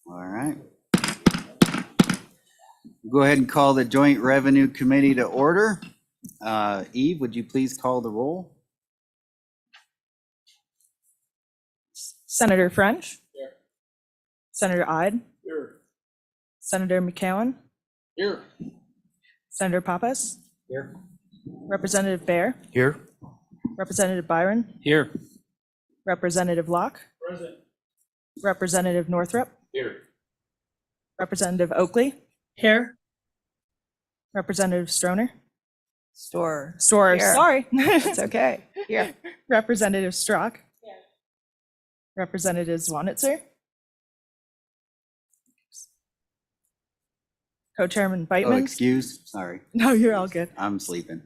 All right. Go ahead and call the Joint Revenue Committee to order. Eve, would you please call the roll? Senator French. Here. Senator Ide. Here. Senator McCowan. Here. Senator Pappas. Here. Representative Baer. Here. Representative Byron. Here. Representative Locke. Present. Representative Northrup. Here. Representative Oakley. Here. Representative Stroner. Store. Storer, Here. sorry. It's okay. Here. Representative Strzok. Representative Zwanitzer. Co-Chairman Oh, Beitman. excuse, sorry, No, you're all good. I'm sleeping.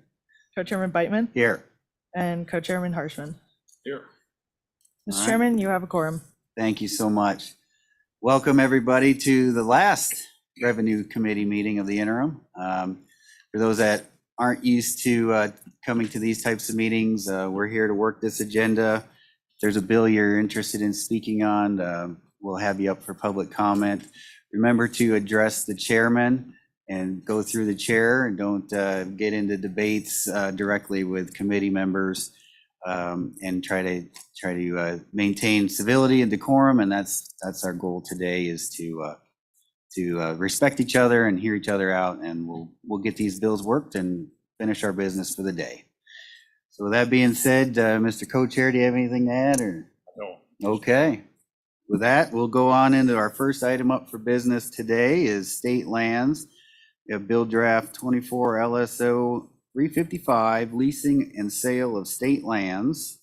Co-Chairman Beitman Here. and Co-Chairman Harshman. Here. Mr. All right. Chairman, you have a quorum. Thank you so much. Welcome, everybody, to the last Revenue Committee meeting of the interim. For those that aren't used to coming to these types of meetings, we're here to work this agenda. If there's a bill you're interested in speaking on, we'll have you up for public comment. Remember to address the chairman and go through the chair, and don't get into debates directly with committee members, and try to maintain civility and decorum. And that's our goal today, is to respect each other and hear each other out, and we'll get these bills worked and finish our business for the day. So with that being said, Mr. Co-Chair, do you have anything to add, or? No. Okay. With that, we'll go on into our first item up for business today is state lands. We have Bill Draft 24 LSO 355, leasing and sale of state lands.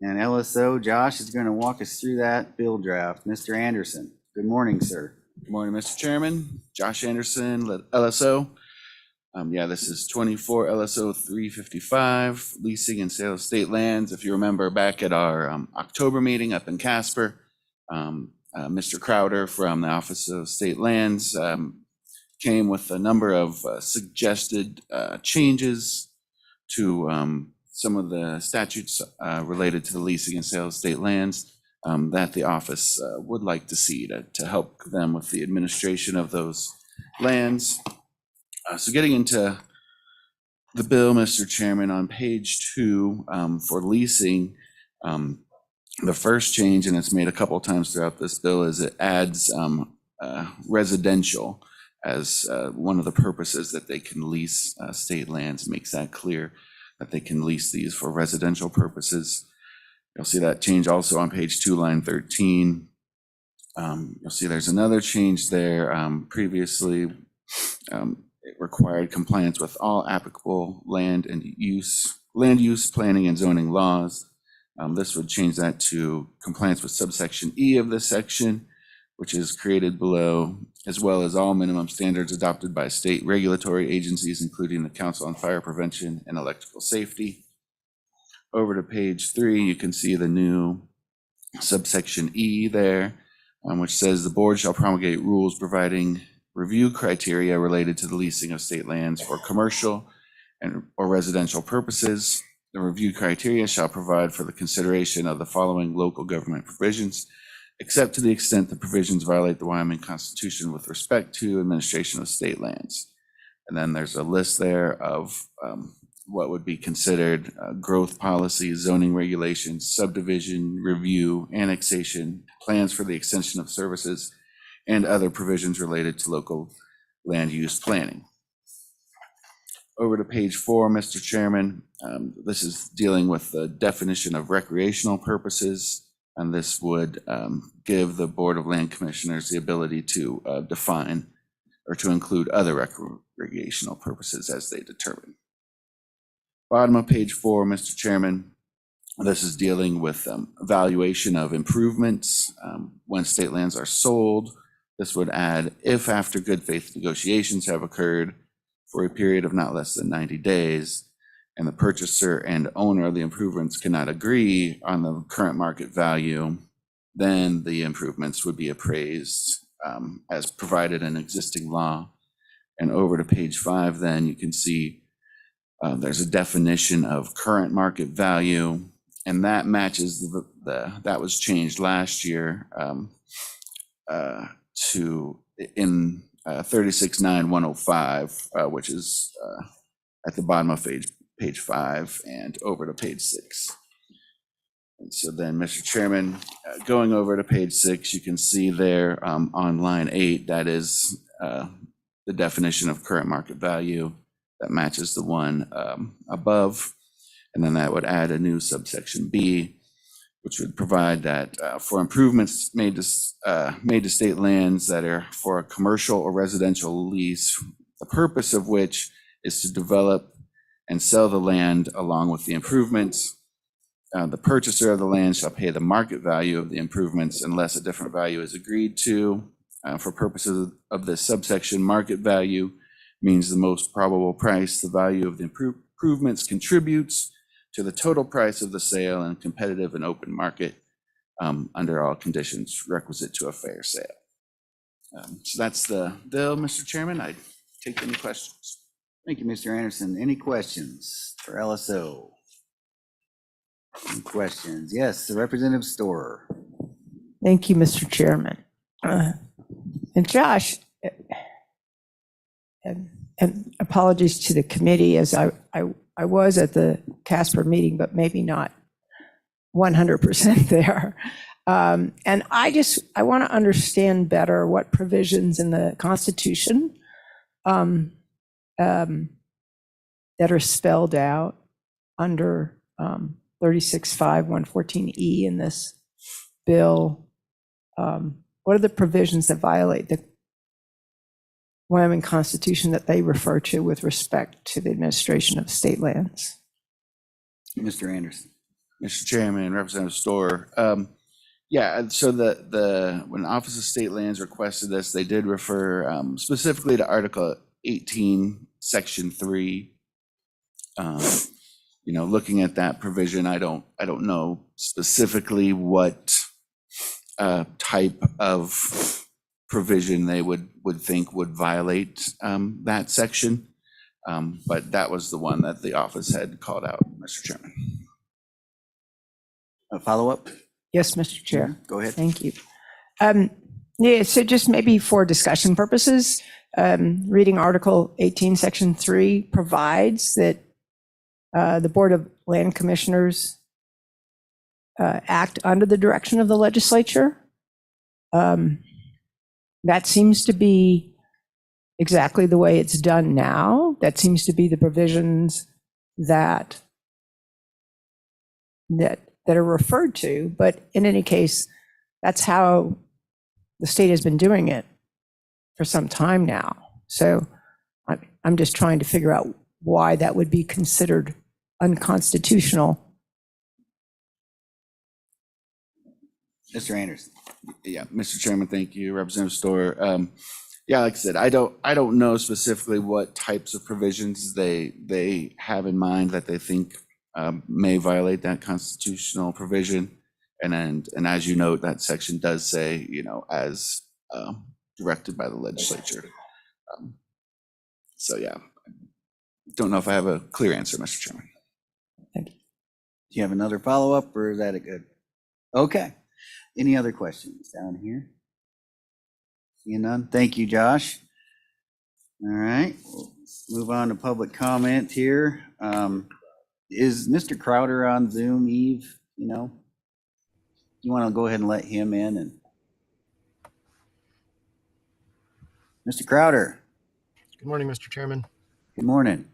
And LSO, Josh is going to walk us through that bill draft. Mr. Anderson, good morning, sir. Good morning, Mr. Chairman. Josh Anderson, LSO. This is 24 LSO 355, leasing and sale of state lands. If you remember back at our October meeting up in Casper, Mr. Crowder from the Office of State Lands came with a number of suggested changes to some of the statutes related to the leasing and sale of state lands that the office would like to see to help them with the administration of those lands. So getting into the bill, Mr. Chairman, on page 2 for leasing, the first change, and it's made a couple of times throughout this bill, is it adds residential as one of the purposes that they can lease state lands. Makes that clear that they can lease these for residential purposes. You'll see that change also on page 2, line 13. You'll see there's another change there. Previously, it required compliance with all applicable land use, planning, and zoning laws. This would change that to compliance with subsection E of this section, which is created below, as well as all minimum standards adopted by state regulatory agencies, including the Council on Fire Prevention and Electrical Safety. Over to page 3, you can see the new subsection E there, which says the board shall promulgate rules providing review criteria related to the leasing of state lands for commercial or residential purposes. The review criteria shall provide for the consideration of the following local government provisions, except to the extent the provisions violate the Wyoming Constitution with respect to administration of state lands. And then there's a list there of what would be considered growth policies, zoning regulations, subdivision review, annexation, plans for the extension of services, and other provisions related to local land use planning. Over to page 4, Mr. Chairman. This is dealing with the definition of recreational purposes, and this would give the Board of Land Commissioners the ability to define or to include other recreational purposes as they determine. Bottom of page 4, Mr. Chairman. This is dealing with evaluation of improvements when state lands are sold. This would add, if after good faith negotiations have occurred for a period of not less than 90 days, and the purchaser and owner of the improvements cannot agree on the current market value, then the improvements would be appraised as provided in existing law. And over to page 5, then you can see there's a definition of current market value, and that matches that was changed last year to in 369105, which is at the bottom of page 5 and over to page 6. And so then, Mr. Chairman, going over to page 6, you can see there on line 8, that is the definition of current market value that matches the one above. And then that would add a new subsection B, which would provide that for improvements made to state lands that are for a commercial or residential lease, the purpose of which is to develop and sell the land along with the improvements. The purchaser of the land shall pay the market value of the improvements unless a different value is agreed to. For purposes of this subsection, market value means the most probable price the value of the improvements contributes to the total price of the sale in competitive and open market under all conditions requisite to a fair sale. So that's the bill, Mr. Chairman. I'd take any questions. Thank you, Mr. Anderson. Any questions for LSO? Any questions? Yes, the Representative Storer. Thank you, Mr. Chairman. And Josh, and apologies to the committee, as I was at the Casper meeting, but maybe not 100% there. And I want to understand better what provisions in the Constitution that are spelled out under 36.5.114E in this bill. What are the provisions that violate the Wyoming Constitution that they refer to with respect to the administration of state lands? Mr. Anderson. Mr. Chairman, Representative Storer. Yeah, so when the Office of State Lands requested this, they did refer specifically to Article 18, Section 3. Looking at that provision, I don't know specifically what type of provision they would think would violate that section. But that was the one that the office had called out, Mr. Chairman. A follow-up? Yes, Mr. Chair. Go ahead. Thank you. Yeah, so just maybe for discussion purposes, reading Article 18, Section 3 provides that the Board of Land Commissioners act under the direction of the legislature. That seems to be exactly the way it's done now. That seems to be the provisions that are referred to, but in any case, that's how the state has been doing it for some time now. So I'm just trying to figure out why that would be considered unconstitutional. Mr. Anderson. Yeah, Mr. Chairman, thank you, Representative Storer. Yeah, like I said, I don't know specifically what types of provisions they have in mind that they think may violate that constitutional provision. And as you note, that section does say, as directed by the legislature. So yeah, don't know if I have a clear answer, Mr. Chairman. Thank you. Do you have another follow-up, or is that a good? Okay. Any other questions down here? Seeing none. Thank you, Josh. All right, we'll move on to public comment here. Is Mr. Crowder on Zoom, Eve? You want to go ahead and let him in? And Mr. Crowder. Good morning, Mr. Chairman. Good morning.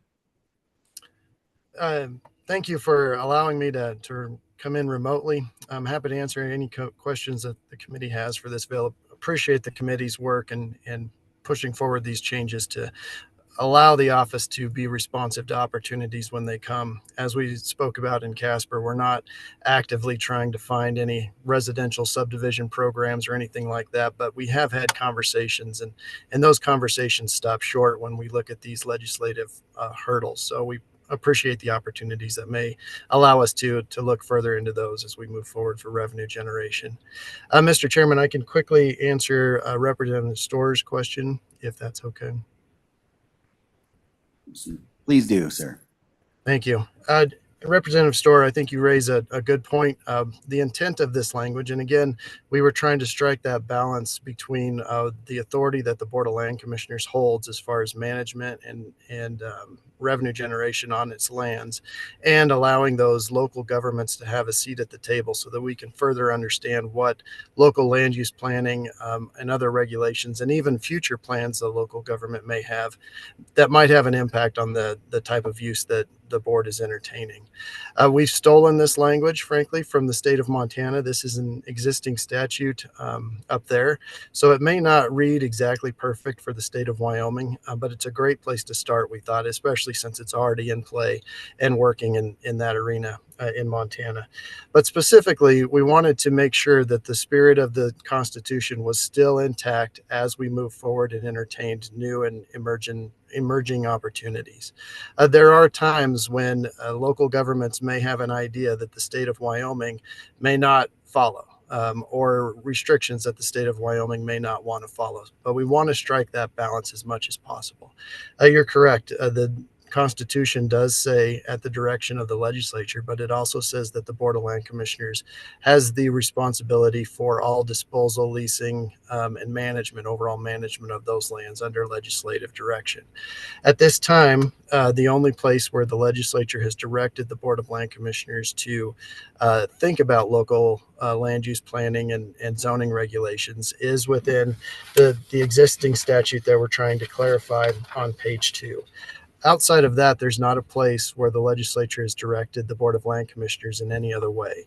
Thank you for allowing me to come in remotely. I'm happy to answer any questions that the committee has for this bill. Appreciate the committee's work and pushing forward these changes to allow the office to be responsive to opportunities when they come. As we spoke about in Casper, we're not actively trying to find any residential subdivision programs or anything like that, but we have had conversations, and those conversations stop short when we look at these legislative hurdles. So we appreciate the opportunities that may allow us to look further into those as we move forward for revenue generation. Mr. Chairman, I can quickly answer Representative Storer's question, if that's okay. Please do, sir. Thank you. Representative Storr, I think you raise a good point. The intent of this language, and again, we were trying to strike that balance between the authority that the Board of Land Commissioners holds as far as management and revenue generation on its lands, and allowing those local governments to have a seat at the table so that we can further understand what local land use planning and other regulations and even future plans the local government may have that might have an impact on the type of use that the board is entertaining. We've stolen this language, frankly, from the state of Montana. This is an existing statute up there, so it may not read exactly perfect for the state of Wyoming, but it's a great place to start, we thought, especially since it's already in play and working in that arena in Montana. But specifically, we wanted to make sure that the spirit of the Constitution was still intact as we move forward and entertained new and emerging opportunities. There are times when local governments may have an idea that the state of Wyoming may not follow, or restrictions that the state of Wyoming may not want to follow. But we want to strike that balance as much as possible. You're correct. The Constitution does say at the direction of the legislature, but it also says that the Board of Land Commissioners has the responsibility for all disposal, leasing, and management, overall management of those lands under legislative direction. At this time, the only place where the legislature has directed the Board of Land Commissioners to think about local land use planning and zoning regulations is within the existing statute that we're trying to clarify on page 2. Outside of that, there's not a place where the legislature has directed the Board of Land Commissioners in any other way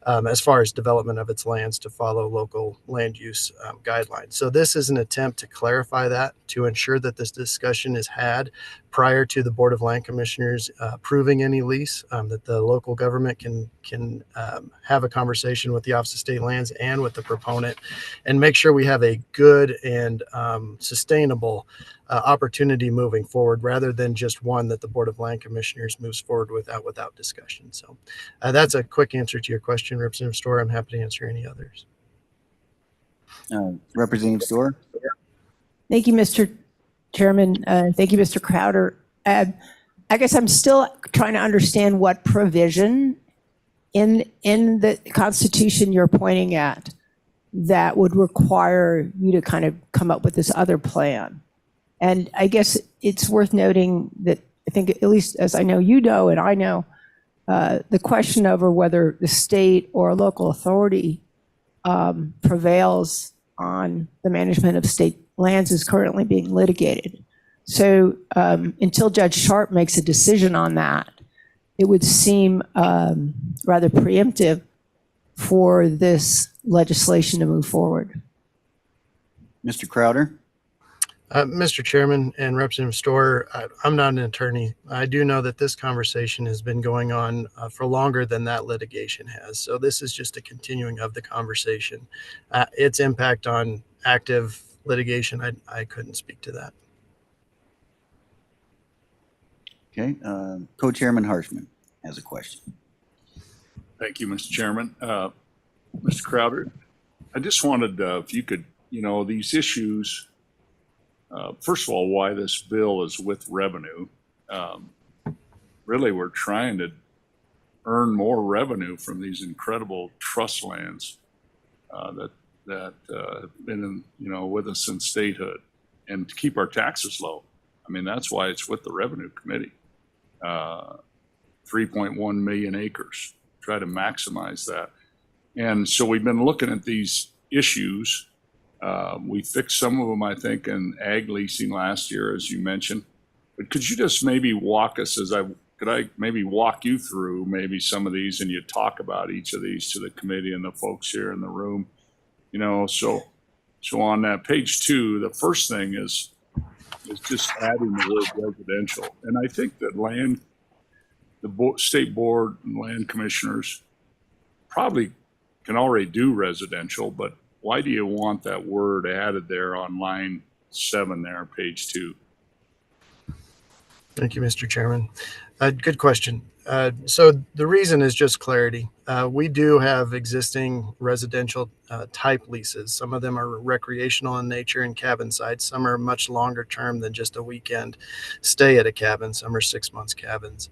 as far as development of its lands to follow local land use guidelines. So this is an attempt to clarify that, to ensure that this discussion is had prior to the Board of Land Commissioners approving any lease, that the local government can have a conversation with the Office of State Lands and with the proponent and make sure we have a good and sustainable opportunity moving forward, rather than just one that the Board of Land Commissioners moves forward without discussion. So that's a quick answer to your question, Representative Storr. I'm happy to answer any others. Representative Storr? Thank you, Mr. Chairman. Thank you, Mr. Crowder. I guess I'm still trying to understand what provision in the Constitution you're pointing at that would require you to kind of come up with this other plan. And I guess it's worth noting that I think, at least as I know you know and I know, the question over whether the state or a local authority prevails on the management of state lands is currently being litigated. So until Judge Sharp makes a decision on that, it would seem rather preemptive for this legislation to move forward. Mr. Crowder? Mr. Chairman and Representative Storr, I'm not an attorney. I do know that this conversation has been going on for longer than that litigation has. So this is just a continuing of the conversation. Its impact on active litigation, I couldn't speak to that. Okay, Co-Chairman Harshman has a question. Thank you, Mr. Chairman. Mr. Crowder, I just wanted, if you could, these issues, first of all, why this bill is with revenue. Really, we're trying to earn more revenue from these incredible trust lands that have been with us since statehood, and to keep our taxes low. I mean, that's why it's with the Revenue Committee. 3.1 million acres. Try to maximize that. And so we've been looking at these issues. We fixed some of them, I think, in ag leasing last year, as you mentioned. But could you just maybe walk us, could I maybe walk you through maybe some of these, and you talk about each of these to the committee and the folks here in the room? So on that page 2, the first thing is just adding the word residential. And I think that the state board and land commissioners probably can already do residential, but why do you want that word added there on line 7 there, page 2? Thank you, Mr. Chairman. Good question. So the reason is just clarity. We do have existing residential type leases. Some of them are recreational in nature and cabin sites. Some are much longer term than just a weekend stay at a cabin. Some are 6 months cabins.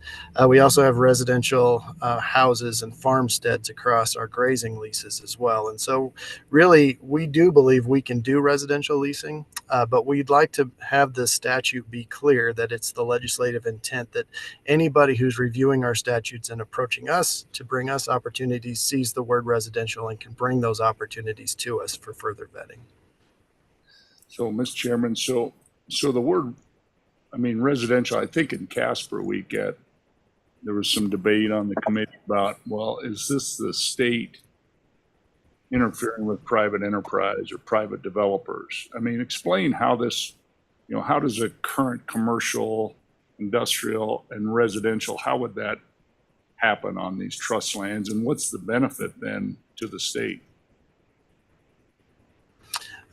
We also have residential houses and farmsteads across our grazing leases as well. And so really, we do believe we can do residential leasing, but we'd like to have the statute be clear that it's the legislative intent that anybody who's reviewing our statutes and approaching us to bring us opportunities sees the word residential and can bring those opportunities to us for further vetting. So, Mr. Chairman, so the word, I mean, residential, I think in Casper there was some debate on the committee about, well, is this the state interfering with private enterprise or private developers? I mean, explain how this, how does a current commercial, industrial, and residential, how would that happen on these trust lands, and what's the benefit then to the state?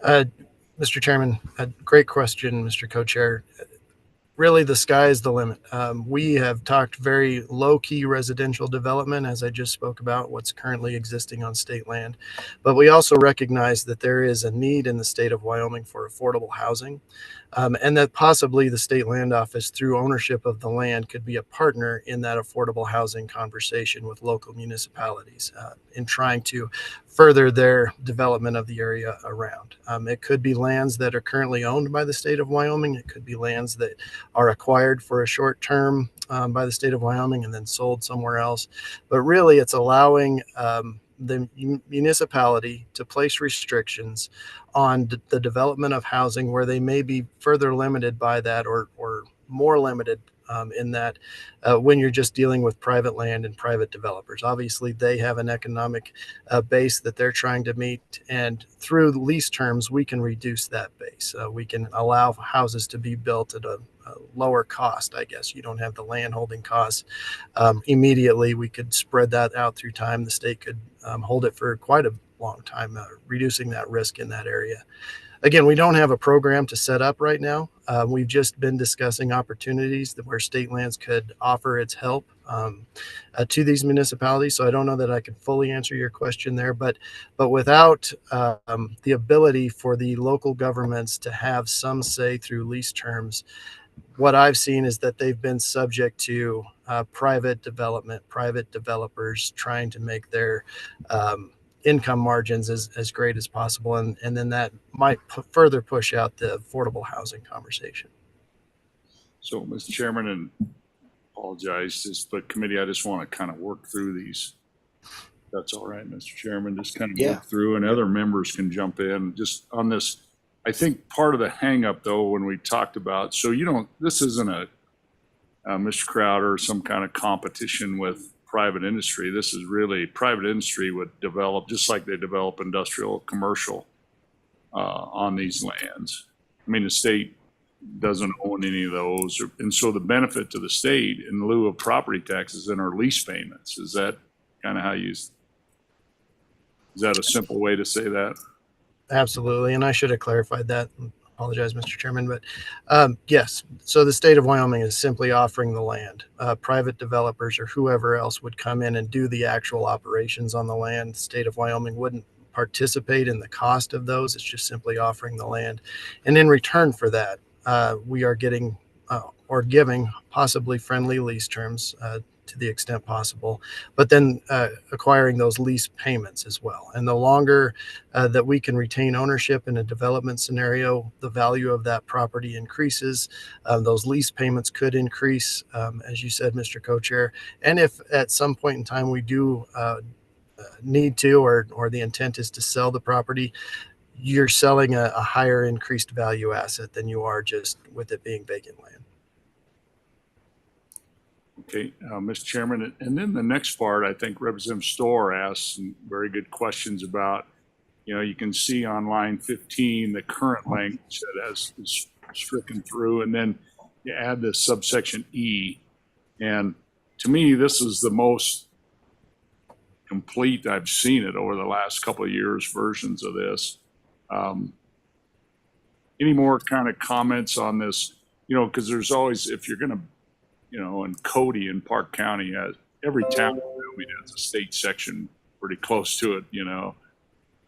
Mr. Chairman, a great question, Mr. Co-Chair. Really, the sky is the limit. We have talked very low-key residential development, as I just spoke about, what's currently existing on state land. But we also recognize that there is a need in the state of Wyoming for affordable housing, and that possibly the state land office, through ownership of the land, could be a partner in that affordable housing conversation with local municipalities in trying to further their development of the area around. It could be lands that are currently owned by the state of Wyoming. It could be lands that are acquired for a short term by the state of Wyoming and then sold somewhere else. But really, it's allowing the municipality to place restrictions on the development of housing where they may be further limited by that or more limited in that when you're just dealing with private land and private developers. Obviously, they have an economic base that they're trying to meet, and through the lease terms, we can reduce that base. We can allow houses to be built at a lower cost, I guess. You don't have the land holding costs immediately. We could spread that out through time. The state could hold it for quite a long time, reducing that risk in that area. Again, we don't have a program to set up right now. We've just been discussing opportunities where state lands could offer its help to these municipalities. So I don't know that I can fully answer your question there, but without the ability for the local governments to have some say through lease terms, what I've seen is that they've been subject to private development, private developers trying to make their income margins as great as possible. And then that might further push out the affordable housing conversation. So, Mr. Chairman, and apologize, but committee, I just want to kind of work through these. That's all right, Mr. Chairman, just kind of Yeah. work through, and other members can jump in just on this. I think part of the hang up though, when we talked about, so this isn't a Mr. Crowder, some kind of competition with private industry. This is really private industry would develop just like they develop industrial, commercial on these lands. I mean, the state doesn't own any of those. And so the benefit to the state in lieu of property taxes and our lease payments, is that kind of how is that a simple way to say that? Absolutely. And I should have clarified that. Apologize, Mr. Chairman, but yes. So the state of Wyoming is simply offering the land. Private developers or whoever else would come in and do the actual operations on the land. The state of Wyoming wouldn't participate in the cost of those. It's just simply offering the land. And in return for that, we are getting or giving possibly friendly lease terms to the extent possible, but then acquiring those lease payments as well. And the longer that we can retain ownership in a development scenario, the value of that property increases. Those lease payments could increase, as you said, Mr. Co-Chair. And if at some point in time we do need to, or the intent is to sell the property, you're selling a higher increased value asset than you are just with it being vacant land. Okay, Mr. Chairman, and then the next part, I think Representative Storr asked some very good questions about, you can see on line 15, the current language that is stricken through, and then you add the subsection E. And to me, this is the most complete I've seen it over the last couple of years, versions of this. Any more kind of comments on this? Because there's always, if you're going to and Cody in Park County every town in Wyoming has a state section pretty close to it,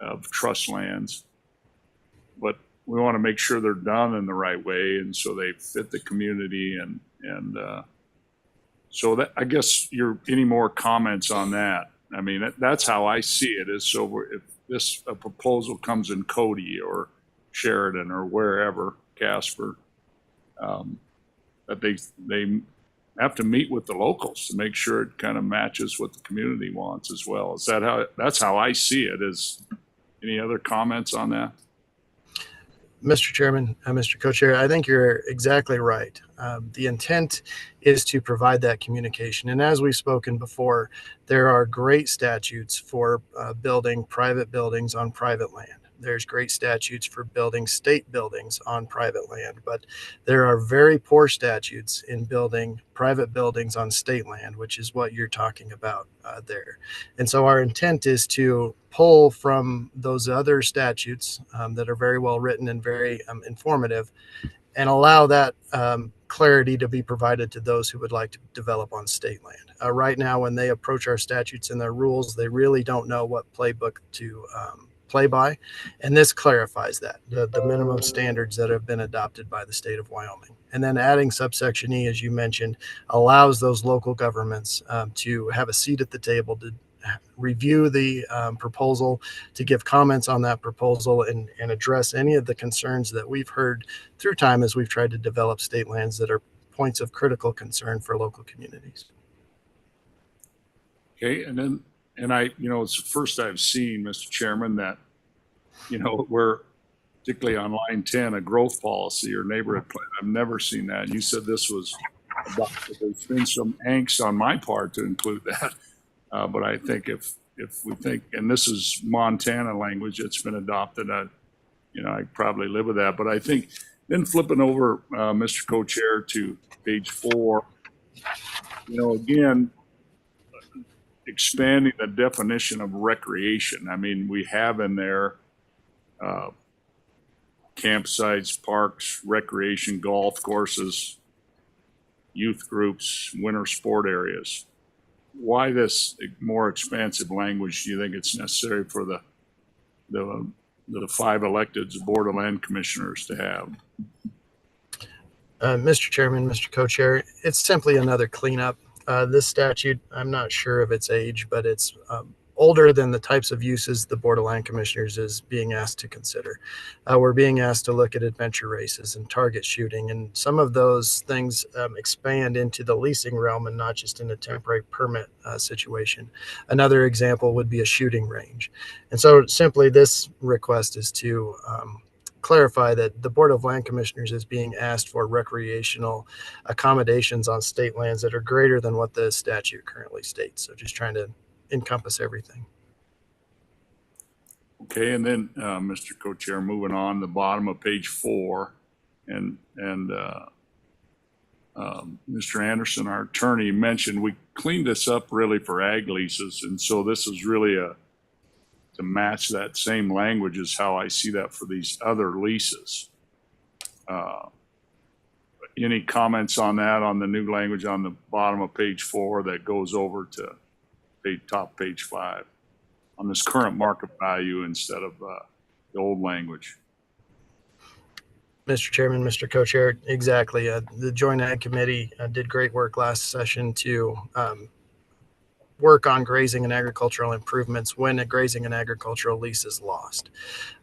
of trust lands. But we want to make sure they're done in the right way, and so they fit the community. And so that, I guess, any more comments on that? I mean, that's how I see it. Is so if a proposal comes in Cody or Sheridan or wherever, Casper, that they have to meet with the locals to make sure it kind of matches what the community wants as well. That's how I see it. Is any other comments on that? Mr. Chairman, Mr. Co-Chair, I think you're exactly right. The intent is to provide that communication. And as we've spoken before, there are great statutes for building private buildings on private land. There's great statutes for building state buildings on private land, but there are very poor statutes in building private buildings on state land, which is what you're talking about there. And so our intent is to pull from those other statutes that are very well written and very informative, and allow that clarity to be provided to those who would like to develop on state land. Right now, when they approach our statutes and their rules, they really don't know what playbook to play by, and this clarifies that, the minimum standards that have been adopted by the state of Wyoming. And then adding subsection E, as you mentioned, allows those local governments to have a seat at the table to review the proposal, to give comments on that proposal, and address any of the concerns that we've heard through time as we've tried to develop state lands that are points of critical concern for local communities. Okay, and I, it's the first I've seen, Mr. Chairman, that, we're particularly on line 10, a growth policy or neighborhood plan. I've never seen that. And you said this was there's been some angst on my part to include that. But I think if we think, and this is Montana language that's been adopted, I probably live with that. But I think then flipping over, Mr. Co-Chair, to page 4, again, expanding the definition of recreation. I mean, we have in there campsites, parks, recreation, golf courses, youth groups, winter sport areas. Why this more expansive language? Do you think it's necessary for the 5 elected Board of Land Commissioners to have? Mr. Chairman, Mr. Co-Chair, it's simply another cleanup. This statute, I'm not sure of its age, but it's older than the types of uses the Board of Land Commissioners is being asked to consider. We're being asked to look at adventure races and target shooting, and some of those things expand into the leasing realm and not just in a temporary permit situation. Another example would be a shooting range. And so simply this request is to clarify that the Board of Land Commissioners is being asked for recreational accommodations on state lands that are greater than what the statute currently states. So just trying to encompass everything. Okay, and then Mr. Co-Chair, moving on, the bottom of page 4, and Mr. Anderson, our attorney, mentioned we cleaned this up really for ag leases, and so this is really to match that same language is how I see that for these other leases. Any comments on that, on the new language on the bottom of page 4 that goes over to top page 5 on this current market value instead of the old language? Mr. Chairman, Mr. Co-Chair, exactly. The Joint Ag Committee did great work last session to work on grazing and agricultural improvements when a grazing and agricultural lease is lost.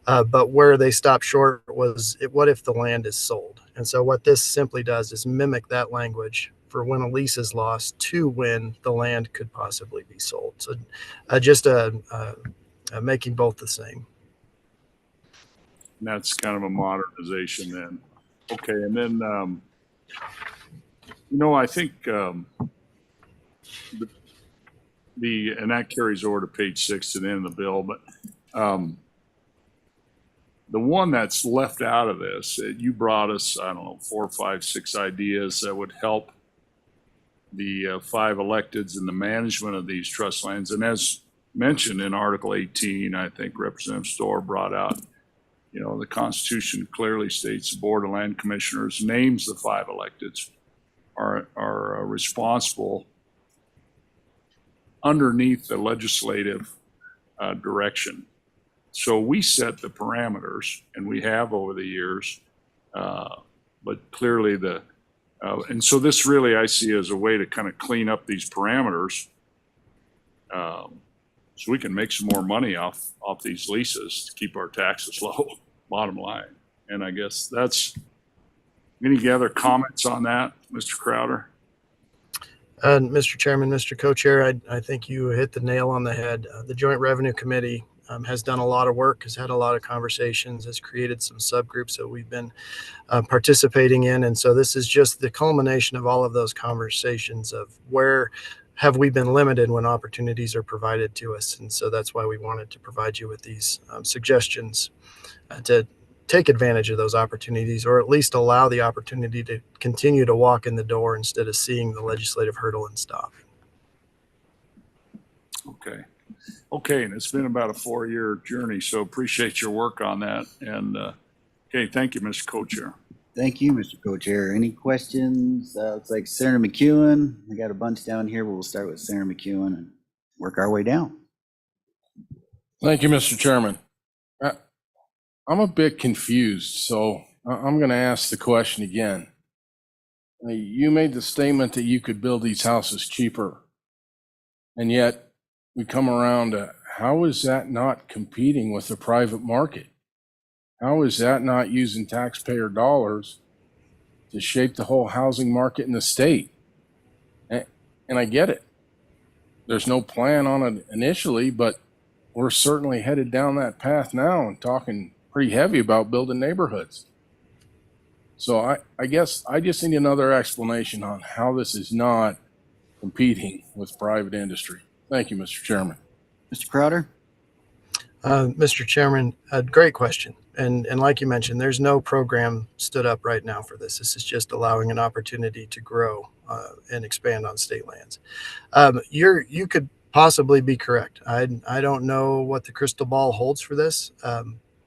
But where they stopped short was, what if the land is sold? And so what this simply does is mimic that language for when a lease is lost to when the land could possibly be sold. So just making both the same. And that's kind of a modernization then. Okay, and then, I think and that carries over to page 6 to the end of the bill, but the one that's left out of this, you brought us, 4, 5, 6 ideas that would help the 5 electeds in the management of these trust lands. And as mentioned in Article 18, I think Representative Storer brought out, the Constitution clearly states the Board of Land Commissioners names the 5 electeds. are responsible underneath the legislative direction. So we set the parameters, and we have over the years, but clearly and so this really I see as a way to kind of clean up these parameters, so we can make some more money off these leases to keep our taxes low, bottom line. And I guess that's, any other comments on that, Mr. Crowder? Mr. Chairman, Mr. Co-Chair, I think you hit the nail on the head. The Joint Revenue Committee has done a lot of work, has had a lot of conversations, has created some subgroups that we've been participating in. And so this is just the culmination of all of those conversations of where have we been limited when opportunities are provided to us. And so that's why we wanted to provide you with these suggestions to take advantage of those opportunities, or at least allow the opportunity to continue to walk in the door instead of seeing the legislative hurdle and stop. Okay, and it's been about a 4-year journey, so appreciate your work on that. And okay, thank you, Mr. Co-Chair. Thank you, Mr. Co-Chair. Any questions? It's like Senator McEwen. We got a bunch down here, but we'll start with Senator McEwen and work our way down. Thank you, Mr. Chairman. I'm a bit confused, so I'm going to ask the question again. You made the statement that you could build these houses cheaper, and yet we come around to how is that not competing with the private market? How is that not using taxpayer dollars to shape the whole housing market in the state? And I get it. There's no plan on it initially, but we're certainly headed down that path now and talking pretty heavy about building neighborhoods. So I guess I just need another explanation on how this is not competing with private industry. Thank you, Mr. Chairman. Mr. Crowder? Mr. Chairman, a great question. And like you mentioned, there's no program stood up right now for this. This is just allowing an opportunity to grow and expand on state lands. You could possibly be correct. I don't know what the crystal ball holds for this,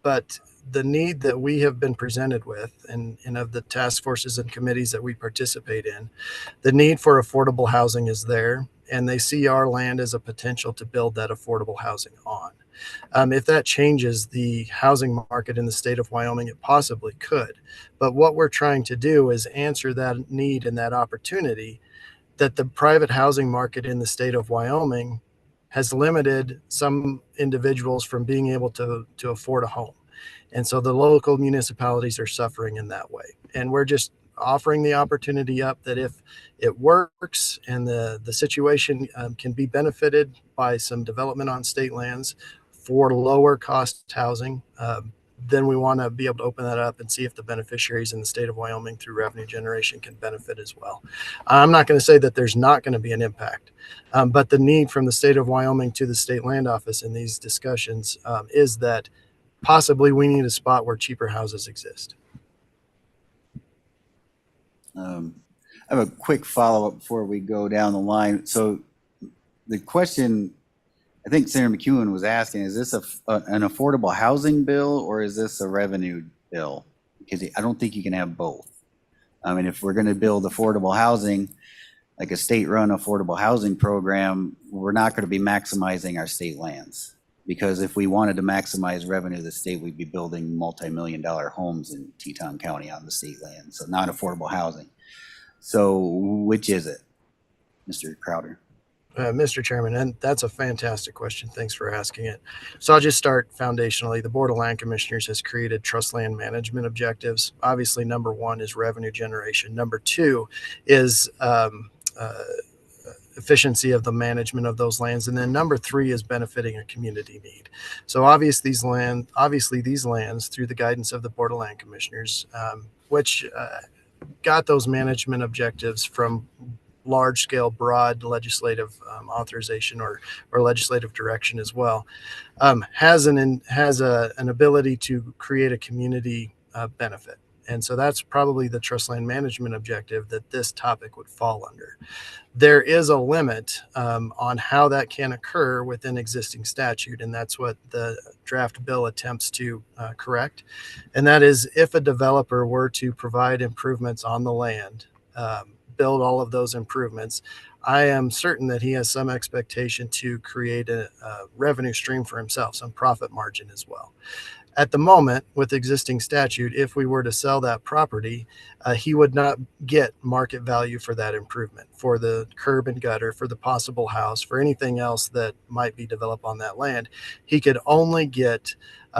but the need that we have been presented with and of the task forces and committees that we participate in, the need for affordable housing is there, and they see our land as a potential to build that affordable housing on. If that changes the housing market in the state of Wyoming, it possibly could. But what we're trying to do is answer that need and that opportunity that the private housing market in the state of Wyoming has limited some individuals from being able to afford a home. And so the local municipalities are suffering in that way. And we're just offering the opportunity up that if it works and the situation can be benefited by some development on state lands for lower cost housing, then we want to be able to open that up and see if the beneficiaries in the state of Wyoming through revenue generation can benefit as well. I'm not going to say that there's not going to be an impact, but the need from the state of Wyoming to the state land office in these discussions is that possibly we need a spot where cheaper houses exist. I have a quick follow-up before we go down the line. So the question I think Senator McEwen was asking, is this an affordable housing bill or is this a revenue bill? Because I don't think you can have both. I mean, if we're going to build affordable housing, like a state-run affordable housing program, we're not going to be maximizing our state lands. Because if we wanted to maximize revenue of the state, we'd be building multi-million-dollar homes in Teton County on the state land. So not affordable housing. So which is it, Mr. Crowder? Mr. Chairman, and that's a fantastic question. Thanks for asking it. So I'll just start foundationally. The Board of Land Commissioners has created trust land management objectives. Obviously, number one is revenue generation. Number two is efficiency of the management of those lands. And then number three is benefiting a community need. So obviously these lands through the guidance of the Board of Land Commissioners, which got those management objectives from large scale, broad legislative authorization or legislative direction as well, has an ability to create a community benefit. And so that's probably the trust land management objective that this topic would fall under. There is a limit on how that can occur within existing statute, and that's what the draft bill attempts to correct. And that is if a developer were to provide improvements on the land build all of those improvements, I am certain that he has some expectation to create a revenue stream for himself, some profit margin as well. At the moment, with existing statute, if we were to sell that property, he would not get market value for that improvement, for the curb and gutter, for the possible house, for anything else that might be developed on that land. He could only get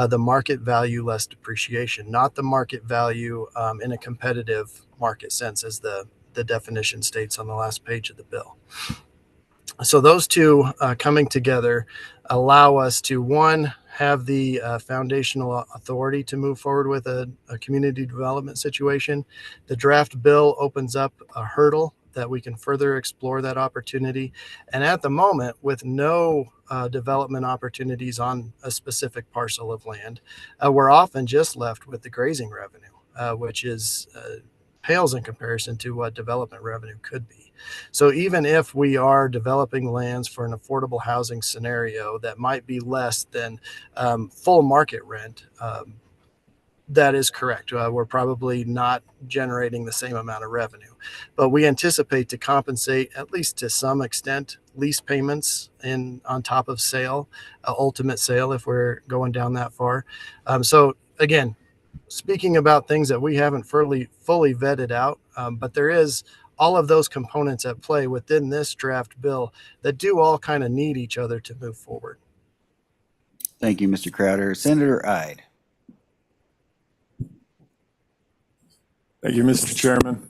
the market value less depreciation, not the market value in a competitive market sense, as the definition states on the last page of the bill. So those two coming together allow us to, one, have the foundational authority to move forward with a community development situation. The draft bill opens up a hurdle that we can further explore that opportunity. And at the moment, with no development opportunities on a specific parcel of land, we're often just left with the grazing revenue, which is pales in comparison to what development revenue could be. So even if we are developing lands for an affordable housing scenario that might be less than full market rent, that is correct. We're probably not generating the same amount of revenue, but we anticipate to compensate, at least to some extent, lease payments on top of sale, ultimate sale, if we're going down that far. So again, speaking about things that we haven't fully vetted out, but there is all of those components at play within this draft bill that do all kind of need each other to move forward. Thank you, Mr. Crowder. Senator Ide. Thank you, Mr. Chairman.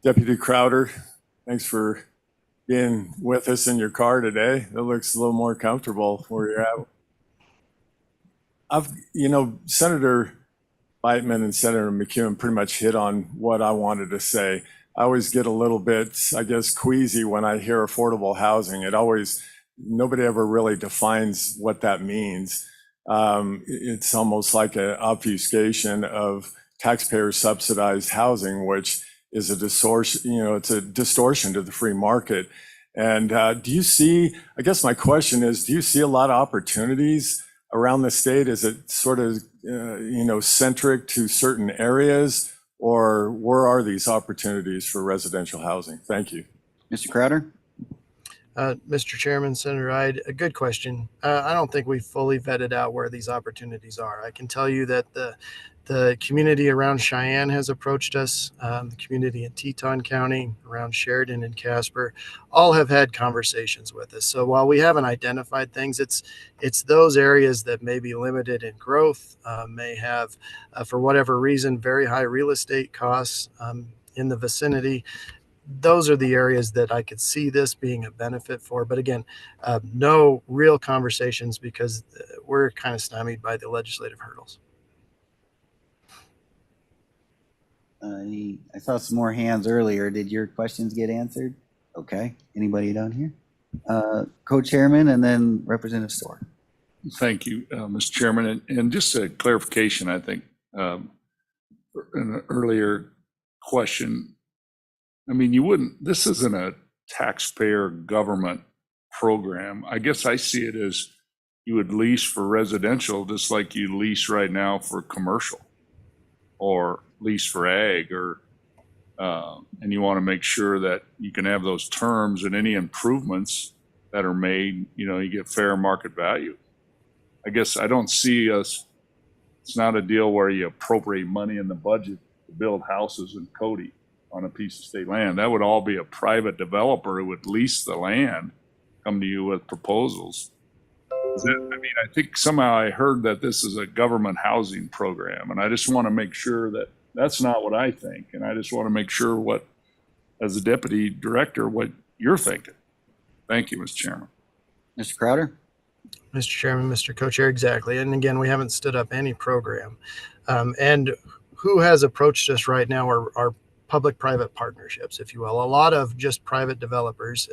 Deputy Crowder, thanks for being with us in your car today. It looks a little more comfortable where you're at. Senator Beitman and Senator McEwen pretty much hit on what I wanted to say. I always get a little bit, I guess, queasy when I hear affordable housing. Nobody ever really defines what that means. It's almost like an obfuscation of taxpayer subsidized housing, which is a distortion, it's a distortion to the free market. And I guess my question is, do you see a lot of opportunities around the state? Is it sort of, centric to certain areas, or where are these opportunities for residential housing? Thank you. Mr. Crowder? Mr. Chairman, Senator Ide, a good question. I don't think we've fully vetted out where these opportunities are. I can tell you that the community around Cheyenne has approached us, the community in Teton County, around Sheridan and Casper, all have had conversations with us. So while we haven't identified things, it's those areas that may be limited in growth, may have, for whatever reason, very high real estate costs in the vicinity. Those are the areas that I could see this being a benefit for. But again, no real conversations because we're kind of stymied by the legislative hurdles. I saw some more hands earlier. Did your questions get answered? Okay. Anybody down here? Co-chairman and then Representative Storr. Thank you, Mr. Chairman. And just a clarification, I think, in an earlier question. I mean, this isn't a taxpayer government program. I guess I see it as you would lease for residential, just like you lease right now for commercial or lease for ag, and you want to make sure that you can have those terms and any improvements that are made, you get fair market value. I guess I don't see it's not a deal where you appropriate money in the budget to build houses in Cody on a piece of state land. That would all be a private developer who would lease the land, come to you with proposals. I think somehow I heard that this is a government housing program, and I just want to make sure that that's not what I think. And I just want to make sure as a deputy director, what you're thinking. Thank you, Mr. Chairman. Mr. Crowder? Mr. Chairman, Mr. Co-Chair, exactly. And again, we haven't stood up any program. And who has approached us right now are public-private partnerships, if you will. A lot of just private developers,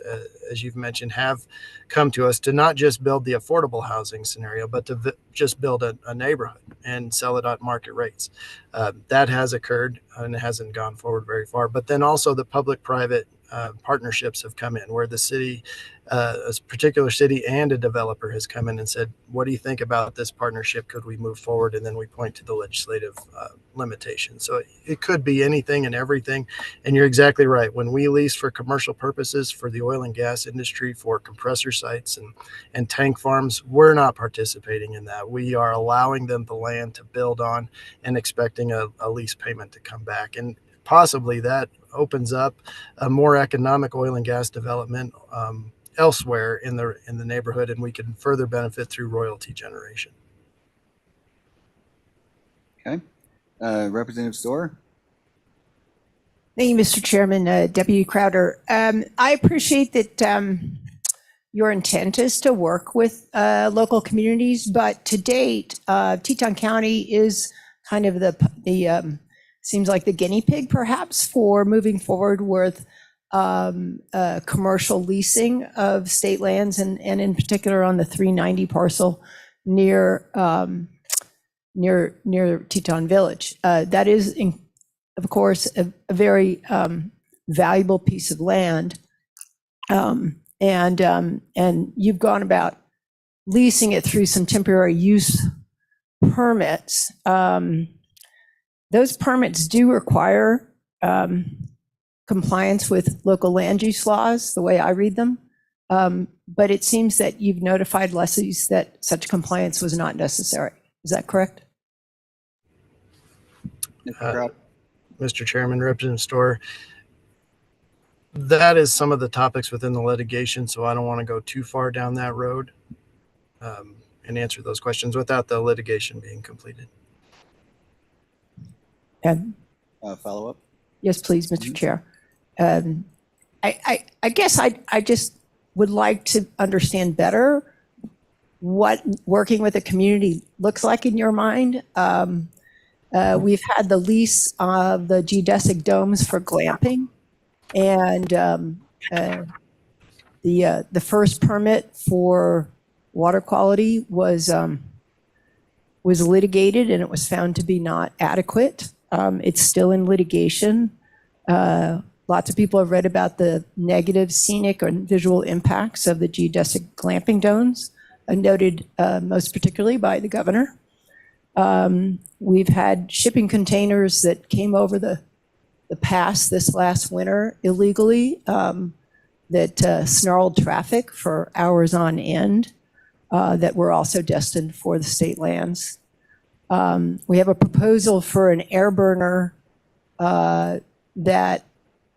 as you've mentioned, have come to us to not just build the affordable housing scenario, but to just build a neighborhood and sell it at market rates. That has occurred and it hasn't gone forward very far. But then also the public-private partnerships have come in, where the city, a particular city and a developer has come in and said, what do you think about this partnership? Could we move forward? And then we point to the legislative limitations. So it could be anything and everything. And you're exactly right. When we lease for commercial purposes, for the oil and gas industry, for compressor sites and tank farms, we're not participating in that. We are allowing them the land to build on and expecting a lease payment to come back. And possibly that opens up a more economic oil and gas development elsewhere in the neighborhood, and we can further benefit through royalty generation. Okay. Representative Storer? Thank you, Mr. Chairman. Deputy Crowder. I appreciate that your intent is to work with local communities, but to date, Teton County is kind of the seems like the guinea pig, perhaps, for moving forward with commercial leasing of state lands, and in particular on the 390 parcel near Teton Village. That is, of course, a very valuable piece of land, and you've gone about leasing it through some temporary use permits. Those permits do require compliance with local land use laws, the way I read them. But it seems that you've notified lessees that such compliance was not necessary. Is that correct? Mr. Chairman, Representative Storer, that is some of the topics within the litigation, so I don't want to go too far down that road and answer those questions without the litigation being completed. Follow up? Yes, please, Mr. Chair. I guess I just would like to understand better what working with a community looks like in your mind. We've had the lease of the geodesic domes for glamping, and the first permit for water quality was litigated, and it was found to be not adequate. It's still in litigation. Lots of people have read about the negative scenic and visual impacts of the geodesic glamping domes, noted most particularly by the governor. We've had shipping containers that came over the pass this last winter illegally that snarled traffic for hours on end that were also destined for the state lands. We have a proposal for an air burner that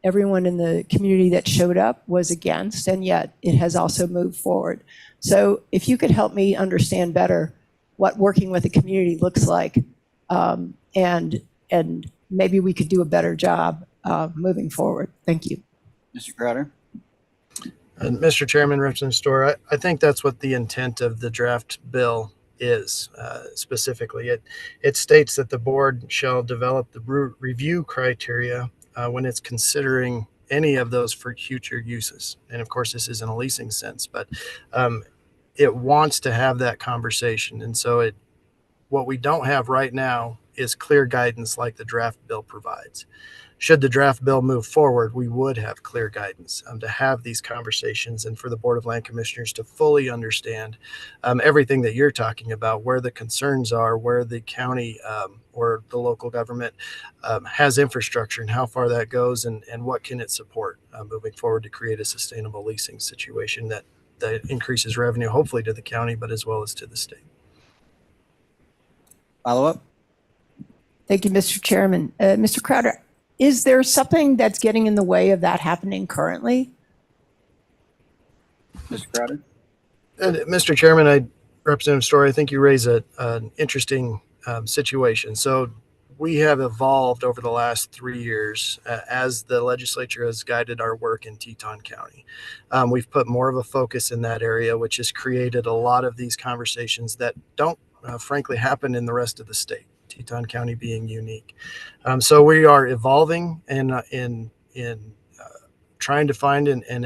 everyone in the community that showed up was against, and yet it has also moved forward. So if you could help me understand better what working with a community looks like, and maybe we could do a better job moving forward. Thank you. Mr. Crowder? And Mr. Chairman, Representative Storer, I think that's what the intent of the draft bill is specifically. It states that the board shall develop the review criteria when it's considering any of those for future uses. And of course, this is in a leasing sense, but it wants to have that conversation. And so what we don't have right now is clear guidance like the draft bill provides. Should the draft bill move forward, we would have clear guidance to have these conversations and for the Board of Land Commissioners to fully understand everything that you're talking about, where the concerns are, where the county or the local government has infrastructure and how far that goes, and what can it support moving forward to create a sustainable leasing situation that increases revenue, hopefully to the county, but as well as to the state. Follow up? Thank you, Mr. Chairman. Mr. Crowder, is there something that's getting in the way of that happening currently? Mr. Crowder? Mr. Chairman, Representative Storer, I think you raise an interesting situation. So we have evolved over the last 3 years as the legislature has guided our work in Teton County. We've put more of a focus in that area, which has created a lot of these conversations that don't frankly happen in the rest of the state, Teton County being unique. So we are evolving in trying to find and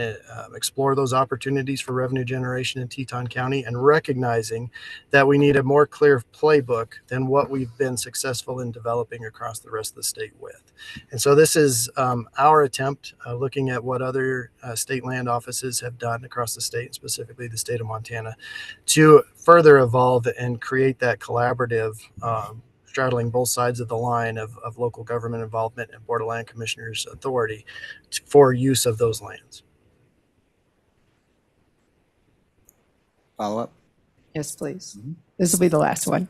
explore those opportunities for revenue generation in Teton County, and recognizing that we need a more clear playbook than what we've been successful in developing across the rest of the state with. And so this is our attempt, looking at what other state land offices have done across the state, specifically the state of Montana, to further evolve and create that collaborative, straddling both sides of the line of local government involvement and Board of Land Commissioners' authority for use of those lands. Follow up? Yes, please. This will be the last one.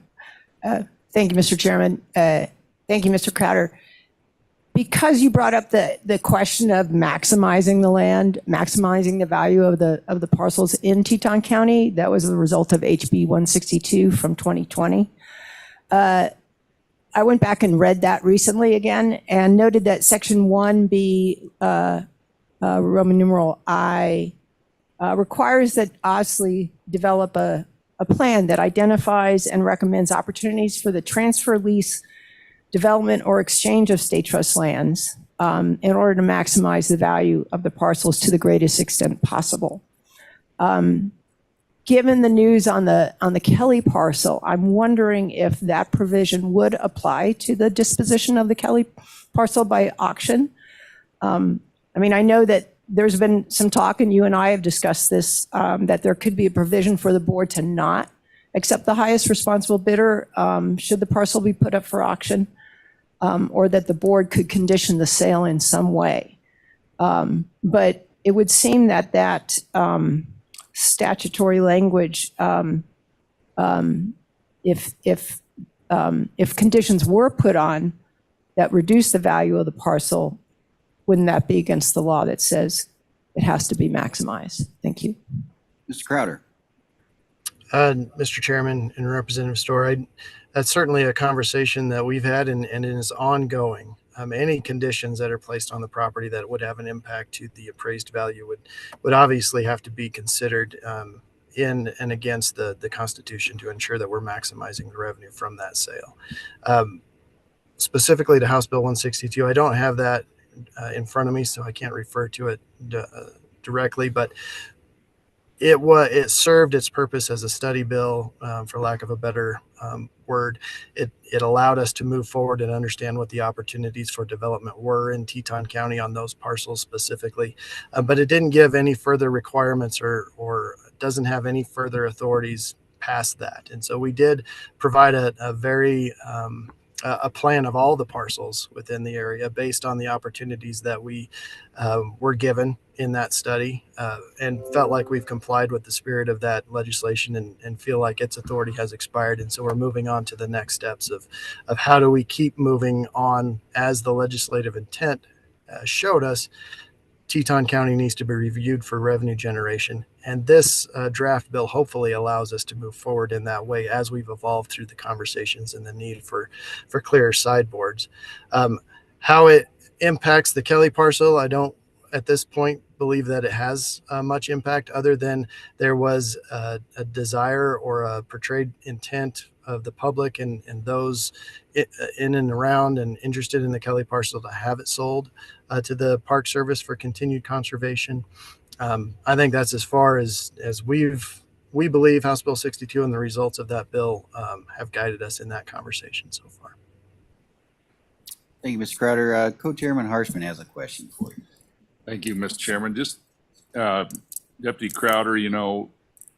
Thank you, Mr. Chairman. Thank you, Mr. Crowder. Because you brought up the question of maximizing the land, maximizing the value of the parcels in Teton County, that was the result of HB 162 from 2020. I went back and read that recently again and noted that Section 1B, Roman numeral I, requires that OSLI develop a plan that identifies and recommends opportunities for the transfer, lease, development, or exchange of state trust lands in order to maximize the value of the parcels to the greatest extent possible. Given the news on the Kelly parcel, I'm wondering if that provision would apply to the disposition of the Kelly parcel by auction. I mean, I know that there's been some talk, and you and I have discussed this, that there could be a provision for the board to not accept the highest responsible bidder should the parcel be put up for auction, or that the board could condition the sale in some way. But it would seem that statutory language, if conditions were put on that reduce the value of the parcel, wouldn't that be against the law that says it has to be maximized? Thank you. Mr. Crowder? Mr. Chairman and Representative Storr, that's certainly a conversation that we've had and is ongoing. Any conditions that are placed on the property that would have an impact to the appraised value would obviously have to be considered in and against the Constitution to ensure that we're maximizing the revenue from that sale. Specifically to House Bill 162, I don't have that in front of me, so I can't refer to it directly, but it served its purpose as a study bill, for lack of a better word. It allowed us to move forward and understand what the opportunities for development were in Teton County on those parcels specifically, but it didn't give any further requirements or doesn't have any further authorities past that. And so we did provide a very a plan of all the parcels within the area based on the opportunities that we were given in that study, and felt like we've complied with the spirit of that legislation and feel like its authority has expired. And so we're moving on to the next steps of how do we keep moving on as the legislative intent showed us. Teton County needs to be reviewed for revenue generation. And this draft bill hopefully allows us to move forward in that way as we've evolved through the conversations and the need for clearer sideboards. How it impacts the Kelly parcel, I don't at this point believe that it has much impact, other than there was a desire or a portrayed intent of the public and those in and around and interested in the Kelly parcel to have it sold to the Park Service for continued conservation. I think that's as far as we believe House Bill 62 and the results of that bill have guided us in that conversation so far. Thank you, Mr. Crowder. Co-Chairman Harshman has a question for you. Thank you, Mr. Chairman. Just Deputy Crowder,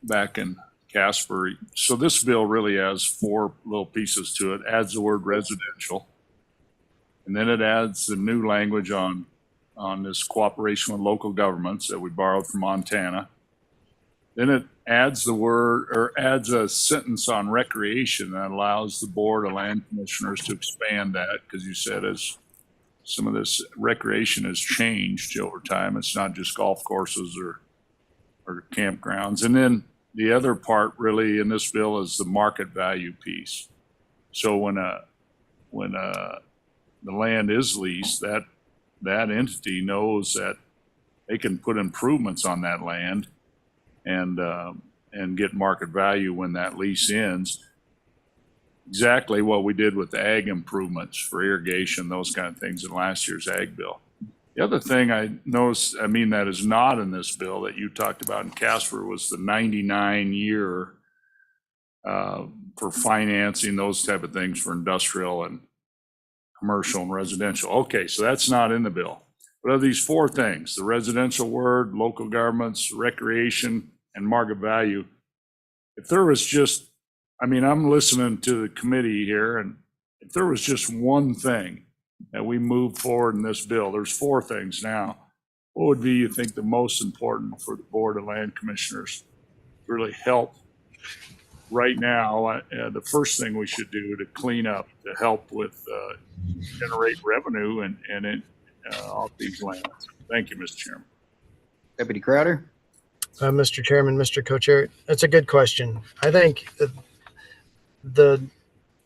back in Casper. So this bill really has four little pieces to it. Adds the word residential, and then it adds the new language on this cooperation with local governments that we borrowed from Montana. Then it adds adds a sentence on recreation that allows the Board of Land Commissioners to expand that, because you said as some of this recreation has changed over time, it's not just golf courses or campgrounds. And then the other part really in this bill is the market value piece. So when the land is leased, that entity knows that they can put improvements on that land and get market value when that lease ends. Exactly what we did with the ag improvements for irrigation, those kind of things in last year's ag bill. The other thing I noticed, I mean, that is not in this bill that you talked about in Casper was the 99-year for financing, those type of things for industrial and commercial and residential. Okay, so that's not in the bill. But of these four things, the residential word, local governments, recreation, and market value, if there was just, I mean, I'm listening to the committee here, and if there was just one thing that we move forward in this bill, there's four things now. What would be, you think, the most important for the Board of Land Commissioners to really help right now? The first thing we should do to clean up, to help with generate revenue and off these lands. Thank you, Mr. Chairman. Deputy Crowder? Mr. Chairman, Mr. Co-Chair, that's a good question. I think the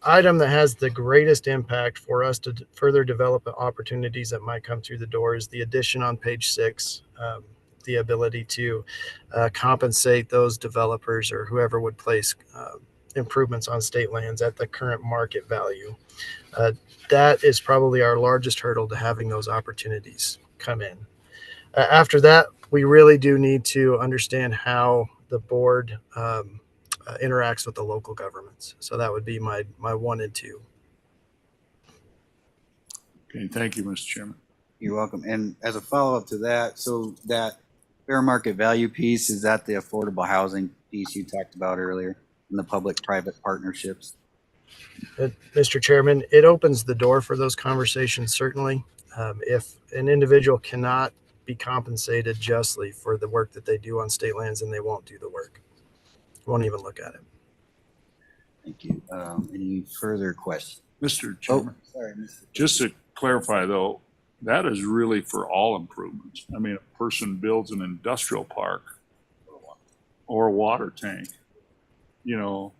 item that has the greatest impact for us to further develop the opportunities that might come through the door is the addition on page 6, the ability to compensate those developers or whoever would place improvements on state lands at the current market value. That is probably our largest hurdle to having those opportunities come in. After that, we really do need to understand how the board interacts with the local governments. So that would be my 1 and 2. Okay, thank you, Mr. Chairman. You're welcome. And as a follow-up to that, so that fair market value piece, is that the affordable housing piece you talked about earlier in the public-private partnerships? Mr. Chairman, it opens the door for those conversations, certainly. If an individual cannot be compensated justly for the work that they do on state lands, then they won't do the work. Won't even look at it. Thank you. Any further questions? Mr. Chairman, Sorry, Mr. just to clarify though, that is really for all improvements. I mean, a person builds an industrial park or a water tank, you know,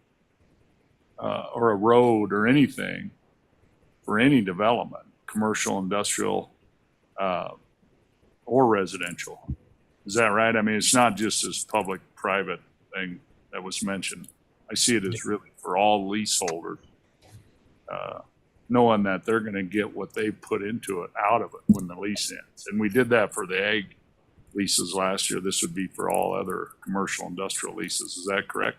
or a road or anything for any development, commercial, industrial, or residential. Is that right? I mean, it's not just this public-private thing that was mentioned. I see it as really for all leaseholders, knowing that they're going to get what they put into it out of it when the lease ends. And we did that for the ag leases last year. This would be for all other commercial industrial leases. Is that correct?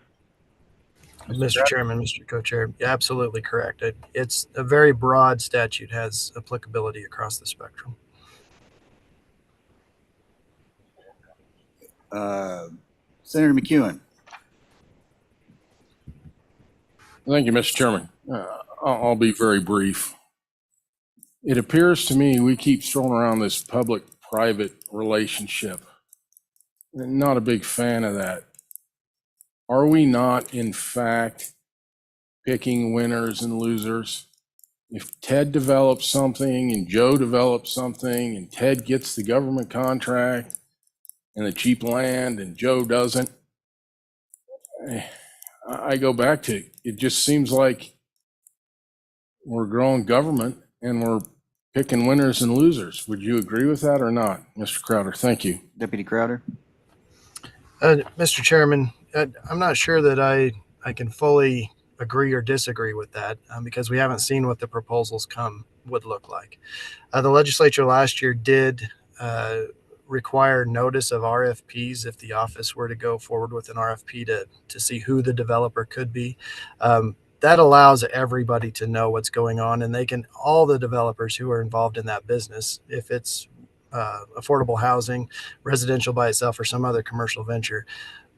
Mr. Chairman, Mr. Co-Chair, absolutely correct. It's a very broad statute, has applicability across the spectrum. Senator McEwen? Thank you, Mr. Chairman. I'll be very brief. It appears to me we keep throwing around this public-private relationship. I'm not a big fan of that. Are we not, in fact, picking winners and losers? If Ted develops something and Joe develops something and Ted gets the government contract and the cheap land and Joe doesn't, I go back to it just seems like we're growing government and we're picking winners and losers. Would you agree with that or not, Mr. Crowder? Thank you. Deputy Crowder? Mr. Chairman, I'm not sure that I can fully agree or disagree with that because we haven't seen what the proposals would look like. The legislature last year did require notice of RFPs if the office were to go forward with an RFP to see who the developer could be. That allows everybody to know what's going on, and all the developers who are involved in that business, if it's affordable housing, residential by itself, or some other commercial venture,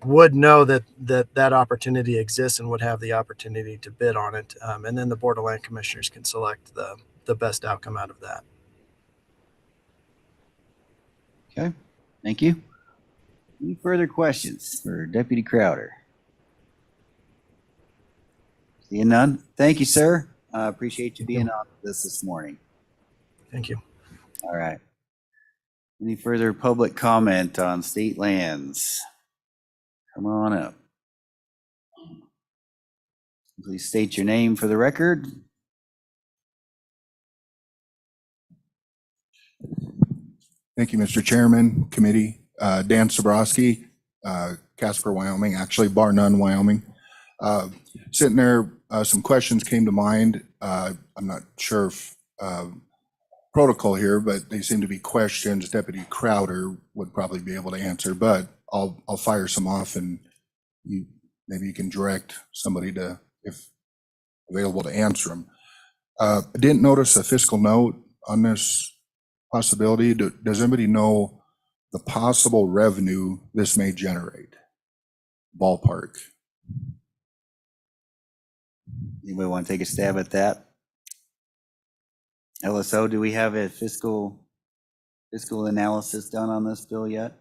would know that opportunity exists and would have the opportunity to bid on it. And then the Board of Land Commissioners can select the best outcome out of that. Okay, thank you. Any further questions for Deputy Crowder? Seeing none. Thank you, sir. Appreciate you being on this morning. Thank you. All right. Any further public comment on state lands? Come on up. Please state your name for the record. Thank you, Mr. Chairman, committee. Dan Sobrowski, Casper, Wyoming, actually bar none, Wyoming. Sitting there, some questions came to mind. I'm not sure if protocol here, but they seem to be questions Deputy Crowder would probably be able to answer, but I'll fire some off and maybe you can direct somebody to, if available, to answer them. I didn't notice a fiscal note on this possibility. Does anybody know the possible revenue this may generate? Ballpark. Anybody want to take a stab at that? LSO, do we have a fiscal analysis done on this bill yet?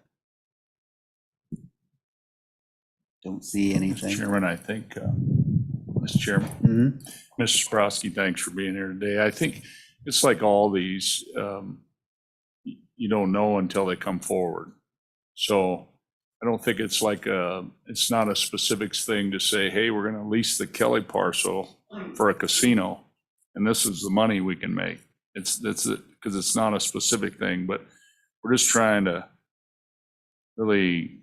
Don't see Mr. anything. Chairman, I think, Mr. Chairman, Mhm. Mr. Sprosky, thanks for being here today. I think it's like all these, you don't know until they come forward. So I don't think it's like it's not a specifics thing to say, hey, we're going to lease the Kelly parcel for a casino, and this is the money we can make. Because it's not a specific thing, but we're just trying to really,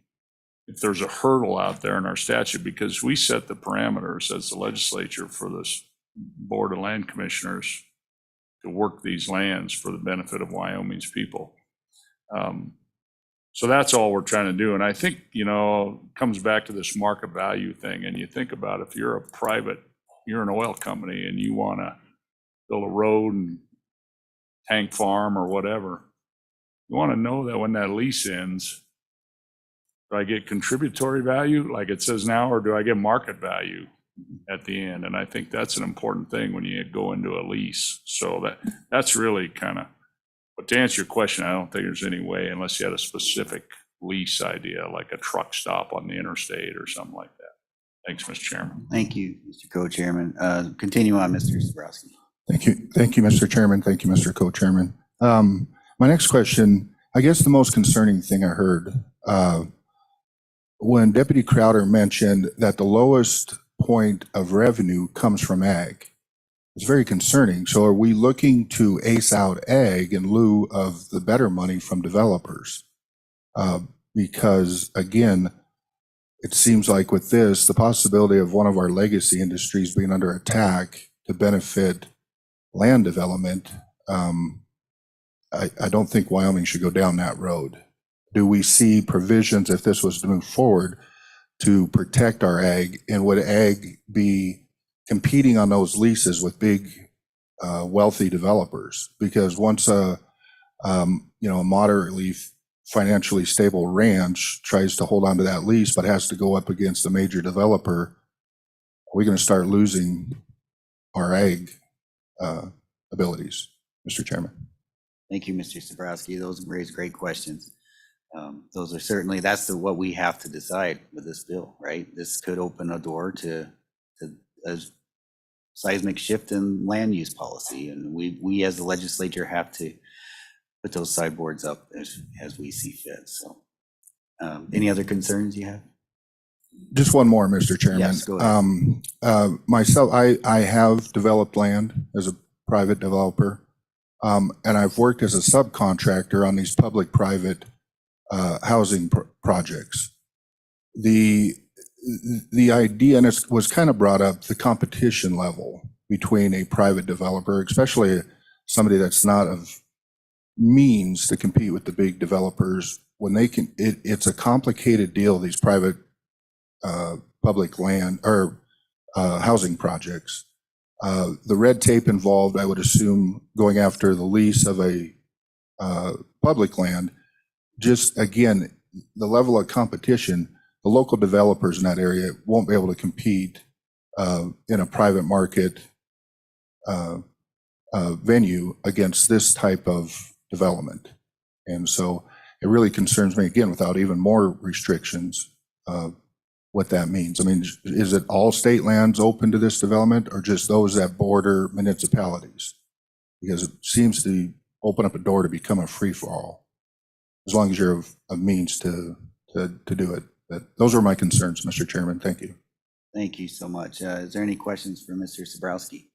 if there's a hurdle out there in our statute, because we set the parameters as the legislature for this Board of Land Commissioners to work these lands for the benefit of Wyoming's people. So that's all we're trying to do. And I think, it comes back to this market value thing. And you think about if you're you're an oil company and you want to build a road and tank farm or whatever, you want to know that when that lease ends, do I get contributory value like it says now, or do I get market value at the end? And I think that's an important thing when you go into a lease. So that's really kind of, but to answer your question, I don't think there's any way, unless you had a specific lease idea, like a truck stop on the interstate or something like that. Thanks, Mr. Chairman. Thank you, Mr. Co-Chairman. Continue on, Mr. Zabrowski. Thank you. Thank you, Mr. Chairman. Thank you, Mr. Co-Chairman. My next question, I guess the most concerning thing I heard, when Deputy Crowder mentioned that the lowest point of revenue comes from ag. It's very concerning. So are we looking to ace out ag in lieu of the better money from developers? Because again, it seems like with this, the possibility of one of our legacy industries being under attack to benefit land development, I don't think Wyoming should go down that road. Do we see provisions, if this was to move forward, to protect our ag? And would ag be competing on those leases with big, wealthy developers? Because once a moderately financially stable ranch tries to hold on to that lease but has to go up against a major developer, are we going to start losing our ag abilities, Mr. Chairman? Thank you, Mr. Zabrowski. Those raise great questions. Those are certainly, that's what we have to decide with this bill, right? This could open a door to a seismic shift in land use policy. And we as the legislature have to put those sideboards up as we see fit. So any other concerns you have? Just one more, Mr. Chairman. Yes, go ahead. Myself, I have developed land as a private developer, and I've worked as a subcontractor on these public-private housing projects. The idea, and it was kind of brought up, the competition level between a private developer, especially somebody that's not of means to compete with the big developers, when they can, it's a complicated deal, these private public land or housing projects. The red tape involved, I would assume, going after the lease of a public land, just again, the level of competition, the local developers in that area won't be able to compete in a private market venue against this type of development. And so it really concerns me, again, without even more restrictions, what that means. I mean, is it all state lands open to this development or just those that border municipalities? Because it seems to open up a door to become a free-for-all, as long as you're of means to do it. But those are my concerns, Mr. Chairman. Thank you. Thank you so much. Is there any questions for Mr. Zabrowski?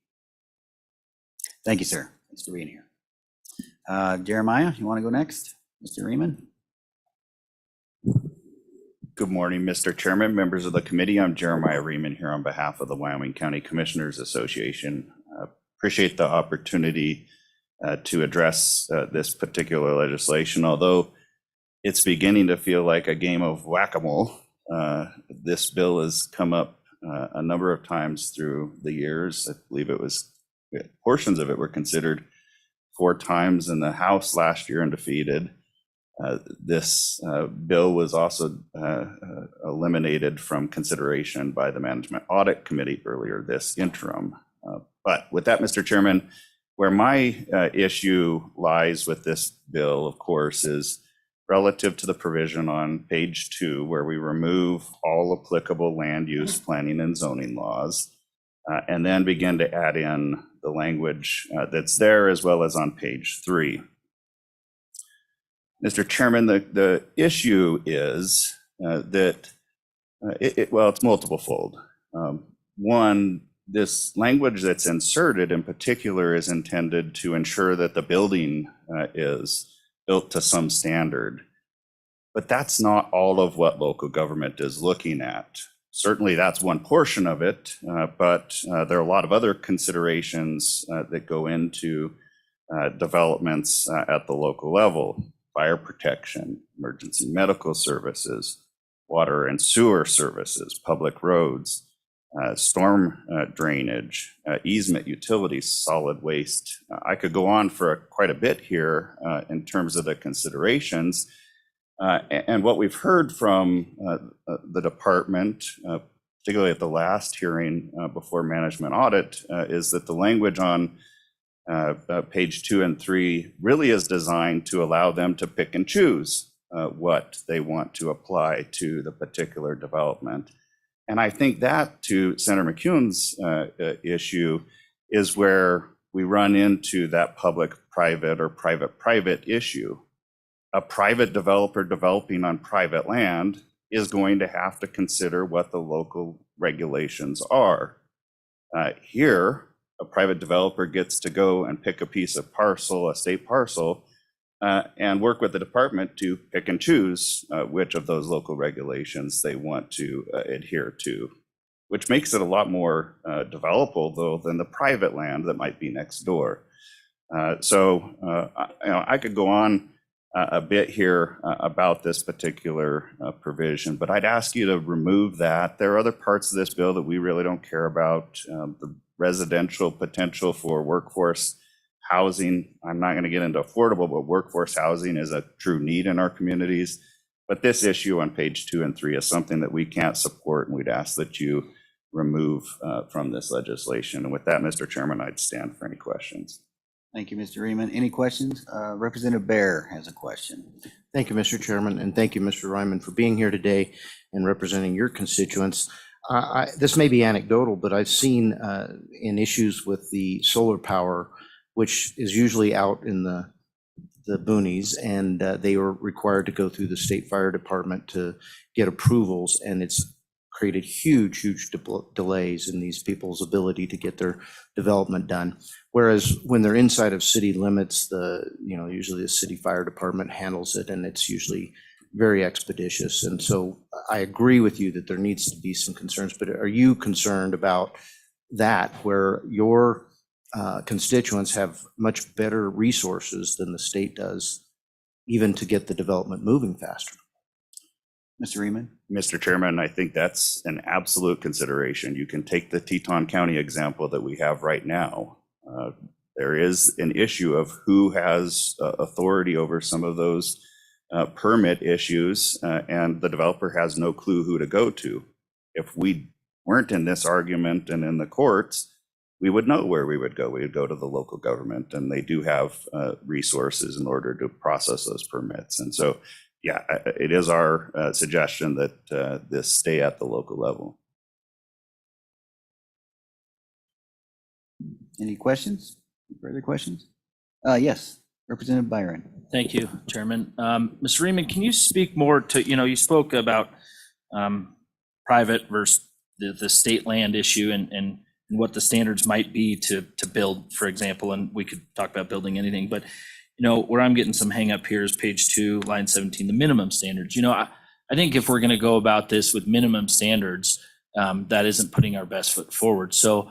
Thank you, sir. Thanks for being here. Jeremiah, you want to go next? Mr. Riemann? Good morning, Mr. Chairman, members of the committee. I'm Jeremiah Riemann here on behalf of the Wyoming County Commissioners Association. Appreciate the opportunity to address this particular legislation. Although it's beginning to feel like a game of whack-a-mole, this bill has come up a number of times through the years. I believe portions of it were considered 4 times in the House last year and defeated. This bill was also eliminated from consideration by the Management Audit Committee earlier this interim. But with that, Mr. Chairman, where my issue lies with this bill, of course, is relative to the provision on page 2, where we remove all applicable land use planning and zoning laws, and then begin to add in the language that's there, as well as on page 3. Mr. Chairman, the issue is that it's multiple fold. One, this language that's inserted in particular is intended to ensure that the building is built to some standard. But that's not all of what local government is looking at. Certainly that's one portion of it, but there are a lot of other considerations that go into developments at the local level: fire protection, emergency medical services, water and sewer services, public roads, storm drainage, easement utilities, solid waste. I could go on for quite a bit here in terms of the considerations. And what we've heard from the department, particularly at the last hearing before management audit, is that the language on page 2 and 3 really is designed to allow them to pick and choose what they want to apply to the particular development. And I think that, to Senator McCune's issue, is where we run into that public-private or private-private issue. A private developer developing on private land is going to have to consider what the local regulations are. Here, a private developer gets to go and pick a piece of parcel, a state parcel, and work with the department to pick and choose which of those local regulations they want to adhere to, which makes it a lot more developable, though, than the private land that might be next door. I could go on a bit here about this particular provision, but I'd ask you to remove that. There are other parts of this bill that we really don't care about. The residential potential for workforce housing. I'm not going to get into affordable, but workforce housing is a true need in our communities. But this issue on page 2 and 3 is something that we can't support, and we'd ask that you remove from this legislation. And with that, Mr. Chairman, I'd stand for any questions. Thank you, Mr. Riemann. Any questions? Representative Bear has a question. Thank you, Mr. Chairman, and thank you, Mr. Ryman, for being here today and representing your constituents. This may be anecdotal, but I've seen in issues with the solar power, which is usually out in the boonies, and they are required to go through the state fire department to get approvals, and it's created huge delays in these people's ability to get their development done. Whereas when they're inside of city limits, usually the city fire department handles it, and it's usually very expeditious. And so I agree with you that there needs to be some concerns, but are you concerned about that, where your constituents have much better resources than the state does, even to get the development moving faster? Mr. Riemann? Mr. Chairman, I think that's an absolute consideration. You can take the Teton County example that we have right now. There is an issue of who has authority over some of those permit issues, and the developer has no clue who to go to. If we weren't in this argument and in the courts, we would know where we would go. We would go to the local government, and they do have resources in order to process those permits. And so, yeah, it is our suggestion that this stay at the local level. Any questions? Further questions? Yes, Representative Byron. Thank you, Chairman. Mr. Riemann, can you speak more to, you spoke about private versus the state land issue and what the standards might be to build, for example, and we could talk about building anything, but where I'm getting some hang up here is page 2, line 17, the minimum standards. I think if we're going to go about this with minimum standards, that isn't putting our best foot forward. So,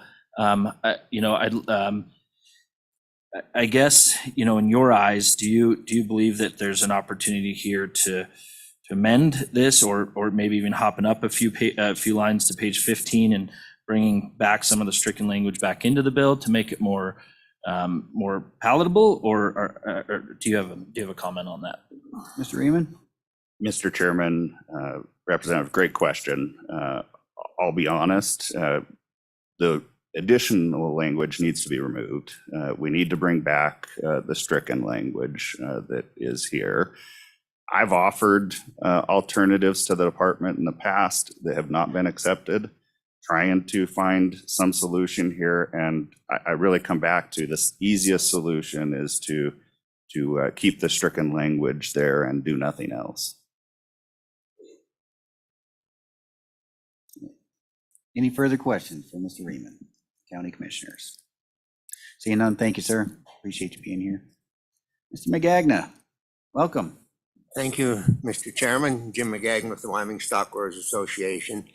I guess, in your eyes, do you believe that there's an opportunity here to amend this, or maybe even hopping up a few lines to page 15 and bringing back some of the stricken language back into the bill to make it more palatable, or do you have a comment on that? Mr. Reaman? Mr. Chairman, Representative, great question. I'll be honest, the additional language needs to be removed. We need to bring back the stricken language that is here. I've offered alternatives to the department in the past that have not been accepted, trying to find some solution here. And I really come back to this easiest solution is to keep the stricken language there and do nothing else. Any further questions for Mr. Reaman, County Commissioners? Seeing none, thank you, sir. Appreciate you being here. Mr. McGagna, welcome. Thank you, Mr. Chairman. Jim McGagn with the Wyoming Stockgrowers Association.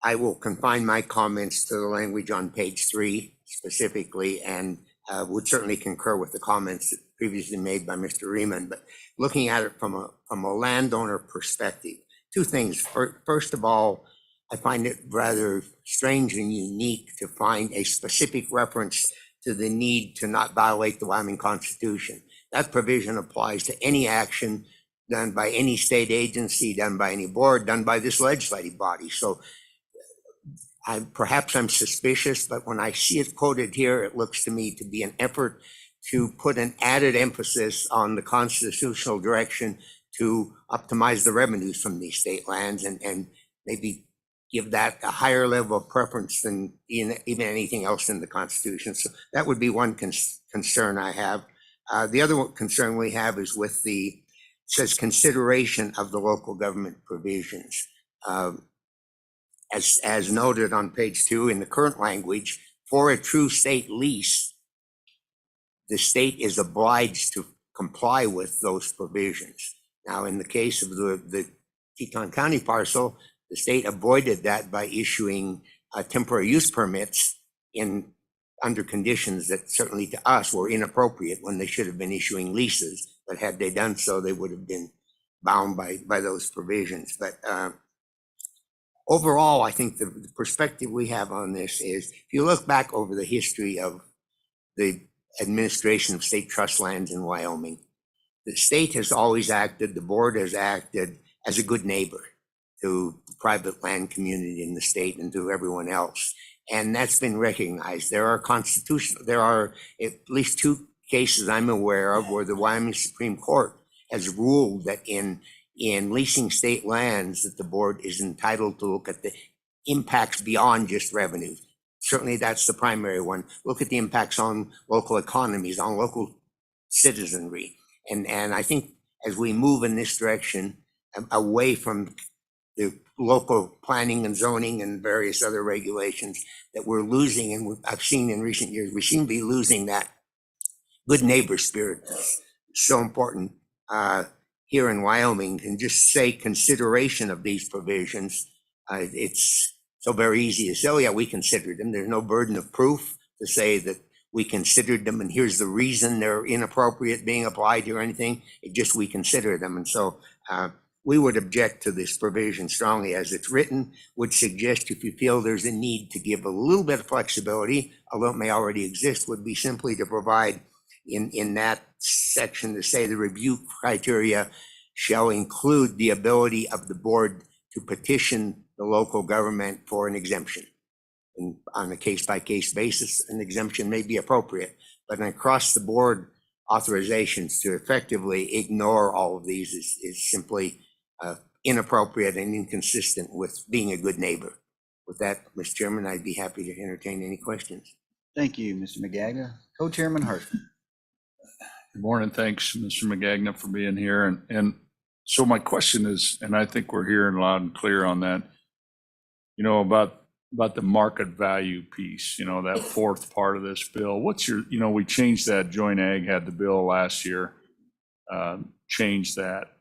I will confine my comments to the language on page 3 specifically, and would certainly concur with the comments previously made by Mr. Reaman. But looking at it from a landowner perspective, two things. First of all, I find it rather strange and unique to find a specific reference to the need to not violate the Wyoming Constitution. That provision applies to any action done by any state agency, done by any board, done by this legislative body. So perhaps I'm suspicious, but when I see it quoted here, it looks to me to be an effort to put an added emphasis on the constitutional direction to optimize the revenues from these state lands and maybe give that a higher level of preference than even anything else in the Constitution. So that would be one concern I have. The other concern we have is with it says consideration of the local government provisions. As noted on page 2 in the current language, for a true state lease, the state is obliged to comply with those provisions. Now, in the case of the Teton County parcel, the state avoided that by issuing temporary use permits under conditions that certainly to us were inappropriate when they should have been issuing leases. But had they done so, they would have been bound by those provisions. But overall, I think the perspective we have on this is, if you look back over the history of the administration of state trust lands in Wyoming, the state has always acted, the board has acted as a good neighbor to the private land community in the state and to everyone else. And that's been recognized. There are at least 2 cases I'm aware of where the Wyoming Supreme Court has ruled that in leasing state lands that the board is entitled to look at the impacts beyond just revenue. Certainly that's the primary one. Look at the impacts on local economies, on local citizenry. And I think as we move in this direction, away from the local planning and zoning and various other regulations, that we're losing, and I've seen in recent years, we seem to be losing that good neighbor spirit that's so important here in Wyoming. And just say consideration of these provisions, it's so very easy to say, oh yeah, we considered them. There's no burden of proof to say that we considered them and here's the reason they're inappropriate being applied here or anything. It just, we consider them. And so we would object to this provision strongly as it's written, would suggest if you feel there's a need to give a little bit of flexibility, although it may already exist, would be simply to provide in that section to say the review criteria shall include the ability of the board to petition the local government for an exemption. And on a case-by-case basis, an exemption may be appropriate, but an across-the-board authorizations to effectively ignore all of these is simply inappropriate and inconsistent with being a good neighbor. With that, Mr. Chairman, I'd be happy to entertain any questions. Thank you, Mr. McGagna. Co-Chairman Harshman. Good morning. Thanks, Mr. McGagna, for being here. And so my question is, and I think we're hearing loud and clear on that, about the market value piece, that fourth part of this bill. What's your, we changed that. Joint Ag had the bill last year, changed that.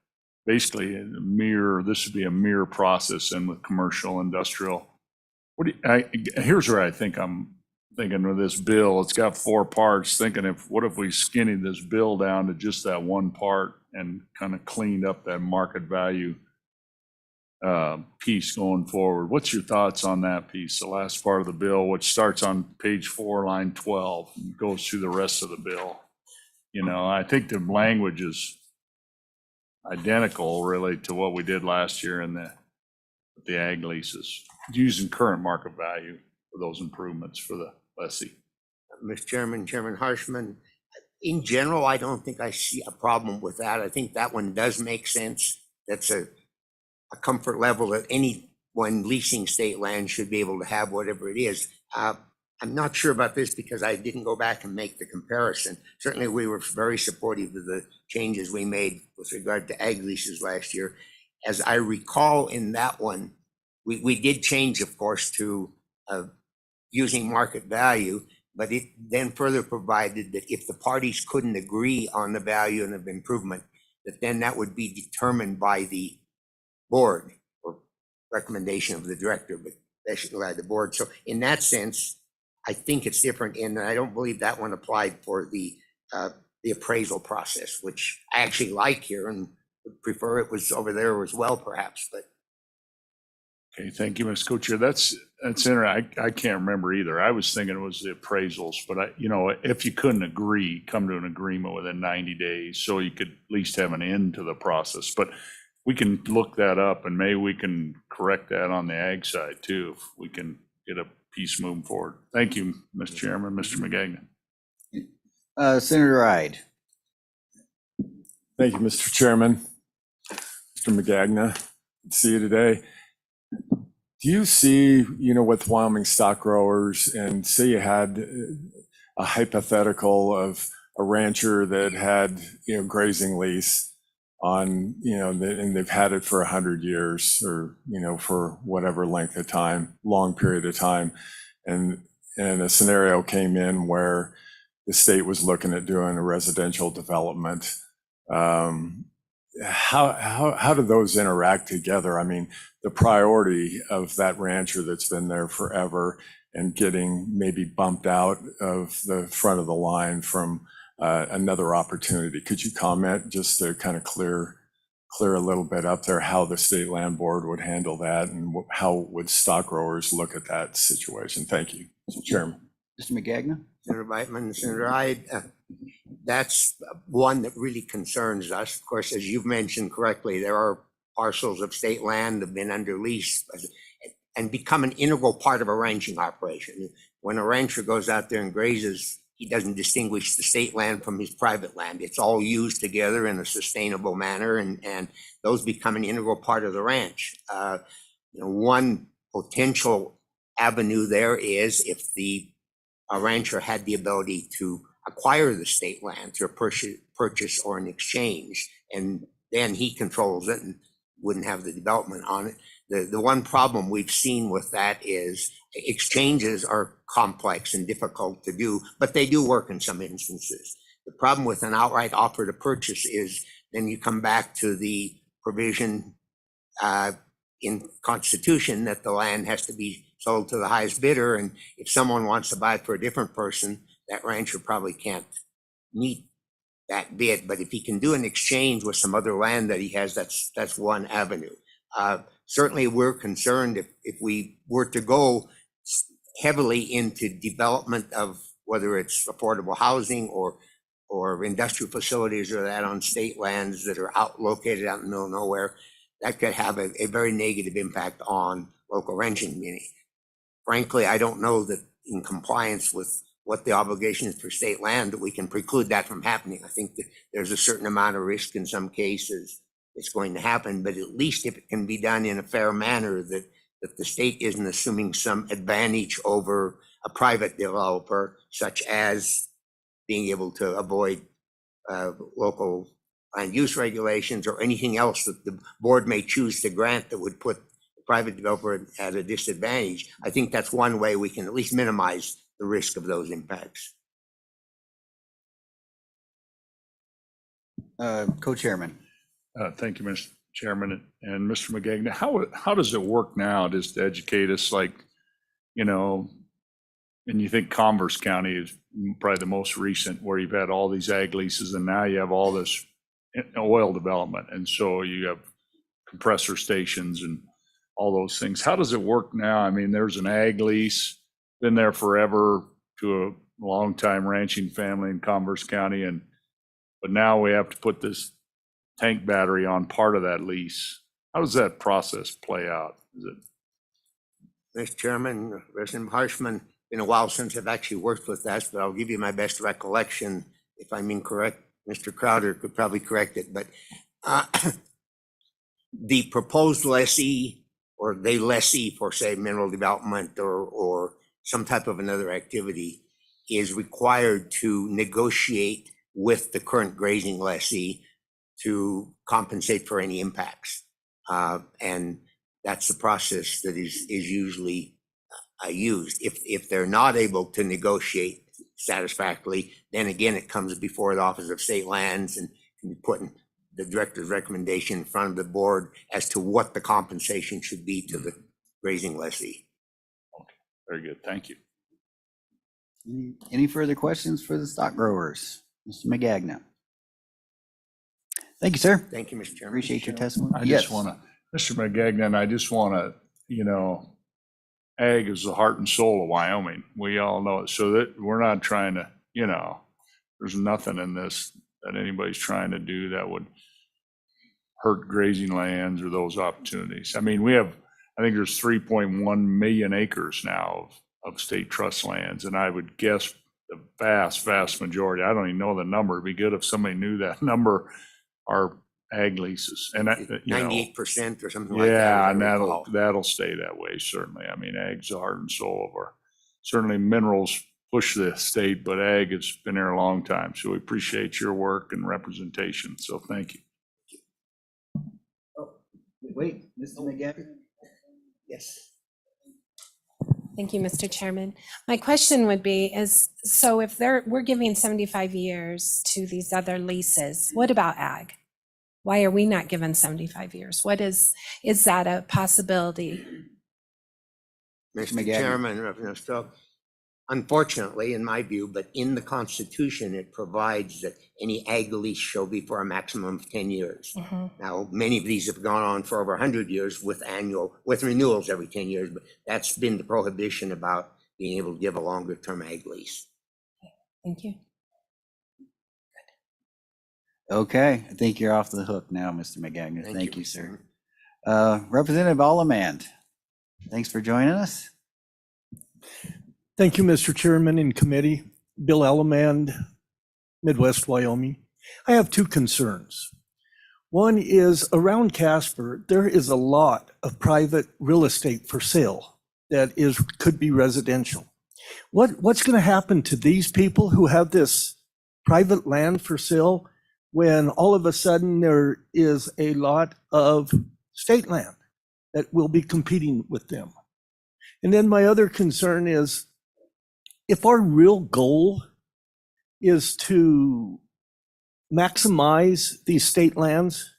Basically, this would be a mirror process and with commercial, industrial. Here's where I think I'm thinking of this bill, it's got 4 parts, thinking what if we skinny this bill down to just that one part and kind of cleaned up that market value piece going forward? What's your thoughts on that piece, the last part of the bill, which starts on page 4, line 12, and goes through the rest of the bill? You know, I think the language is identical really to what we did last year in the ag leases, using current market value for those improvements for the lessee. Mr. Chairman, Chairman Harshman, in general, I don't think I see a problem with that. I think that one does make sense. That's a comfort level that anyone leasing state land should be able to have, whatever it is. I'm not sure about this because I didn't go back and make the comparison. Certainly, we were very supportive of the changes we made with regard to ag leases last year. As I recall in that one, we did change, of course, to using market value, but it then further provided that if the parties couldn't agree on the value and of improvement, that then that would be determined by the board or recommendation of the director, but especially by the board. So in that sense, I think it's different, and I don't believe that one applied for the appraisal process, which I actually like here and would prefer it was over there as well, perhaps. But Okay, thank you, Ms. Co-Chair. That's interesting. I can't remember either. I was thinking it was the appraisals, but if you couldn't agree, come to an agreement within 90 days, so you could at least have an end to the process. But we can look that up, and maybe we can correct that on the ag side too, if we can get a piece moving forward. Thank you, Mr. Chairman, Mr. McGagnon. Senator Ide. Thank you, Mr. Chairman. Mr. McGagna, good to see you today. Do you see, with Wyoming stock growers, and say you had a hypothetical of a rancher that had, grazing lease on, and they've had it for 100 years or, for whatever length of time, long period of time. And a scenario came in where the state was looking at doing a residential development. How do those interact together? I mean, the priority of that rancher that's been there forever and getting maybe bumped out of the front of the line from another opportunity. Could you comment just to kind of clear a little bit up there how the state land board would handle that and how would stock growers look at that situation? Thank you, Mr. Chairman. Mr. McGagnon? Senator Beitman, Senator Ide, that's one that really concerns us. Of course, as you've mentioned correctly, there are parcels of state land that have been under lease and become an integral part of a ranching operation. When a rancher goes out there and grazes, he doesn't distinguish the state land from his private land. It's all used together in a sustainable manner, and those become an integral part of the ranch. One potential avenue there is if a rancher had the ability to acquire the state land through a purchase or an exchange, and then he controls it and wouldn't have the development on it. The one problem we've seen with that is exchanges are complex and difficult to do, but they do work in some instances. The problem with an outright offer to purchase is then you come back to the provision in Constitution that the land has to be sold to the highest bidder. And if someone wants to buy it for a different person, that rancher probably can't meet that bid. But if he can do an exchange with some other land that he has, that's one avenue. Certainly, we're concerned if we were to go heavily into development of whether it's affordable housing or industrial facilities or that on state lands that are located out in the middle of nowhere, that could have a very negative impact on local ranching community. Frankly, I don't know that in compliance with what the obligation is for state land that we can preclude that from happening. I think that there's a certain amount of risk in some cases it's going to happen, but at least if it can be done in a fair manner, that the state isn't assuming some advantage over a private developer, such as being able to avoid local land use regulations or anything else that the board may choose to grant that would put the private developer at a disadvantage. I think that's one way we can at least minimize the risk of those impacts. Co-chairman. Thank you, Mr. Chairman and Mr. McGagnon. How does it work now, just to educate us, like, and you think Converse County is probably the most recent where you've had all these ag leases and now you have all this oil development. And so you have compressor stations and all those things. How does it work now? I mean, there's an ag lease, been there forever to a longtime ranching family in Converse County. But now we have to put this tank battery on part of that lease. How does that process play out? Is it? Mr. Chairman, Representative Harshman, been a while since I've actually worked with that, but I'll give you my best recollection. If I'm incorrect, Mr. Crowder could probably correct it, but the proposed lessee or the lessee for, say, mineral development or some type of another activity is required to negotiate with the current grazing lessee to compensate for any impacts. And that's the process that is usually used. If they're not able to negotiate satisfactorily, then again, it comes before the Office of State Lands and can be put in the director's recommendation in front of the board as to what the compensation should be to the grazing lessee. Very good. Thank you. Any further questions for the stock growers? Mr. McGagnon. Thank you, sir. Thank you, Mr. Chairman. Appreciate your testimony. I Yes. just want to, Mr. McGagnon, I just want to, ag is the heart and soul of Wyoming. We all know it. So that we're not trying to, there's nothing in this that anybody's trying to do that would hurt grazing lands or those opportunities. I mean, I think there's 3.1 million acres now of state trust lands. And I would guess the vast, vast majority, I don't even know the number. It'd be good if somebody knew that number, are ag leases. And that, 98% or something like that. yeah, as and I recall. that'll stay that way, certainly. I mean, ag's the heart and soul of our, certainly minerals push the state, but ag has been there a long time. So we appreciate your work and representation. So thank you. Wait, Mr. McGagnon. Yes. Thank you, Mr. Chairman. My question would be so if we're giving 75 years to these other leases, what about ag? Why are we not given 75 years? Is that a possibility? Mr. McGagnon. Chairman, Representative Stroh, unfortunately, in my view, but in the Constitution, it provides that any ag lease shall be for a maximum of 10 years. Now, many of these have gone on for over 100 years with renewals every 10 years, but that's been the prohibition about being able to give a longer term ag lease. Thank you. Okay, I think you're off the hook now, Mr. McGagnon. Thank you, sir. Representative Allemand, thanks for joining us. Thank you, Mr. Chairman and committee. Bill Allemand, Midwest Wyoming. I have two concerns. One is around Casper, there is a lot of private real estate for sale that could be residential. What's going to happen to these people who have this private land for sale when all of a sudden there is a lot of state land that will be competing with them? And then my other concern is, if our real goal is to maximize these state lands,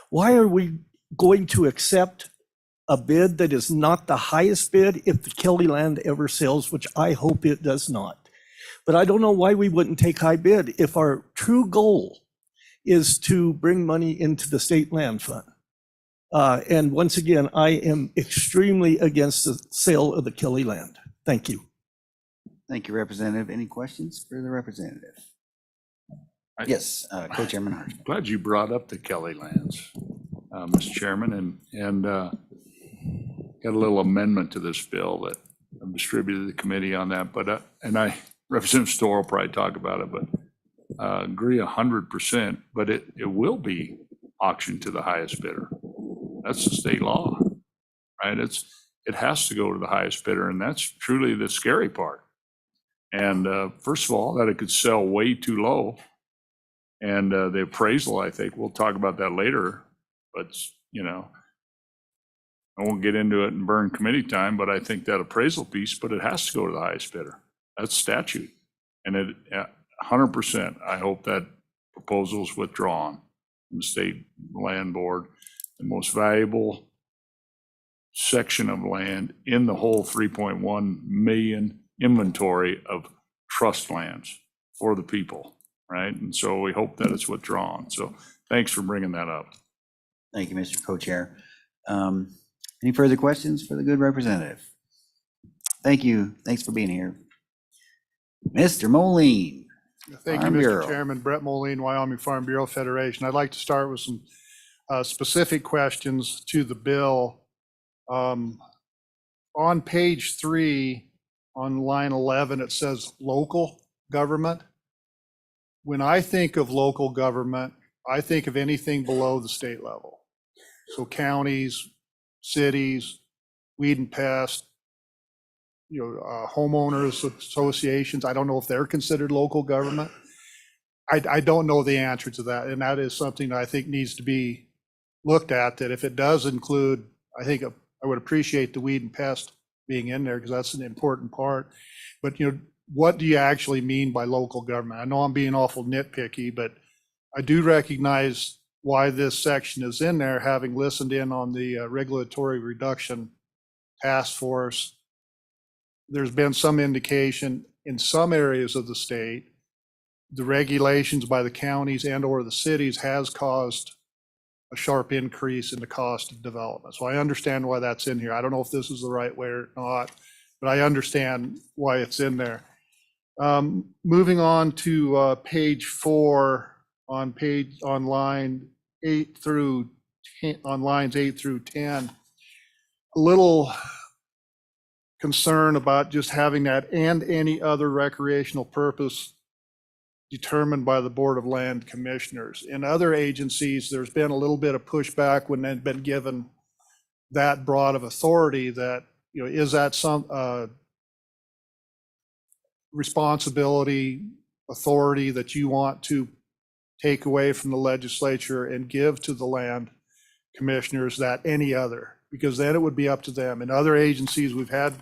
why are we going to accept a bid that is not the highest bid if the Kelly land ever sells, which I hope it does not? But I don't know why we wouldn't take high bid if our true goal is to bring money into the state land fund. And once again, I am extremely against the sale of the Kelly land. Thank you. Thank you, Representative. Any questions for the representative? Yes, Co-Chairman Hart. Glad you brought up the Kelly lands, Mr. Chairman, and got a little amendment to this bill that I've distributed to the committee on that. But Representative Stoll will probably talk about it, but agree 100%. But it will be auctioned to the highest bidder. That's the state law, right? It has to go to the highest bidder, and that's truly the scary part. And first of all, that it could sell way too low. And the appraisal, I think, we'll talk about that later. But, I won't get into it and burn committee time, but I think that appraisal piece, but it has to go to the highest bidder. That's statute. And it 100%, I hope that proposal is withdrawn from the state land board. The most valuable section of land in the whole 3.1 million inventory of trust lands for the people, right? And so we hope that it's withdrawn. So thanks for bringing that up. Thank you, Mr. Co-Chair. Any further questions for the good representative? Thank you. Thanks for being here. Mr. Moline. Thank you, Farm Bureau. Mr. Chairman. Brett Moline, Wyoming Farm Bureau Federation. I'd like to start with some specific questions to the bill. On page 3, on line 11, it says local government. When I think of local government, I think of anything below the state level. So counties, cities, weed and pest, homeowners associations. I don't know if they're considered local government. I don't know the answer to that. And that is something that I think needs to be looked at, that if it does include, I think I would appreciate the weed and pest being in there because that's an important part. But, what do you actually mean by local government? I know I'm being awful nitpicky, but I do recognize why this section is in there, having listened in on the regulatory reduction task force. There's been some indication in some areas of the state, the regulations by the counties and or the cities has caused a sharp increase in the cost of development. So I understand why that's in here. I don't know if this is the right way or not, but I understand why it's in there. Moving on to page 4 on line 8 through 10, on lines 8 through 10, a little concern about just having that and any other recreational purpose determined by the Board of Land Commissioners. In other agencies, there's been a little bit of pushback when they've been given that broad of authority that, is that some responsibility, authority that you want to take away from the legislature and give to the land commissioners that any other, because then it would be up to them. In other agencies, we've had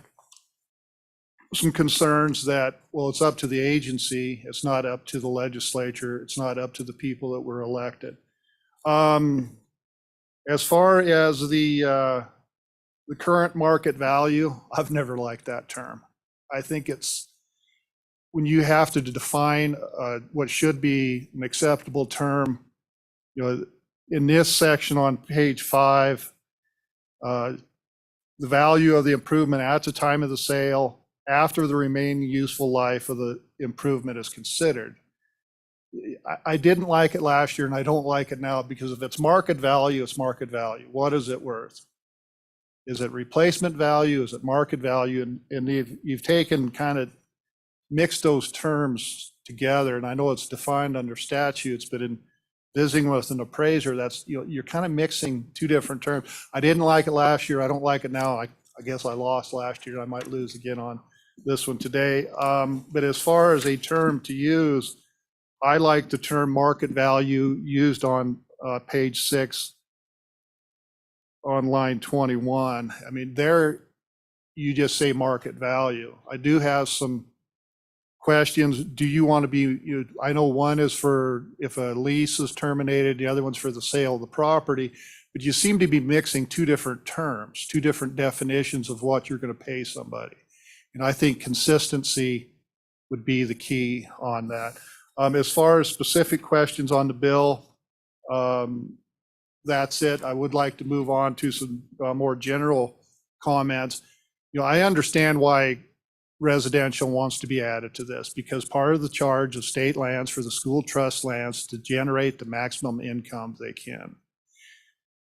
some concerns that, well, it's up to the agency, it's not up to the legislature, it's not up to the people that were elected. As far as the current market value, I've never liked that term. I think it's when you have to define what should be an acceptable term. In this section on page 5, the value of the improvement at the time of the sale after the remaining useful life of the improvement is considered. I didn't like it last year and I don't like it now, because if it's market value, it's market value. What is it worth? Is it replacement value? Is it market value? And you've taken kind of mixed those terms together. And I know it's defined under statutes, but in visiting with an appraiser, that's, you're kind of mixing two different terms. I didn't like it last year. I don't like it now. I guess I lost last year. I might lose again on this one today. But as far as a term to use, I like the term market value used on page 6 on line 21. I mean, there you just say market value. I do have some questions. Do you want to be, I know one is for if a lease is terminated, the other one's for the sale of the property, but you seem to be mixing two different terms, two different definitions of what you're going to pay somebody. And I think consistency would be the key on that. As far as specific questions on the bill, that's it. I would like to move on to some more general comments. I understand why residential wants to be added to this, because part of the charge of state lands for the school trust lands to generate the maximum income they can.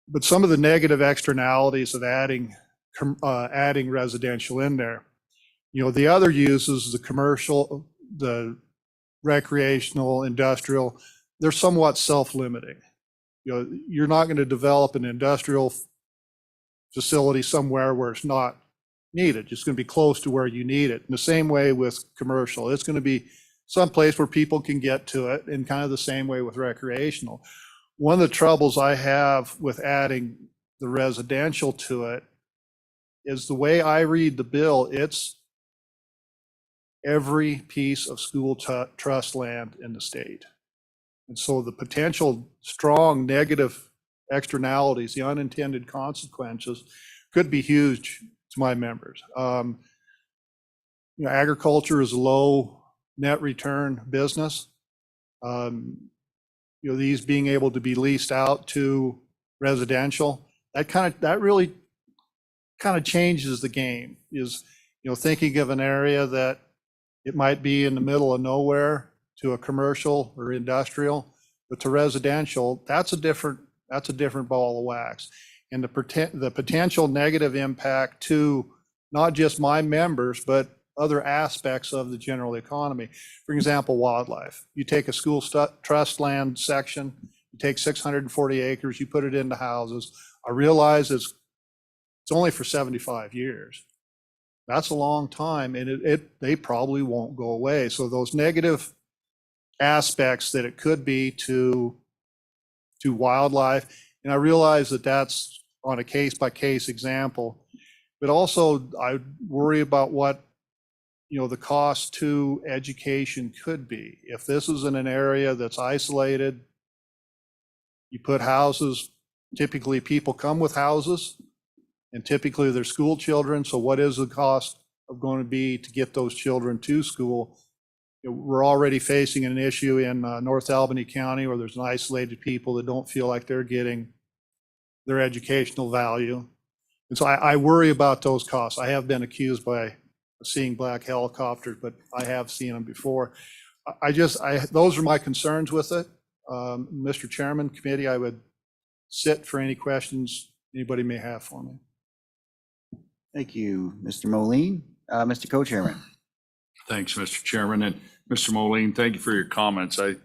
But some of the negative externalities of adding residential in there, the other uses, the commercial, the recreational, industrial, they're somewhat self-limiting. You're not going to develop an industrial facility somewhere where it's not needed. It's going to be close to where you need it. In the same way with commercial, it's going to be someplace where people can get to it, in kind of the same way with recreational. One of the troubles I have with adding the residential to it is the way I read the bill, it's every piece of school trust land in the state. And so the potential strong negative externalities, the unintended consequences, could be huge to my members. agriculture is a low net return business. These being able to be leased out to residential, that really kind of changes the game. Is, thinking of an area that it might be in the middle of nowhere to a commercial or industrial, but to residential, that's a different ball of wax. And the potential negative impact to not just my members, but other aspects of the general economy. For example, wildlife. You take a school trust land section, you take 640 acres, you put it into houses. I realize it's only for 75 years. That's a long time, and they probably won't go away. So those negative aspects that it could be to wildlife, and I realize that that's on a case-by-case example, but also I worry about what the cost to education could be. If this is in an area that's isolated, you put houses, typically people come with houses, and typically they're school children. So what is the cost of going to be to get those children to school? We're already facing an issue in North Albany County where there's an isolated people that don't feel like they're getting their educational value. And so I worry about those costs. I have been accused by seeing black helicopters, but I have seen them before. Those are my concerns with it. Mr. Chairman, committee, I would sit for any questions anybody may have for me. Thank you, Mr. Moline. Mr. Co-Chairman. Thanks, Mr. Chairman. And Mr. Moline, thank you for your comments. I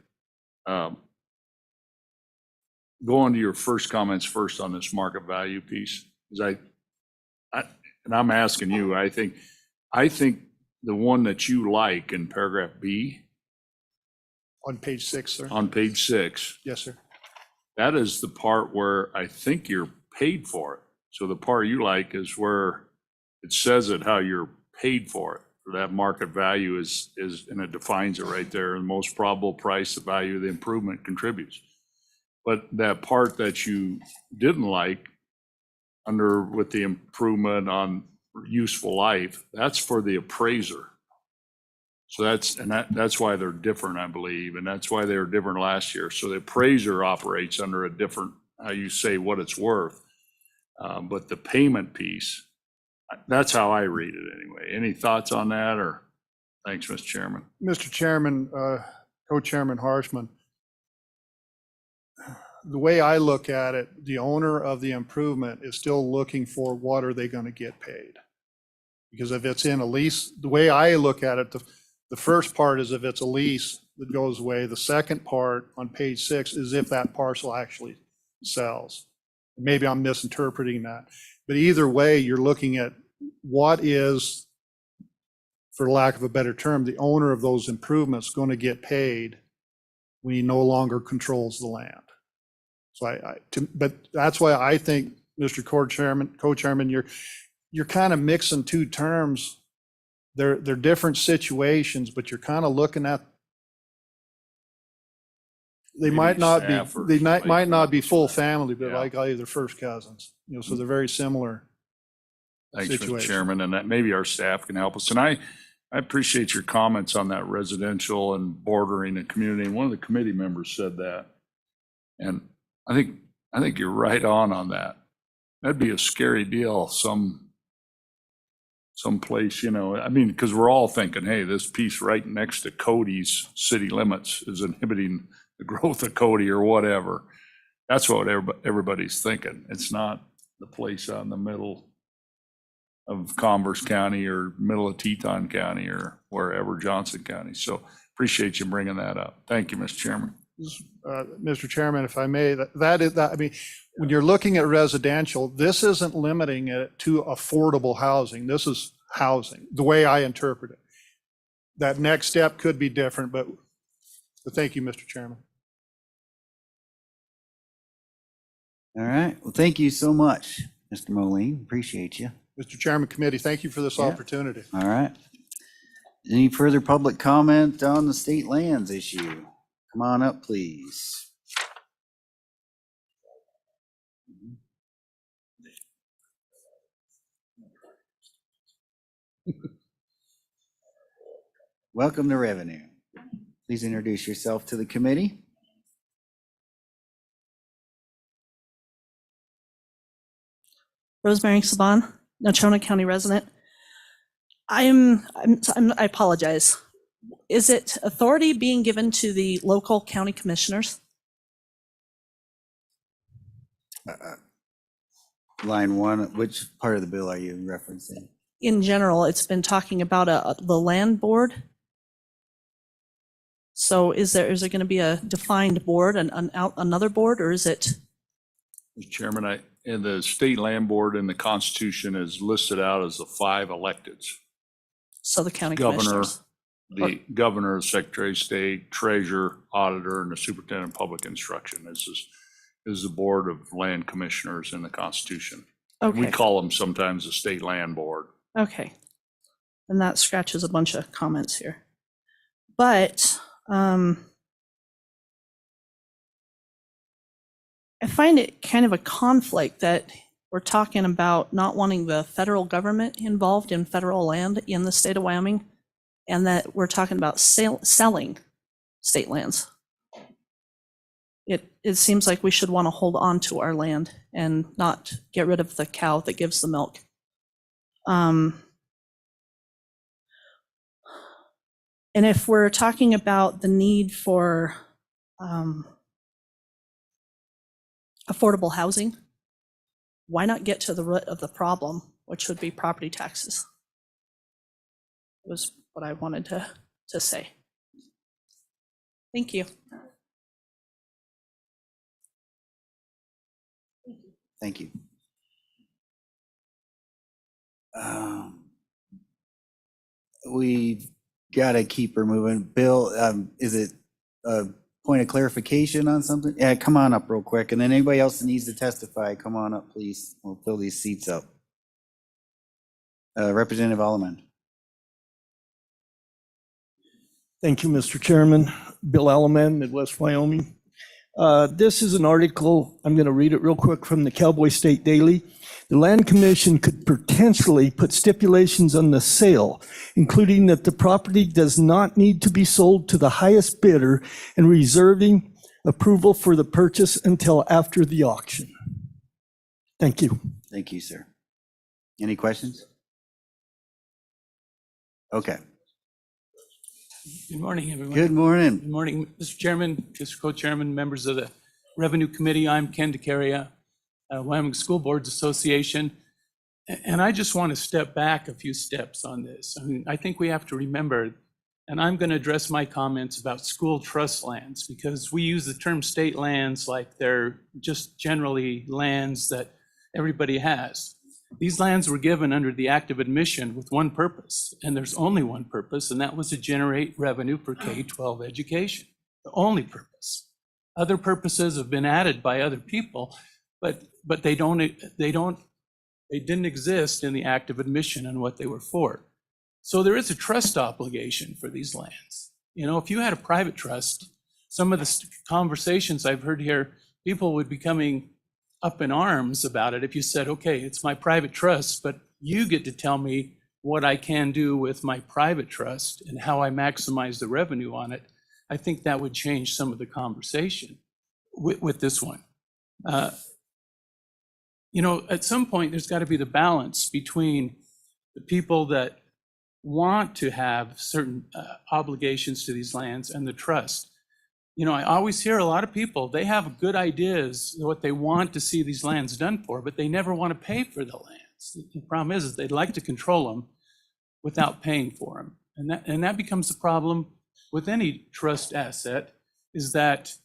go on to your first comments first on this market value piece, because I'm asking you, I think the one that you like in paragraph B. On page 6, sir. On page 6. Yes, sir. That is the part where I think you're paid for it. So the part you like is where it says it, how you're paid for it. That market value is, and it defines it right there. The most probable price, the value of the improvement contributes. But that part that you didn't like with the improvement on useful life, that's for the appraiser. So that's why they're different, I believe, and that's why they were different last year. So the appraiser operates under a different, how you say what it's worth, but the payment piece, that's how I read it anyway. Any thoughts on that? Or thanks, Mr. Chairman. Mr. Chairman, Co-Chairman Harshman, the way I look at it, the owner of the improvement is still looking for what are they going to get paid. Because if it's in a lease, the way I look at it, the first part is if it's a lease that goes away. The second part on page 6 is if that parcel actually sells. Maybe I'm misinterpreting that. But either way, you're looking at what is, for lack of a better term, the owner of those improvements going to get paid when he no longer controls the land. So but that's why I think, Mr. Co-Chairman, you're kind of mixing two terms. They're different situations, but you're kind of looking at, they might not be full family, but like either first cousins, so they're very similar. Thanks, Mr. Chairman, and that maybe our staff can help us. And I appreciate your comments on that residential and bordering a community. And one of the committee members said that, and I think you're right on that. That'd be a scary deal. Someplace, because we're all thinking, hey, this piece right next to Cody's city limits is inhibiting the growth of Cody or whatever. That's what everybody's thinking. It's not the place out in the middle of Converse County or middle of Teton County or wherever, Johnson County. So appreciate you bringing that up. Thank you, Mr. Chairman. Mr. Chairman, if I may, when you're looking at residential, this isn't limiting it to affordable housing. This is housing, the way I interpret it. That next step could be different, but thank you, Mr. Chairman. All right. Well, thank you so much, Mr. Moline. Appreciate you. Mr. Chairman, committee, thank you for this opportunity. All right. Any further public comment on the state lands issue? Come on up, please. welcome to Revenue. Please introduce yourself to the committee. Rosemary Saban, Natrona County resident. I apologize. Is it authority being given to the local county commissioners? Line 1, which part of the bill are you referencing? In general, it's been talking about the land board. So is there going to be a defined board and another board, or is it? Mr. Chairman, in the state land board in the Constitution is listed out as the 5 electeds. So the county Governor, commissioners. the governor, secretary of state, treasurer, auditor, and the superintendent of public instruction. This is the board of land commissioners in the Constitution. We Okay. call them sometimes the state land board. Okay. And that scratches a bunch of comments here. But I find it kind of a conflict that we're talking about not wanting the federal government involved in federal land in the state of Wyoming, and that we're talking about selling state lands. It seems like we should want to hold on to our land and not get rid of the cow that gives the milk. And if we're talking about the need for affordable housing, why not get to the root of the problem, which would be property taxes? Was what I wanted to say. Thank you. Thank you. We've got to keep her moving. Bill, is it a point of clarification on something? Yeah, come on up real quick. And then anybody else that needs to testify, come on up, please. We'll fill these seats up. Representative Alleman. Thank you, Mr. Chairman. Bill Alleman, Midwest Wyoming. This is an article, I'm going to read it real quick from the Cowboy State Daily. The Land Commission could potentially put stipulations on the sale, including that the property does not need to be sold to the highest bidder and reserving approval for the purchase until after the auction. Thank you. Thank you, sir. Any questions? Okay. Good morning, everyone. Good morning. Good morning, Mr. Chairman, Mr. Co-Chairman, members of the Revenue Committee. I'm Ken DeCaria, Wyoming School Boards Association. And I just want to step back a few steps on this. I mean, I think we have to remember, and I'm going to address my comments about school trust lands, because we use the term state lands like they're just generally lands that everybody has. These lands were given under the Act of Admission with one purpose, and there's only one purpose, and that was to generate revenue for K-12 education. The only purpose. Other purposes have been added by other people, but they didn't exist in the Act of Admission and what they were for. So there is a trust obligation for these lands. You know, if you had a private trust, some of the conversations I've heard here, people would be coming up in arms about it if you said, okay, it's my private trust, but you get to tell me what I can do with my private trust and how I maximize the revenue on it. I think that would change some of the conversation with this one. You know, at some point, there's got to be the balance between the people that want to have certain obligations to these lands and the trust. You know, I always hear a lot of people, they have good ideas, what they want to see these lands done for, but they never want to pay for the lands. The problem is they'd like to control them without paying for them. And that becomes the problem with any trust asset, is that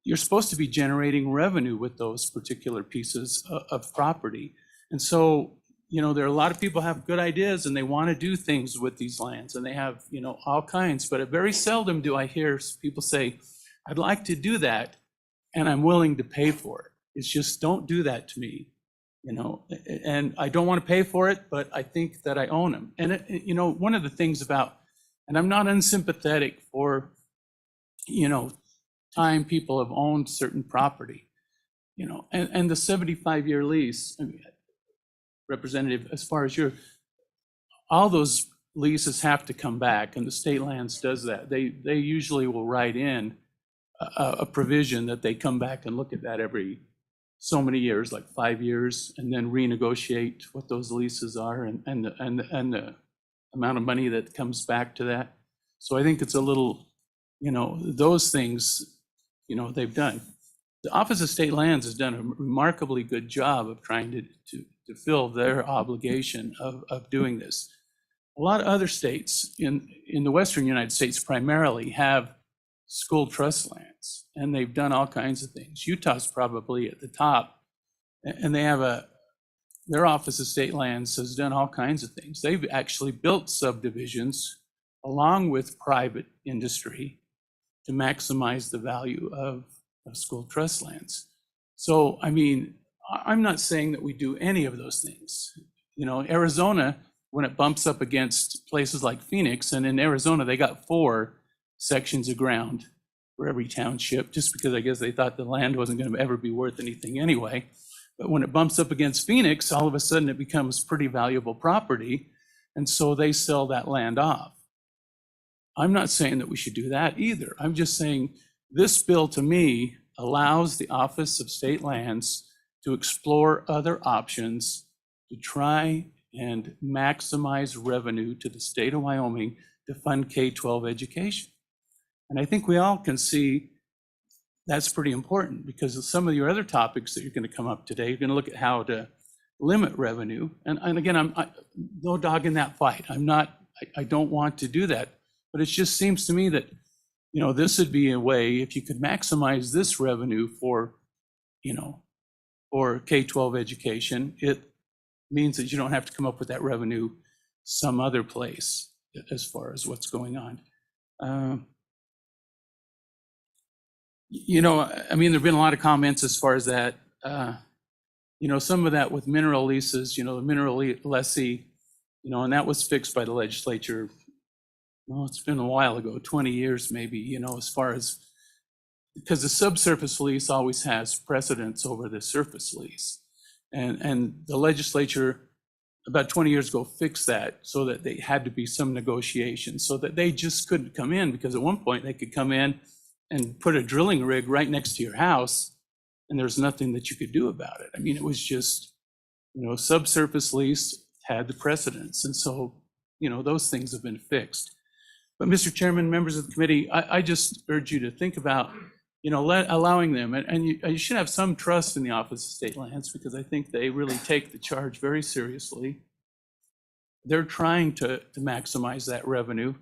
you're supposed to be generating revenue with those particular pieces of property. And so, you know, there are a lot of people have good ideas and they want to do things with these lands, and they have, you know, all kinds, but very seldom do I hear people say, I'd like to do that and I'm willing to pay for it. It's just, don't do that to me, you know, and I don't want to pay for it, but I think that I own them. And, you know, one of the things about, and I'm not unsympathetic for, you know, time people have owned certain property, you know, and the 75-year lease, I mean, Representative, as far as all those leases have to come back, and the state lands does that. They usually will write in a provision that they come back and look at that every so many years, like 5 years, and then renegotiate what those leases are and the amount of money that comes back to that. So I think it's a little, those things, they've done. The Office of State Lands has done a remarkably good job of trying to fill their obligation of doing this. A lot of other states in the Western United States primarily have school trust lands, and they've done all kinds of things. Utah's probably at the top, and they have their Office of State Lands has done all kinds of things. They've actually built subdivisions along with private industry to maximize the value of school trust lands. So, I mean, I'm not saying that we do any of those things. Arizona, when it bumps up against places like Phoenix, and in Arizona, they got 4 sections of ground for every township, just because I guess they thought the land wasn't going to ever be worth anything anyway. But when it bumps up against Phoenix, all of a sudden it becomes pretty valuable property. And so they sell that land off. I'm not saying that we should do that either. I'm just saying this bill to me allows the Office of State Lands to explore other options to try and maximize revenue to the state of Wyoming to fund K-12 education. And I think we all can see that's pretty important, because of some of your other topics that you're going to come up today. You're going to look at how to limit revenue. And again, I'm no dog in that fight. I don't want to do that. But it just seems to me that, this would be a way, if you could maximize this revenue for K-12 education, it means that you don't have to come up with that revenue some other place as far as what's going on. There've been a lot of comments as far as that, some of that with mineral leases, the mineral lessee, and that was fixed by the legislature. Well, it's been a while ago, 20 years maybe, as far as, because the subsurface lease always has precedence over the surface lease. And the legislature about 20 years ago fixed that so that they had to be some negotiation, so that they just couldn't come in, because at one point they could come in and put a drilling rig right next to your house and there's nothing that you could do about it. I mean, it was just, subsurface lease had the precedence. And so, those things have been fixed. But Mr. Chairman, members of the committee, I just urge you to think about, allowing them, and you should have some trust in the Office of State Lands, because I think they really take the charge very seriously. They're trying to maximize that revenue,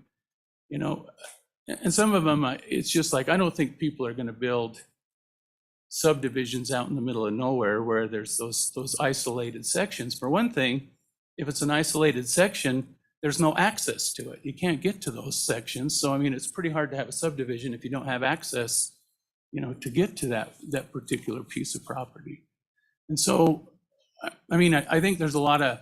and some of them, it's just like, I don't think people are going to build subdivisions out in the middle of nowhere where there's those isolated sections. For one thing, if it's an isolated section, there's no access to it. You can't get to those sections. So, it's pretty hard to have a subdivision if you don't have access, to get to that particular piece of property. And so, I think there's a lot of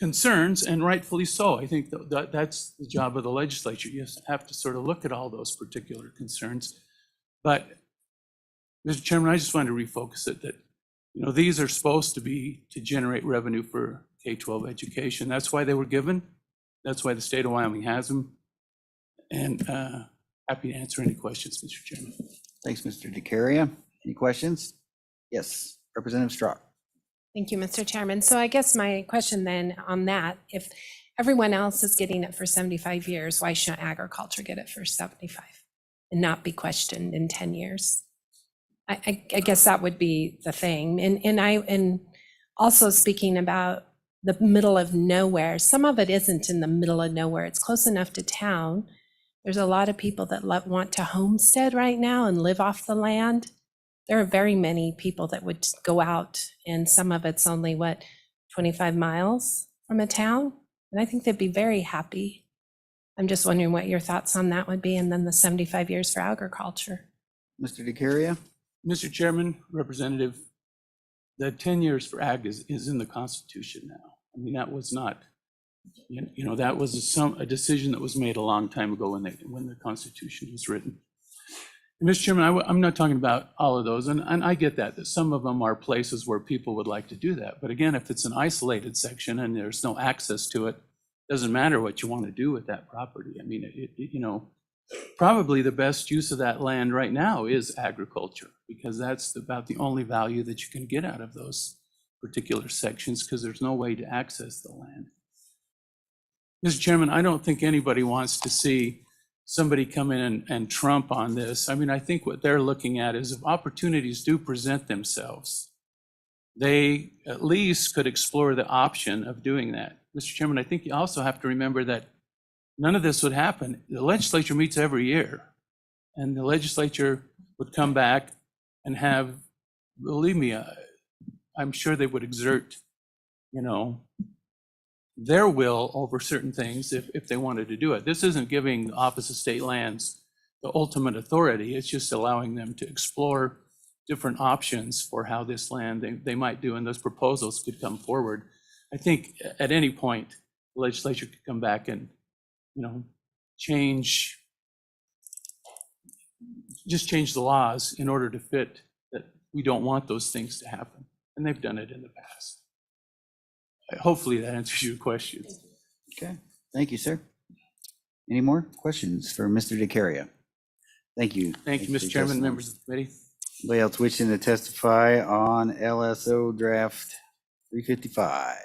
concerns, and rightfully so. I think that's the job of the legislature. You have to sort of look at all those particular concerns. But, Mr. Chairman, I just wanted to refocus it that, these are supposed to be to generate revenue for K-12 education. That's why they were given. That's why the state of Wyoming has them. And happy to answer any questions, Mr. Chairman. Thanks, Mr. DeCaria. Any questions? Yes, Representative Strzok. Thank you, Mr. Chairman. So I guess my question then on that, if everyone else is getting it for 75 years, why shouldn't agriculture get it for 75 and not be questioned in 10 years? I guess that would be the thing. And also speaking about the middle of nowhere, some of it isn't in the middle of nowhere. It's close enough to town. There's a lot of people that want to homestead right now and live off the land. There are very many people that would go out, and some of it's only, 25 miles from a town? And I think they'd be very happy. I'm just wondering what your thoughts on that would be, and then the 75 years for agriculture. Mr. DeCaria. Mr. Chairman, Representative, the 10 years for ag is in the Constitution now. That was not, that was a decision that was made a long time ago when the Constitution was written. And Mr. Chairman, I'm not talking about all of those, and I get that some of them are places where people would like to do that. But again, if it's an isolated section and there's no access to it, doesn't matter what you want to do with that property. I mean, you know, probably the best use of that land right now is agriculture, because that's about the only value that you can get out of those particular sections, because there's no way to access the land. Mr. Chairman, I don't think anybody wants to see somebody come in and trump on this. I mean, I think what they're looking at is if opportunities do present themselves, they at least could explore the option of doing that. Mr. Chairman, I think you also have to remember that none of this would happen. The legislature meets every year, and the legislature would come back and have, believe me, I'm sure they would exert, you know, their will over certain things if they wanted to do it. This isn't giving the Office of State Lands the ultimate authority. It's just allowing them to explore different options for how this land they might do, and those proposals could come forward. I think at any point, the legislature could come back and, you know, change the laws in order to fit that we don't want those things to happen. And they've done it in the past. Hopefully that answers your question. Okay, thank you, sir. Any more questions for Mr. DeCaria? Thank you. Thank you, for Mr. your Chairman, testimony. members of the committee. Anybody else wishing to testify on LSO draft 355?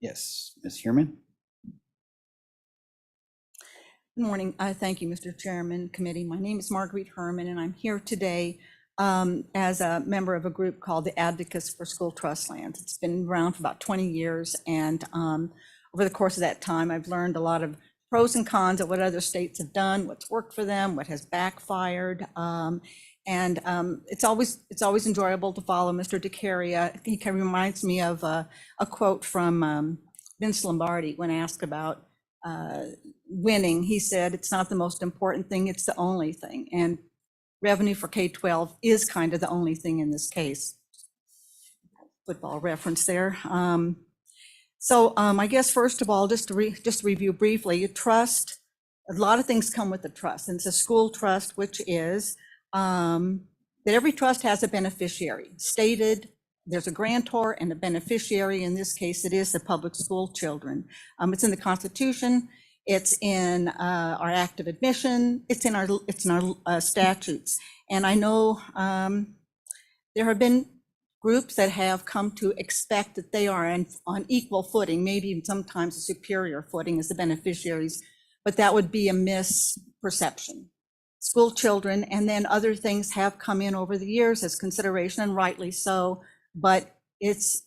Yes, Ms. Herman? Good morning. Thank you, Mr. Chairman, committee. My name is Marguerite Herman, and I'm here today as a member of a group called the Advocates for School Trust Lands. It's been around for about 20 years, and over the course of that time, I've learned a lot of pros and cons of what other states have done, what's worked for them, what has backfired. It's always enjoyable to follow Mr. DeCaria. He kind of reminds me of a quote from Vince Lombardi when asked about winning. He said, "It's not the most important thing, it's the only thing." And revenue for K-12 is kind of the only thing in this case. Football reference there. I guess first of all, just to review briefly, trust, a lot of things come with the trust. And it's a school trust, which is that every trust has a beneficiary stated. There's a grantor and a beneficiary. In this case, it is the public school children. It's in the Constitution. It's in our Act of Admission. It's in our statutes. And I know there have been groups that have come to expect that they are on equal footing, maybe even sometimes a superior footing as the beneficiaries, but that would be a misperception. School children and then other things have come in over the years as consideration, and rightly so, but it's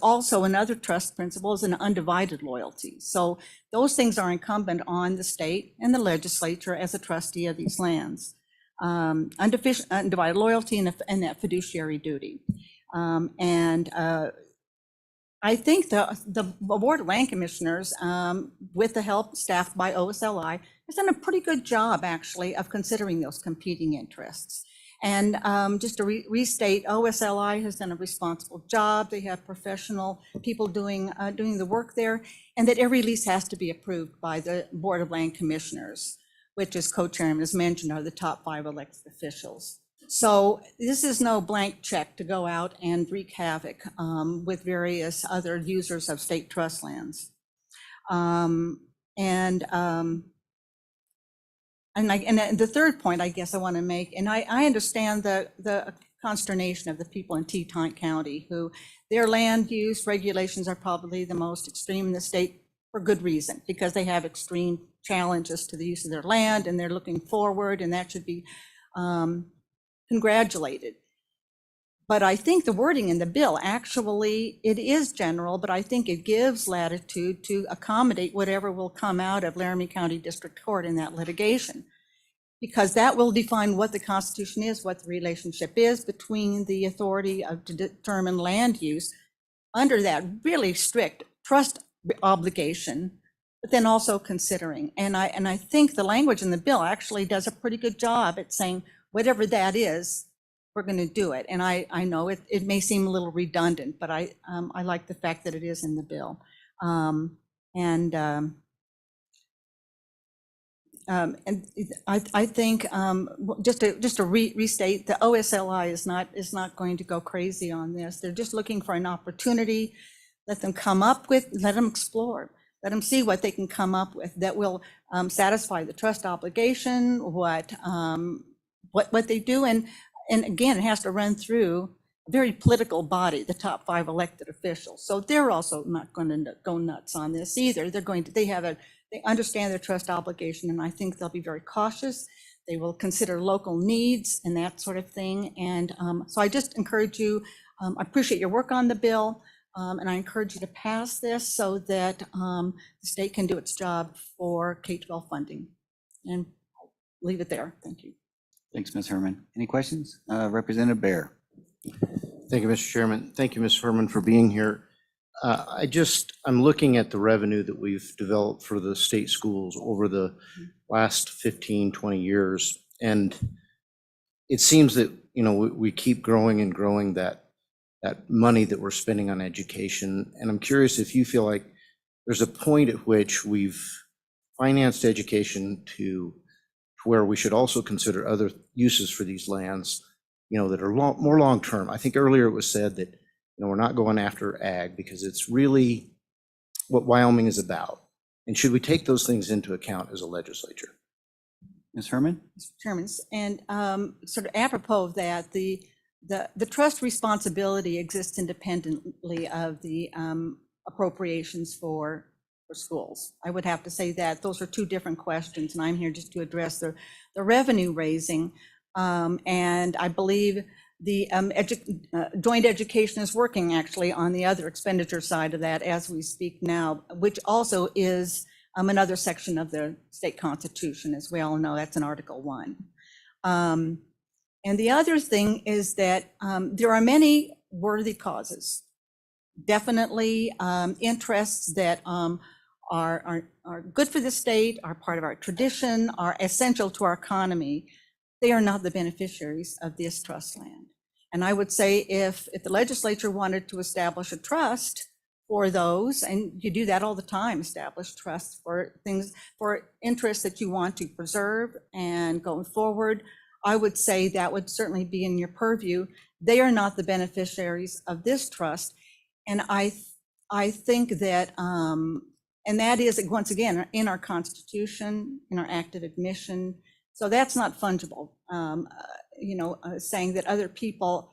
also another trust principle is an undivided loyalty. So those things are incumbent on the state and the legislature as a trustee of these lands. Undivided loyalty and that fiduciary duty. I think the Board of Land Commissioners, with the help staffed by OSLI, has done a pretty good job actually of considering those competing interests. And just to restate, OSLI has done a responsible job. They have professional people doing the work there, and that every lease has to be approved by the Board of Land Commissioners, which, as co-chairman has mentioned, are the top 5 elected officials. So this is no blank check to go out and wreak havoc with various other users of state trust lands. And the third point I guess I want to make, and I understand the consternation of the people in Teton County who their land use regulations are probably the most extreme in the state for good reason, because they have extreme challenges to the use of their land and they're looking forward, and that should be congratulated. But I think the wording in the bill, actually, it is general, but I think it gives latitude to accommodate whatever will come out of Laramie County District Court in that litigation, because that will define what the Constitution is, what the relationship is between the authority to determine land use under that really strict trust obligation, but then also considering. And I think the language in the bill actually does a pretty good job at saying, whatever that is, we're going to do it. And I know it may seem a little redundant, but I like the fact that it is in the bill. I think just to restate, the OSLI is not going to go crazy on this. They're just looking for an opportunity. Let them come up with, let them explore. Let them see what they can come up with that will satisfy the trust obligation, what they do. And again, it has to run through a very political body, the top 5 elected officials. So they're also not going to go nuts on this either. They understand their trust obligation, and I think they'll be very cautious. They will consider local needs and that sort of thing. And so I just encourage you, I appreciate your work on the bill, and I encourage you to pass this so that the state can do its job for K-12 funding. And I'll leave it there. Thank you. Thanks, Ms. Herman. Any questions? Representative Bear. Thank you, Mr. Chairman. Thank you, Ms. Herman, for being here. I'm looking at the revenue that we've developed for the state schools over the last 15, 20 years. And it seems that, we keep growing and growing that money that we're spending on education. And I'm curious if you feel like there's a point at which we've financed education to where we should also consider other uses for these lands, that are more long-term. I think earlier it was said that, we're not going after ag because it's really what Wyoming is about. And should we take those things into account as a legislature? Ms. Herman? Mr. Chairman, and sort of apropos of that, the trust responsibility exists independently of the appropriations for schools. I would have to say that those are 2 different questions, and I'm here just to address the revenue raising. And I believe the joint education is working actually on the other expenditure side of that as we speak now, which also is another section of the state constitution, as we all know. That's in Article 1. And the other thing is that there are many worthy causes, definitely interests that are good for the state, are part of our tradition, are essential to our economy. They are not the beneficiaries of this trust land. And I would say if the legislature wanted to establish a trust for those, and you do that all the time, establish trusts for things, for interests that you want to preserve and going forward, I would say that would certainly be in your purview. They are not the beneficiaries of this trust. And I think that, and that is, once again, in our Constitution, in our Act of Admission. So that's not fungible. Saying that other people,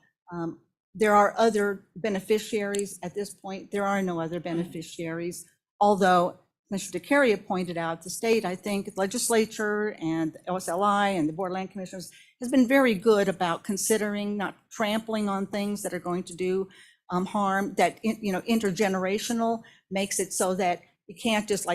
there are other beneficiaries at this point. There are no other beneficiaries. Although Mr. DeCaria pointed out, the state, I think, legislature and OSLI and the Board of Land Commissioners has been very good about considering not trampling on things that are going to do harm. That intergenerational makes it so that you can't just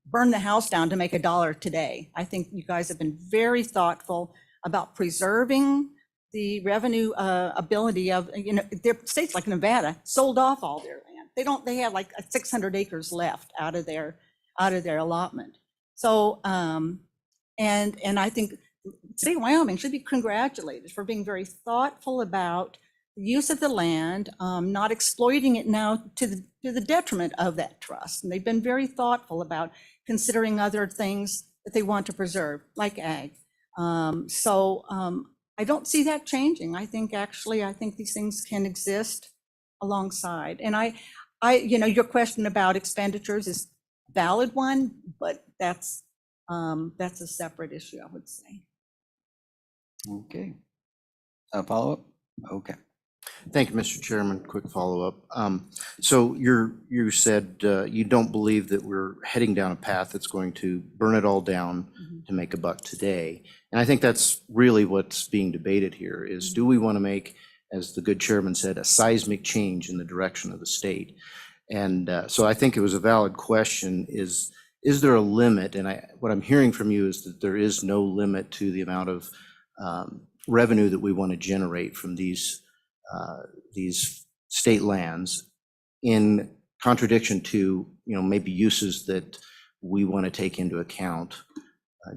burn the house down to make $1 today. I think you guys have been very thoughtful about preserving the revenue ability of, their states like Nevada sold off all their land. They have like 600 acres left out of their allotment. So, and I think the state of Wyoming should be congratulated for being very thoughtful about the use of the land, not exploiting it now to the detriment of that trust. And they've been very thoughtful about considering other things that they want to preserve, like ag. I don't see that changing. I think these things can exist alongside. And your question about expenditures is a valid one, but that's a separate issue, I would say. Okay. A follow-up? Okay. Thank you, Mr. Chairman. Quick follow-up. So you said you don't believe that we're heading down a path that's going to burn it all down to make a buck today. And I think that's really what's being debated here is, do we want to make, as the good chairman said, a seismic change in the direction of the state? And so I think it was a valid question, is there a limit? And what I'm hearing from you is that there is no limit to the amount of revenue that we want to generate from these state lands, in contradiction to maybe uses that we want to take into account,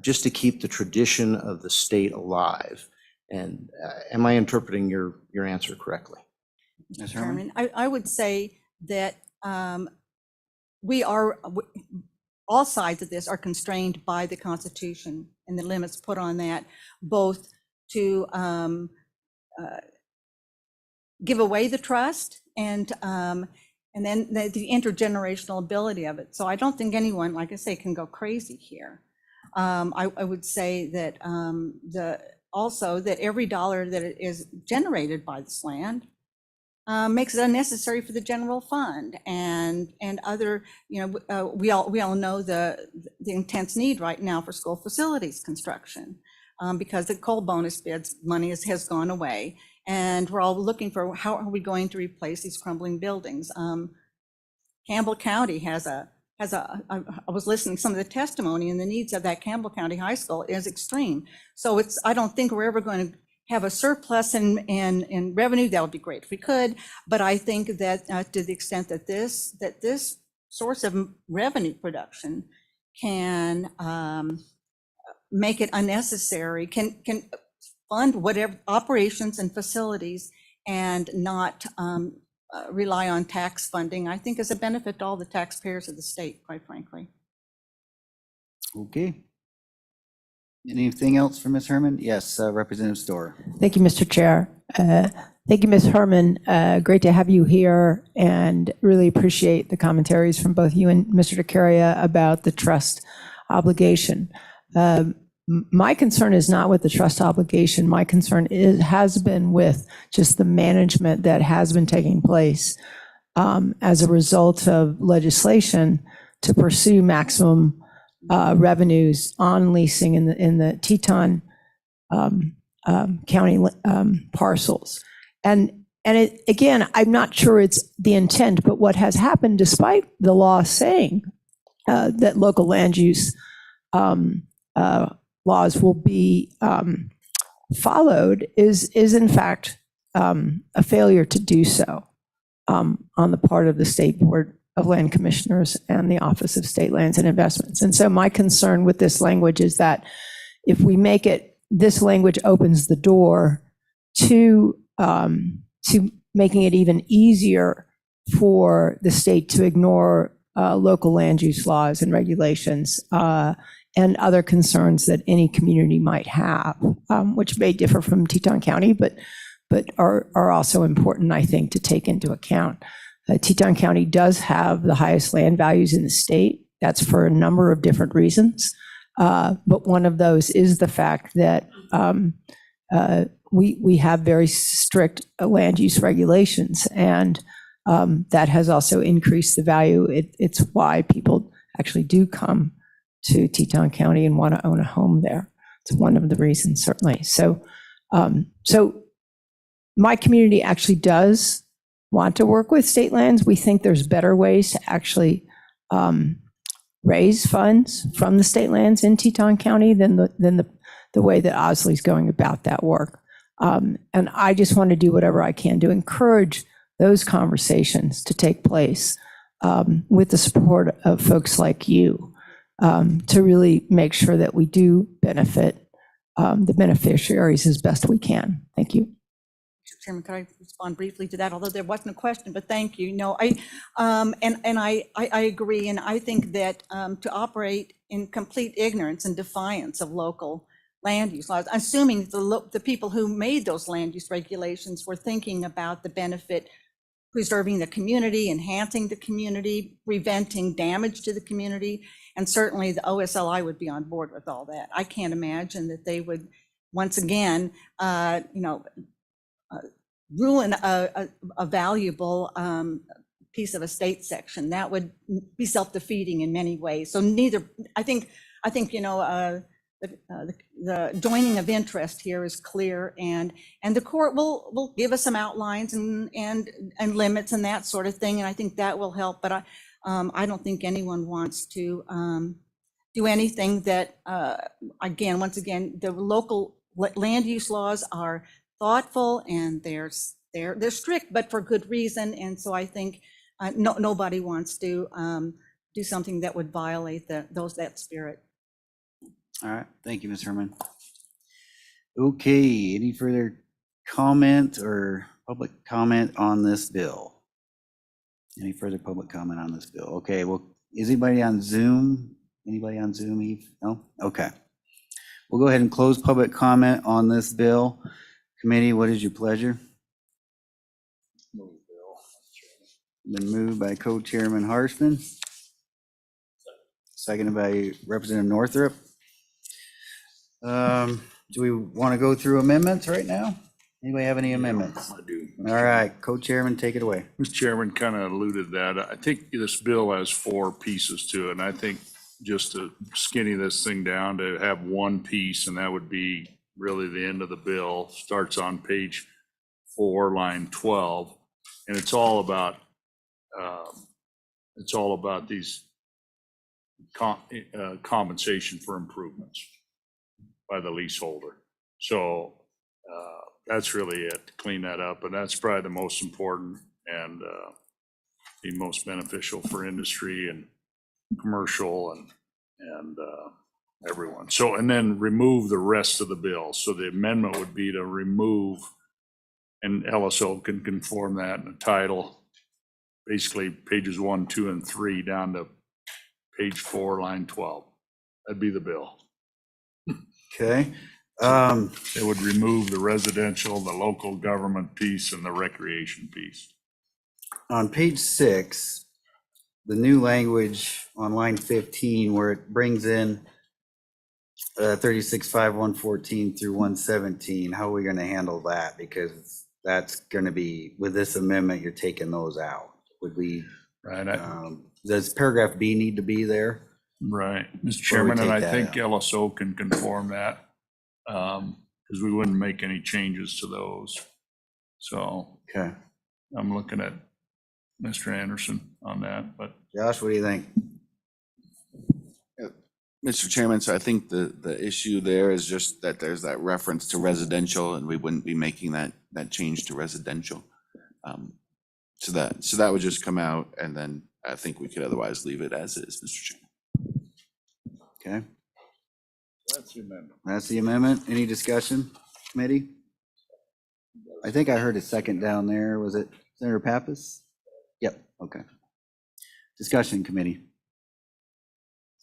just to keep the tradition of the state alive. And am I interpreting your answer correctly? Ms. Herman? I would say that all sides of this are constrained by the Constitution and the limits put on that, both to give away the trust and And then the intergenerational ability of it. So I don't think anyone, like I say, can go crazy here. I would say that also that every dollar that is generated by this land makes it unnecessary for the general fund and other, we all know the intense need right now for school facilities construction because the coal bonus bids money has gone away. And we're all looking for how are we going to replace these crumbling buildings. Campbell County I was listening to some of the testimony, and the needs of that Campbell County High School is extreme. So I don't think we're ever going to have a surplus in revenue. That would be great if we could, but I think that to the extent that this source of revenue production can make it unnecessary, can fund whatever operations and facilities and not rely on tax funding, I think is a benefit to all the taxpayers of the state, quite frankly. Okay. Anything else for Ms. Herman? Yes, Representative Storr. Thank you, Mr. Chair. Thank you, Ms. Herman. Great to have you here and really appreciate the commentaries from both you and Mr. DeCaria about the trust obligation. My concern is not with the trust obligation. My concern has been with just the management that has been taking place as a result of legislation to pursue maximum revenues on leasing in the Teton County parcels. And again, I'm not sure it's the intent, but what has happened, despite the law saying that local land use laws will be followed, is in fact a failure to do so on the part of the State Board of Land Commissioners and the Office of State Lands and Investments. And so my concern with this language is that if we make it, this language opens the door to making it even easier for the state to ignore local land use laws and regulations and other concerns that any community might have, which may differ from Teton County, but are also important, I think, to take into account. Teton County does have the highest land values in the state. That's for a number of different reasons. But one of those is the fact that we have very strict land use regulations, and that has also increased the value. It's why people actually do come to Teton County and want to own a home there. It's one of the reasons, certainly. So my community actually does want to work with state lands. We think there's better ways to actually raise funds from the state lands in Teton County than the way that Osley's going about that work. And I just want to do whatever I can to encourage those conversations to take place with the support of folks like you to really make sure that we do benefit the beneficiaries as best we can. Thank you. Mr. Chairman, could I respond briefly to that? Although there wasn't a question, but thank you. No, I agree, and I think that to operate in complete ignorance and defiance of local land use laws, assuming the people who made those land use regulations were thinking about the benefit, preserving the community, enhancing the community, preventing damage to the community, and certainly the OSLI would be on board with all that. I can't imagine that they would once again, ruin a valuable piece of a state section. That would be self-defeating in many ways. So I think the joining of interest here is clear, and the court will give us some outlines and limits and that sort of thing, and I think that will help. But I don't think anyone wants to do anything that once again, the local land use laws are thoughtful and they're strict, but for good reason. And so I think nobody wants to do something that would violate that spirit. All right, thank you, Ms. Herman. Okay, any further comment or public comment on this bill? Any further public comment on this bill? Okay, well, is anybody on Zoom? Anybody on Zoom, Eve? No? Okay. We'll go ahead and close public comment on this bill. Committee, what is your pleasure? Been moved by Co-Chairman Harshman. Seconded by Representative Northrup. Do we want to go through amendments right now? Anybody have any amendments? I do. All right, Co-Chairman, take it away. Mr. Chairman kind of alluded to that. I think this bill has 4 pieces to it, and I think just to skinny this thing down to have one piece, and that would be really the end of the bill, starts on page 4, line 12, and it's all about these compensation for improvements by the leaseholder. So that's really it, to clean that up, and that's probably the most important and the most beneficial for industry and commercial and everyone. So, and then remove the rest of the bill. So the amendment would be to remove, and LSO can conform that in the title, basically pages 1, 2, and 3 down to page 4, line 12. That'd be the bill. Okay. It would remove the residential, the local government piece, and the recreation piece. On page 6, the new language on line 15, where it brings in 36.5, 114 through 117, how are we going to handle that? Because that's going to be, with this amendment, you're taking those out. Would we, Right. does paragraph B need to be there? Right, Mr. Or we Chairman, and take I that think out? LSO can conform that, because we wouldn't make any changes to those. So Okay. I'm looking at Mr. Anderson on that, but Josh, what do you think? Mr. Chairman, so I think the issue there is just that there's that reference to residential, and we wouldn't be making that change to residential. So that would just come out, and then I think we could otherwise leave it as is, Mr. Chairman. Okay, that's the amendment. that's the amendment. Any discussion, committee? I think I heard a second down there. Was it Senator Pappas? Yep, okay. Discussion, committee.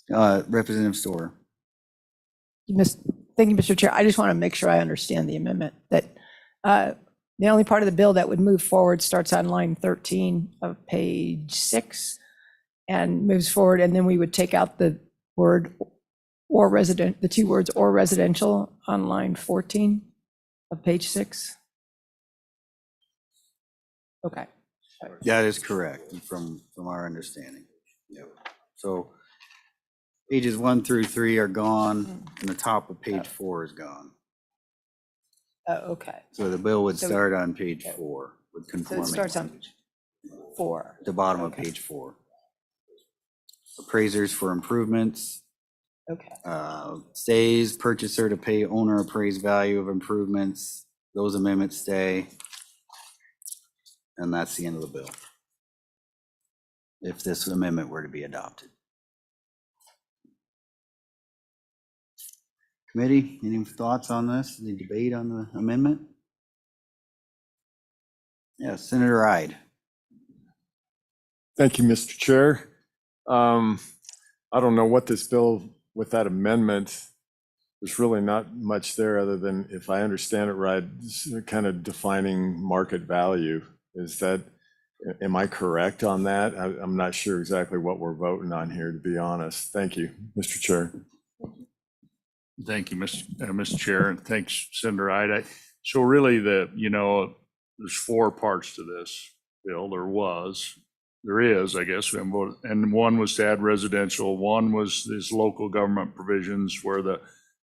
Representative Storer. Thank you, Mr. Chair. I just want to make sure I understand the amendment, that the only part of the bill that would move forward starts on line 13 of page 6 and moves forward, and then we would take out the word or resident, the 2 words or residential on line 14 of page 6. Okay. That is correct, from our understanding. Yep. So pages 1 through 3 are gone, and the top of page 4 is gone. Okay. So the bill would So- start on page 4 with So conforming. it starts on language. 4. The bottom of Okay. page 4. Appraisers for improvements. Okay. Stays, purchaser to pay owner appraised value of improvements. Those amendments stay. And that's the end of the bill, if this amendment were to be adopted. Committee, any thoughts on this? Any debate on the amendment? Yeah, Senator Ide. Thank you, Mr. Chair. I don't know what this bill with that amendment, there's really not much there other than, if I understand it right, kind of defining market value. Is that, am I correct on that? I'm not sure exactly what we're voting on here, to be honest. Thank you, Mr. Chair. Thank you, Mr. Chair, and thanks, Senator Ide. So really there's 4 parts to this bill. There is, I guess, and one was to add residential, one was this local government provisions where the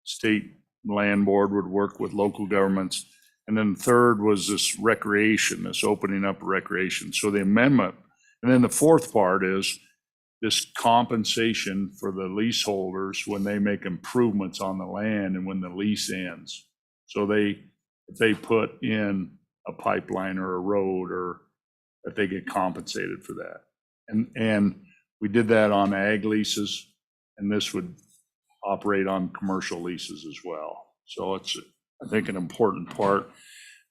state land board would work with local governments. And then third was this recreation, this opening up recreation. So the amendment, and then the 4th part is this compensation for the leaseholders when they make improvements on the land and when the lease ends. So if they put in a pipeline or a road, or that they get compensated for that. And we did that on ag leases, and this would operate on commercial leases as well. So it's, I think, an important part.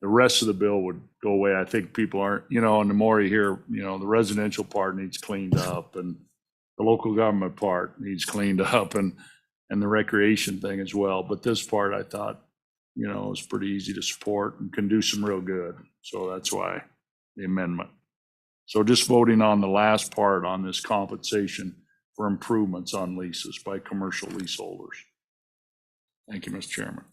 The rest of the bill would go away. I think people aren't, and the more you hear, the residential part needs cleaned up, and the local government part needs cleaned up, and the recreation thing as well. But this part, I thought, is pretty easy to support and can do some real good. So that's why the amendment. So just voting on the last part on this compensation for improvements on leases by commercial leaseholders. Thank you, Mr. Chairman.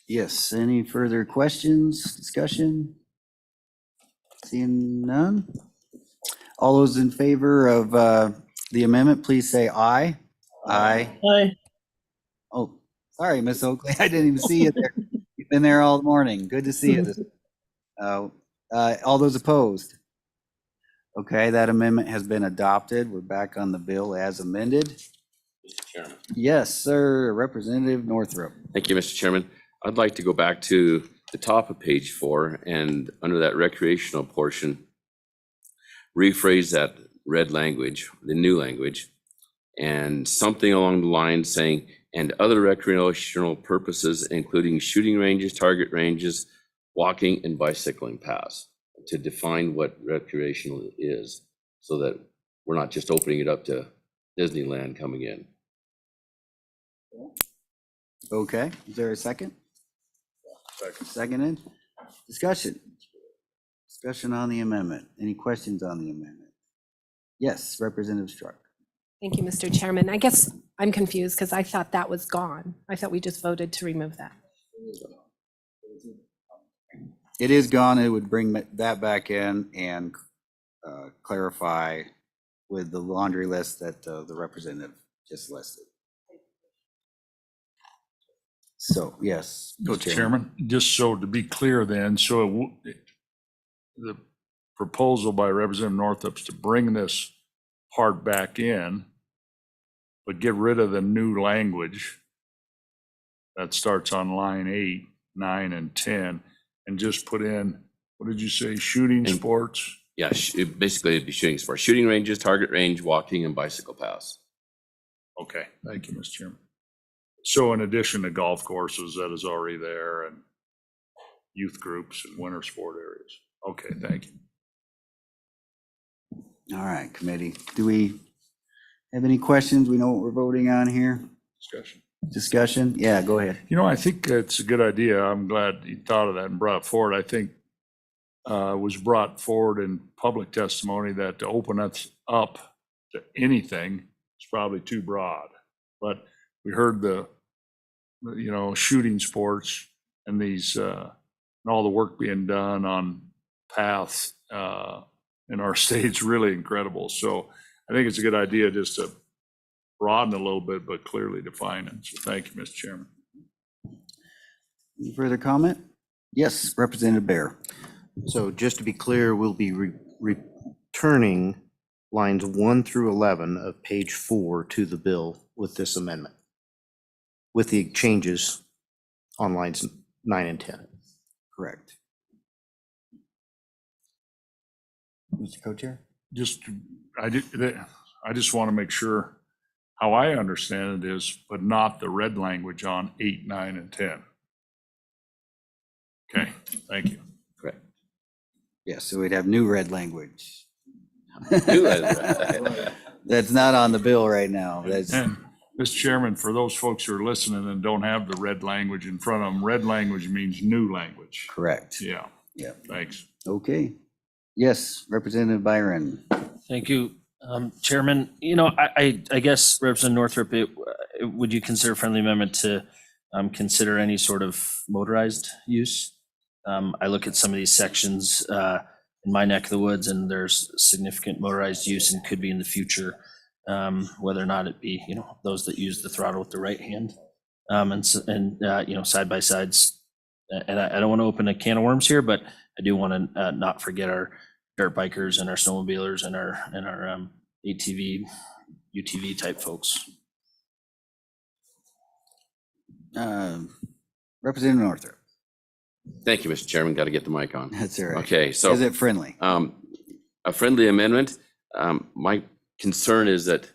Yes, any further questions, discussion? Seeing none? All those in favor of the amendment, please say aye. Aye. Aye. Oh, sorry, Miss Oakley, I didn't even see you there. You've been there all morning. Good to see you. All those opposed? Okay, that amendment has been adopted. We're back on the bill as amended. Mr. Chairman. Yes, sir, Representative Northrup. Thank you, Mr. Chairman. I'd like to go back to the top of page 4 and under that recreational portion, rephrase that red language, the new language, and something along the line saying, and other recreational purposes, including shooting ranges, target ranges, walking and bicycling paths, to define what recreational is so that we're not just opening it up to Disneyland coming in. Okay, is there a second? Seconded. Discussion. Discussion on the amendment. Any questions on the amendment? Yes, Representative Struck. Thank you, Mr. Chairman. I guess I'm confused because I thought that was gone. I thought we just voted to remove that. It is gone. It would bring that back in and clarify with the laundry list that the representative just listed. So, yes. Mr. Chairman, just so to be clear then, so the proposal by Representative Northup is to bring this part back in, but get rid of the new language that starts on line 8, 9, and 10, and just put in, what did you say, shooting sports? Yeah, basically it'd be shooting sports, shooting ranges, target range, walking and bicycle paths. Okay, thank you, Mr. Chairman. So in addition to golf courses, that is already there, and youth groups and winter sport areas. Okay, thank you. All right, committee. Do we have any questions? We know what we're voting on here. Discussion. Discussion? Yeah, go ahead. You know, I think it's a good idea. I'm glad you thought of that and brought it forward. I think it was brought forward in public testimony that to open us up to anything is probably too broad. But we heard the, shooting sports and these, and all the work being done on paths in our state's really incredible. So I think it's a good idea just to broaden a little bit, but clearly define it. So thank you, Mr. Chairman. Any further comment? Yes, Representative Bear. So just to be clear, we'll be returning lines 1 through 11 of page 4 to the bill with this amendment, with the changes on lines 9 and 10. Correct. Mr. Co-Chair? I just want to make sure how I understand it is, but not the red language on 8, 9, and 10. Okay, thank you. Correct. Yes, so we'd have new red language. New red. That's not on the bill right now. That's, And Mr. Chairman, for those folks who are listening and don't have the red language in front of them, red language means new language. correct. Yeah, Yeah. thanks. Okay. Yes, Representative Byron. Thank you, Chairman. I guess Representative Northrop, would you consider a friendly amendment to consider any sort of motorized use? I look at some of these sections in my neck of the woods, and there's significant motorized use and could be in the future, whether or not it be, those that use the throttle with the right hand, and side by sides. And I don't want to open a can of worms here, but I do want to not forget our dirt bikers and our snowmobilers and our ATV, UTV type folks. Representative Northrop. Thank you, Mr. Chairman. Got to get the mic on. That's all right. Okay, so. Is it friendly? A friendly amendment. My concern is that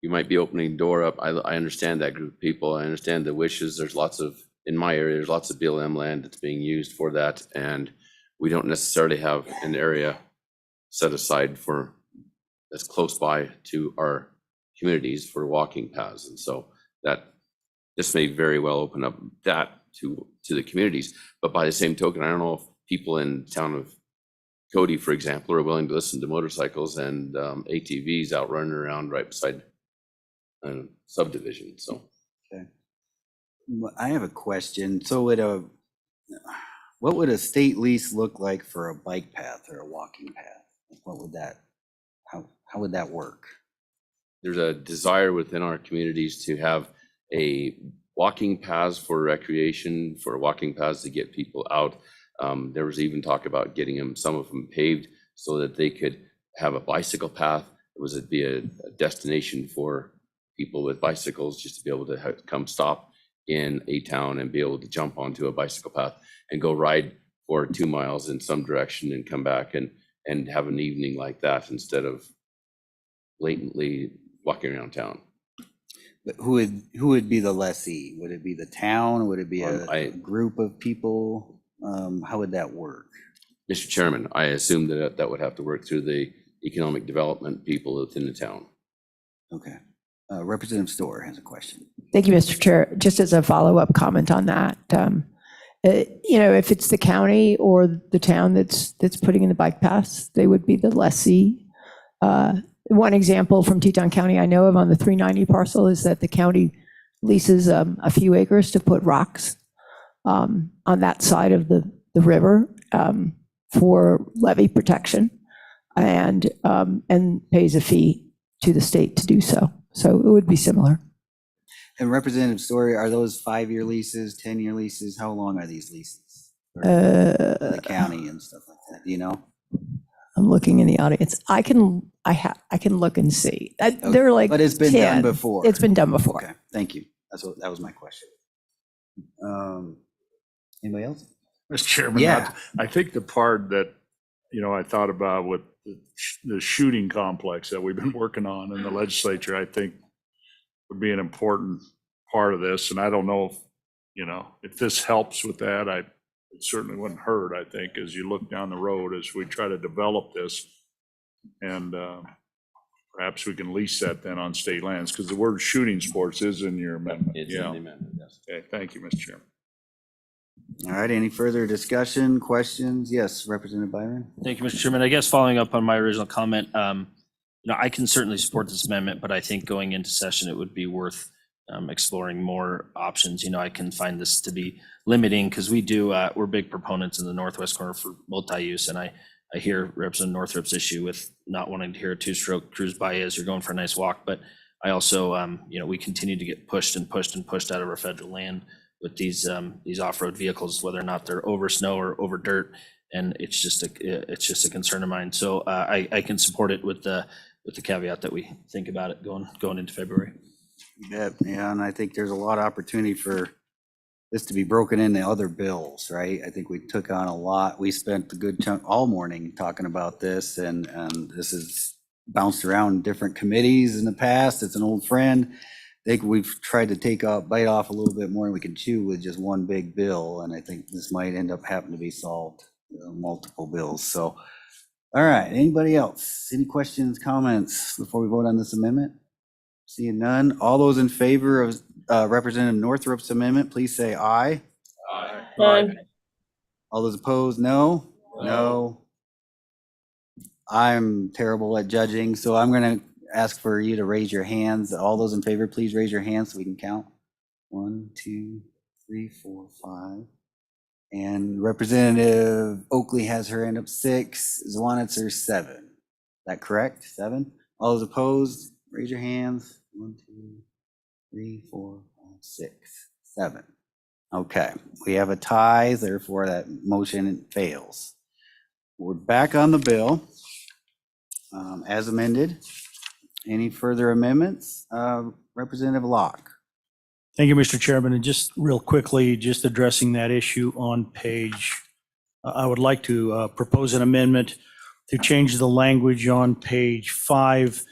you might be opening the door up. I understand that group of people. I understand the wishes. There's lots of, in my area, there's lots of BLM land that's being used for that. And we don't necessarily have an area set aside for, that's close by to our communities for walking paths. And so that, this may very well open up that to the communities. But by the same token, I don't know if people in town of Cody, for example, are willing to listen to motorcycles and ATVs out running around right beside a subdivision, so. I have a question. So what would a state lease look like for a bike path or a walking path? What would how would that work? There's a desire within our communities to have a walking paths for recreation, for walking paths to get people out. There was even talk about getting some of them paved so that they could have a bicycle path. It'd be a destination for people with bicycles, just to be able to come stop in a town and be able to jump onto a bicycle path and go ride for 2 miles in some direction and come back and have an evening like that instead of blatantly walking around town. But who would be the lessee? Would it be the town? Would it be a group of people? How would that work? Mr. Chairman, I assume that would have to work through the economic development people within the town. Okay. Representative Storr has a question. Thank you, Mr. Chair. Just as a follow-up comment on that, if it's the county or the town that's putting in the bike paths, they would be the lessee. One example from Teton County I know of on the 390 parcel is that the county leases a few acres to put rocks on that side of the river for levee protection and pays a fee to the state to do so. So it would be similar. And Representative Story, are those 5-year leases, 10-year leases? How long are these leases? For the county and stuff like that, do you know? I'm looking in the audience. I can look and see. They're like, but it's been 10. done before. It's been done before. Okay, thank you. That was my question. Anybody else? Mr. Chairman, Yeah. I think the part that, I thought about with the shooting complex that we've been working on in the legislature, I think would be an important part of this. And I don't know if this helps with that. It certainly wouldn't hurt, I think, as you look down the road as we try to develop this. And perhaps we can lease that then on state lands, because the word shooting sports is in your amendment. It's in the amendment, yes. Okay, thank you, Mr. Chairman. All right, any further discussion, questions? Yes, Representative Byron? Thank you, Mr. Chairman. I guess following up on my original comment, I can certainly support this amendment, but I think going into session, it would be worth exploring more options. I can find this to be limiting because we're big proponents in the northwest corner for multi-use, and I hear Representative Northrup's issue with not wanting to hear a two-stroke cruise by as you're going for a nice walk, but I also, we continue to get pushed and pushed and pushed out of our federal land with these off-road vehicles, whether or not they're over snow or over dirt, and it's just a concern of mine. So I can support it with the caveat that we think about it going into February. You bet. Yeah, and I think there's a lot of opportunity for this to be broken into other bills, right? I think we took on a lot. We spent a good chunk all morning talking about this, and this has bounced around different committees in the past. It's an old friend. I think we've tried to bite off a little bit more than we can chew with just one big bill, and I think this might end up having to be solved, multiple bills. So, all right, anybody else? Any questions, comments before we vote on this amendment? Seeing none, all those in favor of Representative Northrup's amendment, please say aye. Aye. All those opposed, no? No. I'm terrible at judging, so I'm going to ask for you to raise your hands. All those in favor, please raise your hands so we can count. 1, 2, 3, 4, 5. And Representative Oakley has her hand up 6. Zwanitzer 7. Is that correct? 7? All those opposed, raise your hands. 1, 2, 3, 4, 5, 6, 7. Okay, we have a tie, therefore that motion fails. We're back on the bill as amended. Any further amendments? Representative Locke. Thank you, Mr. Chairman. And just real quickly, just addressing that issue on page, I would like to propose an amendment to change the language on page 5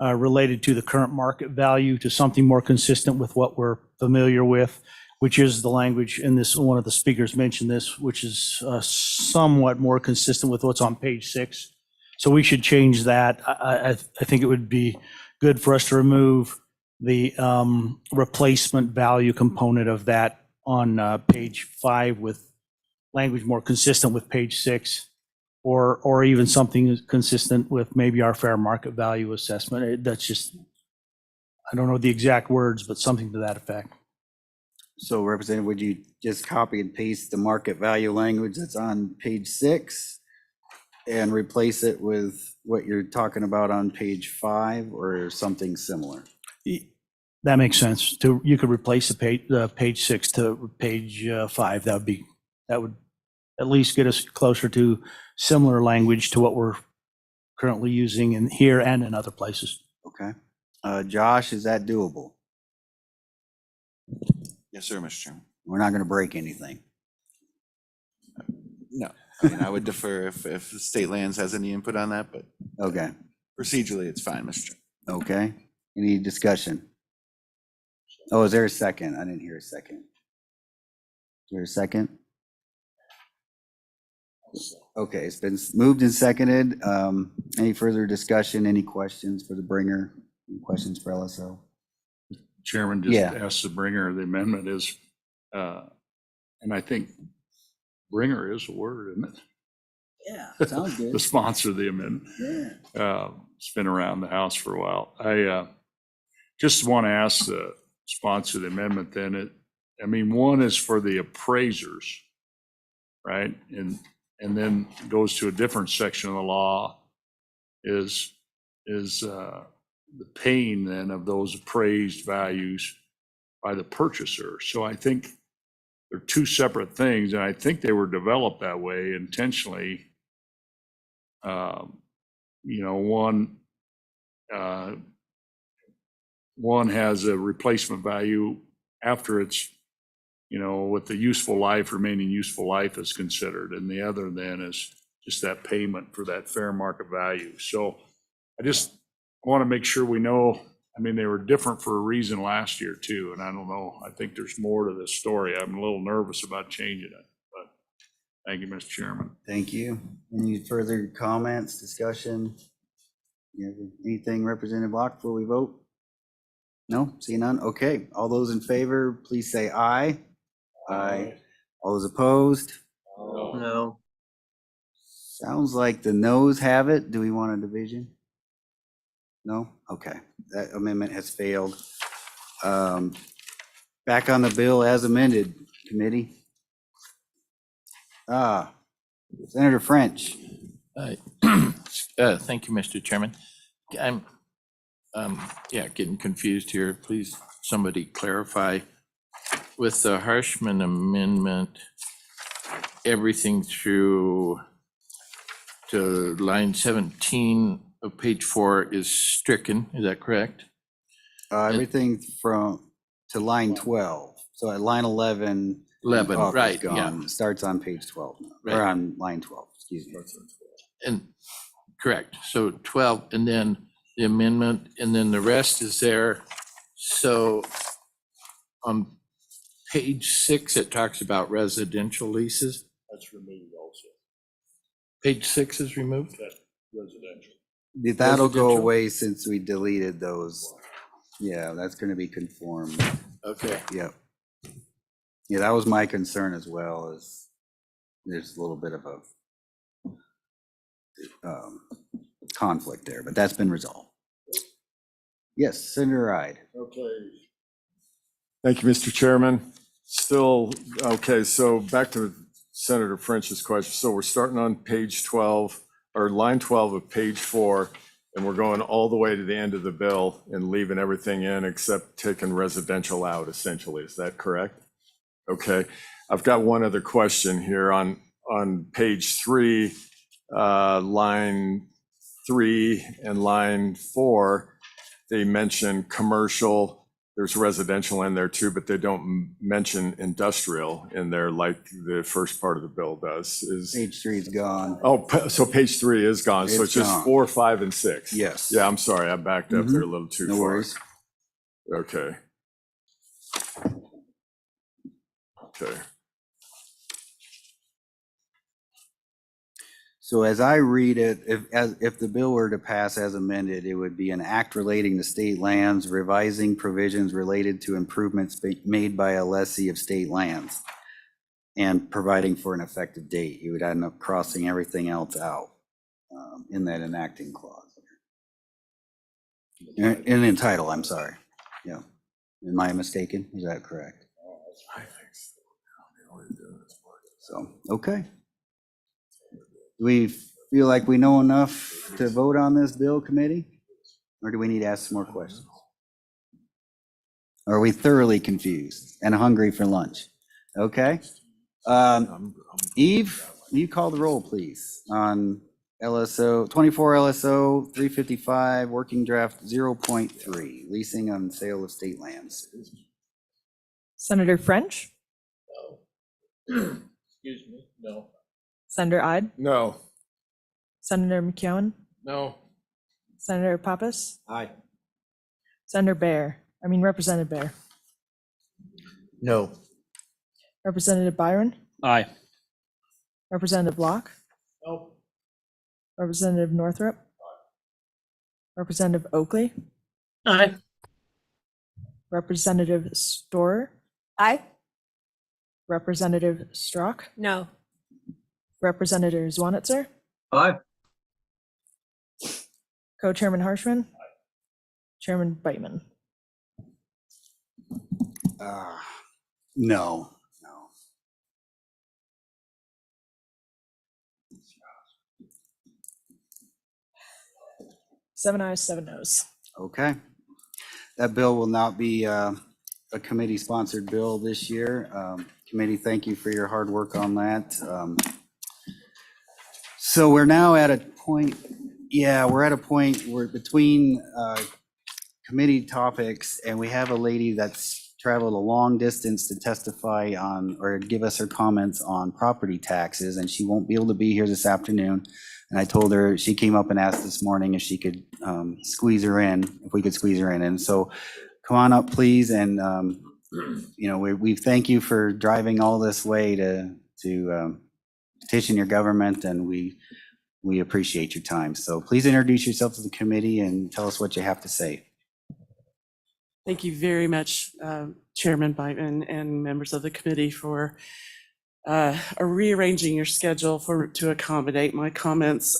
related to the current market value to something more consistent with what we're familiar with, which is the language in this, one of the speakers mentioned this, which is somewhat more consistent with what's on page 6. So we should change that. I think it would be good for us to remove the replacement value component of that on page 5 with language more consistent with page 6. or even something consistent with maybe our fair market value assessment. That's just, I don't know the exact words, but something to that effect. So Representative, would you just copy and paste the market value language that's on page 6 and replace it with what you're talking about on page 5 or something similar? That makes sense. You could replace the page 6 to page 5. That would at least get us closer to similar language to what we're currently using in here and in other places. Okay. Josh, is that doable? Yes, sir, Mr. Chairman. We're not going to break anything. No, I mean, I would defer if the State Lands has any input on that, but Okay. procedurally, it's fine, Mr. Chairman. Okay. Any discussion? Oh, is there a second? I didn't hear a second. Is there a second? Okay, it's been moved and seconded. Any further discussion? Any questions for the bringer? Any questions for LSO? Chairman, just Yeah. ask the bringer, the amendment is, and I think bringer is a word, isn't it? Yeah, sounds good. The sponsor of the amendment. Yeah. It's been around the House for a while. I just want to ask the sponsor of the amendment then, I mean, one is for the appraisers, right? And then goes to a different section of the law is the paying then of those appraised values by the purchaser. So I think they're two separate things, and I think they were developed that way intentionally. One has a replacement value after it's, what the useful life, remaining useful life is considered, and the other then is just that payment for that fair market value. So I just want to make sure we know, I mean, they were different for a reason last year too, and I don't know, I think there's more to this story. I'm a little nervous about changing it, but thank you, Mr. Chairman. Thank you. Any further comments, discussion? You have anything, Representative Block, before we vote? No, see none? Okay, all those in favor, please say aye. Aye. All those opposed? No. Sounds like the noes have it. Do we want a division? No? Okay, that amendment has failed. Back on the bill as amended, committee. Senator French. Thank you, Mr. Chairman. I'm, getting confused here. Please, somebody clarify. With the Harshman amendment, everything through to line 17 of page 4 is stricken. Is that correct? Everything to line 12. So at line 11. 11, off is right, gone. yeah. It starts on page 12, Right. or on line 12, excuse me. And correct. So 12, and then the amendment, and then the rest is there. So on page 6, it talks about residential leases. That's removed also. Page 6 is removed? That residential. That'll go Residential? away since we deleted those. Yeah, that's going to be conformed. Okay. Yep. Yeah, that was my concern as well, is there's a little bit of a conflict there, but that's been resolved. Yes, Senator Ide. Okay. Thank you, Mr. Chairman. Still, okay, so back to Senator French's question. So we're starting on page 12, or line 12 of page 4, and we're going all the way to the end of the bill and leaving everything in except taking residential out, essentially. Is that correct? Okay. I've got one other question here on page 3, line 3 and line 4. They mention commercial. There's residential in there too, but they don't mention industrial in there like the first part of the bill does. Page 3 is gone. Oh, so page 3 is gone. So It's it's just gone. 4, 5, and 6. Yes. Yeah, I'm sorry. I backed up there a little too No far. worries. Okay. Okay. So as I read it, if the bill were to pass as amended, it would be an act relating to state lands, revising provisions related to improvements made by a lessee of state lands. and providing for an effective date. You would end up crossing everything else out in that enacting clause. In the title, I'm sorry. Yeah. Am I mistaken? Is that correct? So, okay. Do we feel like we know enough to vote on this bill, committee? Or do we need to ask some more questions? Or are we thoroughly confused and hungry for lunch? Okay. Eve, will you call the roll, please, on LSO, 24 LSO 355, working draft 0.3, leasing on sale of state lands. Senator French, Excuse me, no. Senator Ide, No. Senator McKeown, No. Senator Pappas, Aye. Senator Representative Bear, No. Representative Byron, Aye. Representative Locke, No. Representative Northrup, Representative Oakley, Aye. Representative Storer, Aye. Representative Strock, No. Representative Zwanitzer, Aye. Co-Chairman Harshman, Chairman Beitman. No. 7 ayes, 7 noes. Okay. That bill will not be a committee-sponsored bill this year. Committee, thank you for your hard work on that. So we're now at a point, we're at a point where between committee topics, and we have a lady that's traveled a long distance to testify on, or give us her comments on property taxes, and she won't be able to be here this afternoon. And I told her, she came up and asked this morning if she could squeeze her in, if we could squeeze her in. And so come on up, please. And, we thank you for driving all this way to petition your government, and we appreciate your time. So please introduce yourself to the committee and tell us what you have to say. Thank you very much, Chairman Beitman and members of the committee, for rearranging your schedule to accommodate my comments.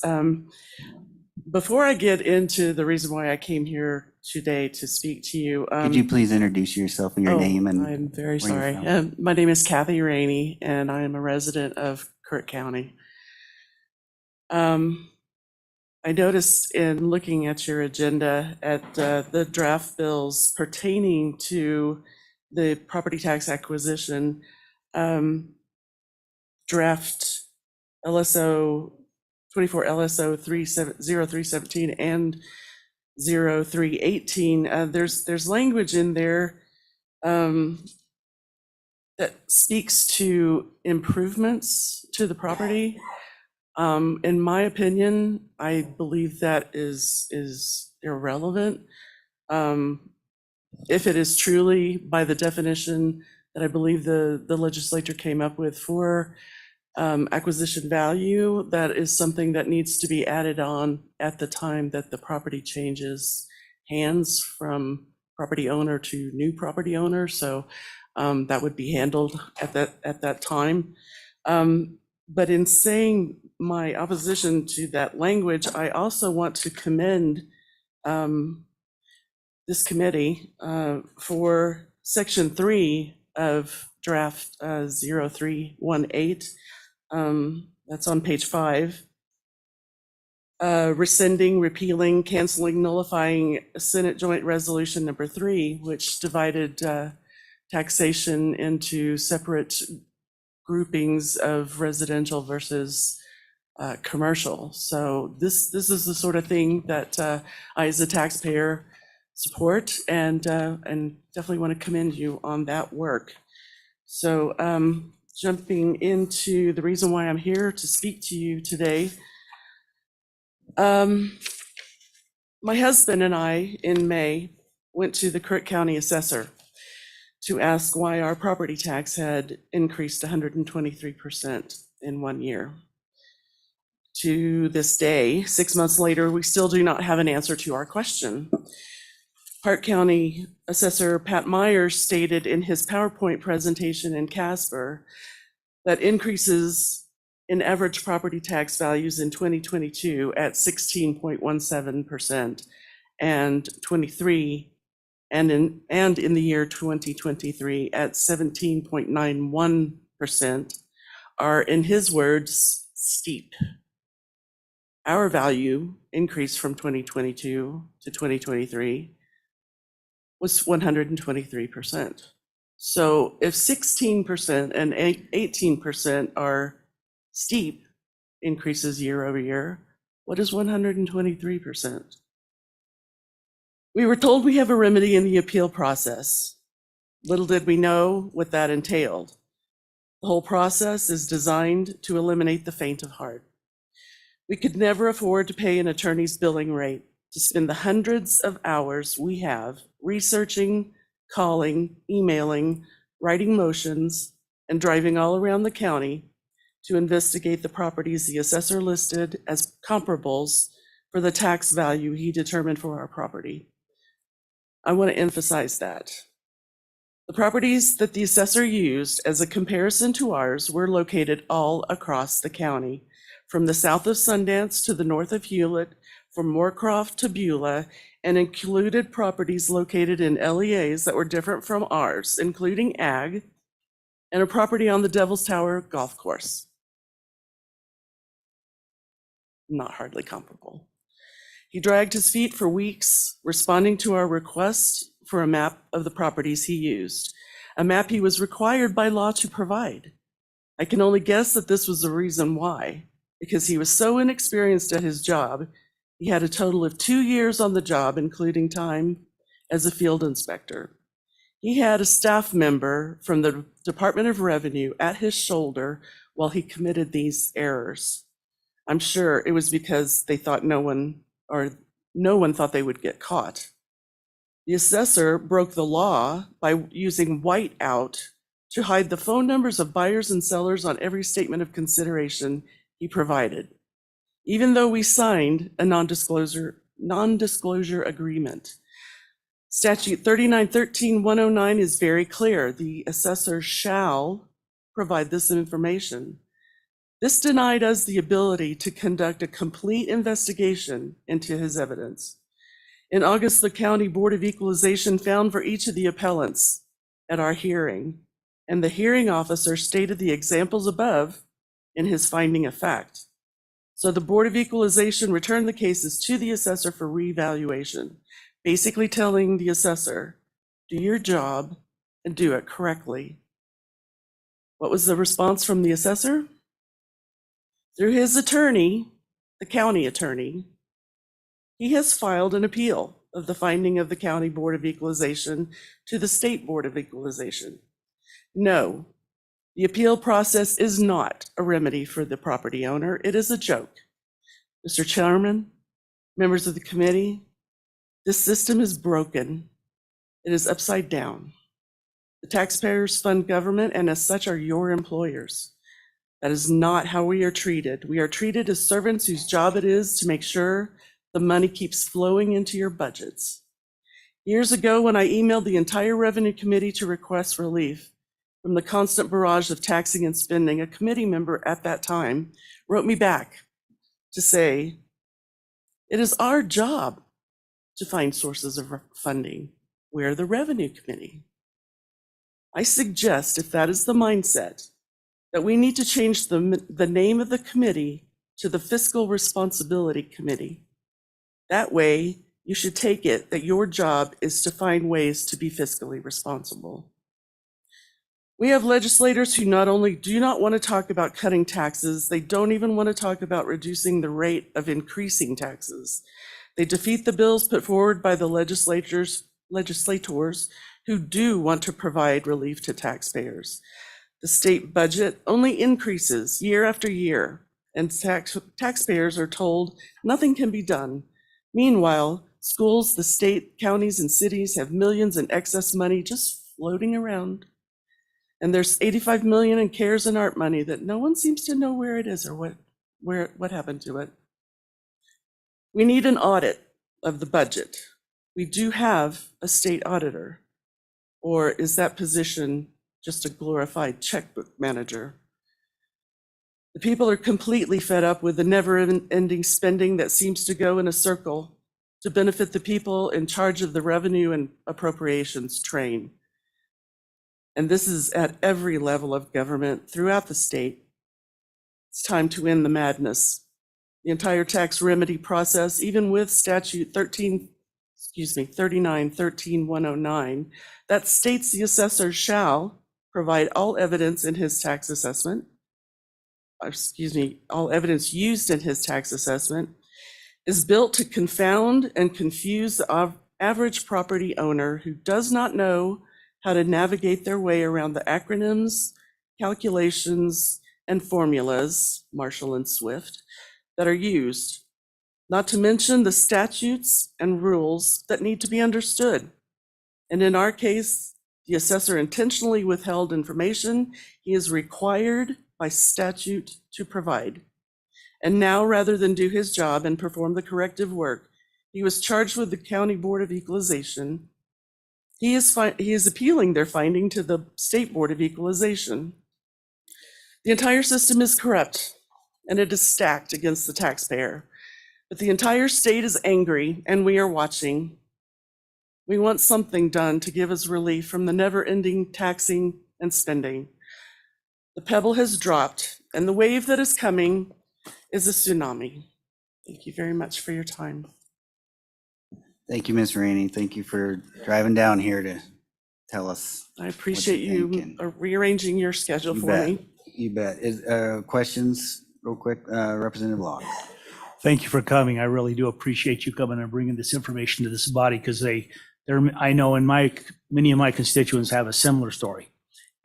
Before I get into the reason why I came here today to speak to you. Could you please introduce yourself and your name? And I'm very where you're sorry. from? My name is Kathy Rainey, and I am a resident of Kirk County. I noticed in looking at your agenda at the draft bills pertaining to the property tax acquisition, draft LSO 24 LSO 0317 and 0318, there's language in there that speaks to improvements to the property. In my opinion, I believe that is irrelevant. If it is truly by the definition that I believe the legislature came up with for acquisition value, that is something that needs to be added on at the time that the property changes hands from property owner to new property owner. So that would be handled at that time. But in saying my opposition to that language, I also want to commend this committee for Section 3 of draft 0318. That's on page 5. Rescinding, repealing, canceling, nullifying Senate Joint Resolution number 3, which divided taxation into separate groupings of residential versus commercial. So this is the sort of thing that I, as a taxpayer, support, and definitely want to commend you on that work. So jumping into the reason why I'm here to speak to you today. My husband and I, in May, went to the Kirk County Assessor to ask why our property tax had increased 123% in 1 year. To this day, 6 months later, we still do not have an answer to our question. Park County Assessor Pat Myers stated in his PowerPoint presentation in Casper that increases in average property tax values in 2022 at 16.17% and 23 and in the year 2023 at 17.91% are, in his words, steep. Our value increase from 2022 to 2023 was 123%. So if 16% and 18% are steep increases year over year, what is 123%? We were told we have a remedy in the appeal process. Little did we know what that entailed. The whole process is designed to eliminate the faint of heart. We could never afford to pay an attorney's billing rate to spend the hundreds of hours we have researching, calling, emailing, writing motions, and driving all around the county to investigate the properties the assessor listed as comparables for the tax value he determined for our property. I want to emphasize that. The properties that the assessor used as a comparison to ours were located all across the county, from the south of Sundance to the north of Hewlett, from Moorcroft to Beulah, and included properties located in LEAs that were different from ours, including ag, and a property on the Devil's Tower golf course. Not hardly comparable. He dragged his feet for weeks, responding to our request for a map of the properties he used, a map he was required by law to provide. I can only guess that this was the reason why, because he was so inexperienced at his job. He had a total of 2 years on the job, including time as a field inspector. He had a staff member from the Department of Revenue at his shoulder while he committed these errors. I'm sure it was because they thought no one thought they would get caught. The assessor broke the law by using whiteout to hide the phone numbers of buyers and sellers on every statement of consideration he provided, even though we signed a non-disclosure agreement. Statute 3913-109 is very clear. The assessor shall provide this information. This denied us the ability to conduct a complete investigation into his evidence. In August, the County Board of Equalization found for each of the appellants at our hearing, and the hearing officer stated the examples above in his finding of fact. So the Board of Equalization returned the cases to the assessor for reevaluation, basically telling the assessor, do your job and do it correctly. What was the response from the assessor? Through his attorney, the county attorney, he has filed an appeal of the finding of the County Board of Equalization to the State Board of Equalization. No, the appeal process is not a remedy for the property owner. It is a joke. Mr. Chairman, members of the committee, this system is broken. It is upside down. The taxpayers fund government, and as such are your employers. That is not how we are treated. We are treated as servants whose job it is to make sure the money keeps flowing into your budgets. Years ago, when I emailed the entire Revenue Committee to request relief from the constant barrage of taxing and spending, a committee member at that time wrote me back to say, it is our job to find sources of funding. We are the Revenue Committee. I suggest, if that is the mindset, that we need to change the name of the committee to the Fiscal Responsibility Committee. That way, you should take it that your job is to find ways to be fiscally responsible. We have legislators who not only do not want to talk about cutting taxes, they don't even want to talk about reducing the rate of increasing taxes. They defeat the bills put forward by the legislators who do want to provide relief to taxpayers. The state budget only increases year after year, and taxpayers are told nothing can be done. Meanwhile, schools, the state, counties, and cities have millions in excess money just floating around. And there's 85 million in CARES and ARP money that no one seems to know where it is or what happened to it. We need an audit of the budget. We do have a state auditor, or is that position just a glorified checkbook manager? The people are completely fed up with the never-ending spending that seems to go in a circle to benefit the people in charge of the revenue and appropriations train. And this is at every level of government throughout the state. It's time to end the madness. The entire tax remedy process, even with statute 39-13-109, that states the assessor shall provide all evidence in his tax assessment, all evidence used in his tax assessment, is built to confound and confuse the average property owner who does not know how to navigate their way around the acronyms, calculations, and formulas, Marshall and Swift, that are used, not to mention the statutes and rules that need to be understood. And in our case, the assessor intentionally withheld information he is required by statute to provide. And now, rather than do his job and perform the corrective work, he was charged with the County Board of Equalization. He is appealing their finding to the State Board of Equalization. The entire system is corrupt, and it is stacked against the taxpayer. But the entire state is angry, and we are watching. We want something done to give us relief from the never-ending taxing and spending. The pebble has dropped, and the wave that is coming is a tsunami. Thank you very much for your time. Thank you, Ms. Rainey. Thank you for driving down here to tell us. I appreciate you think rearranging your schedule You for bet. me. You bet. Questions, real quick, Representative Locke? Thank you for coming. I really do appreciate you coming and bringing this information to this body because I know many of my constituents have a similar story.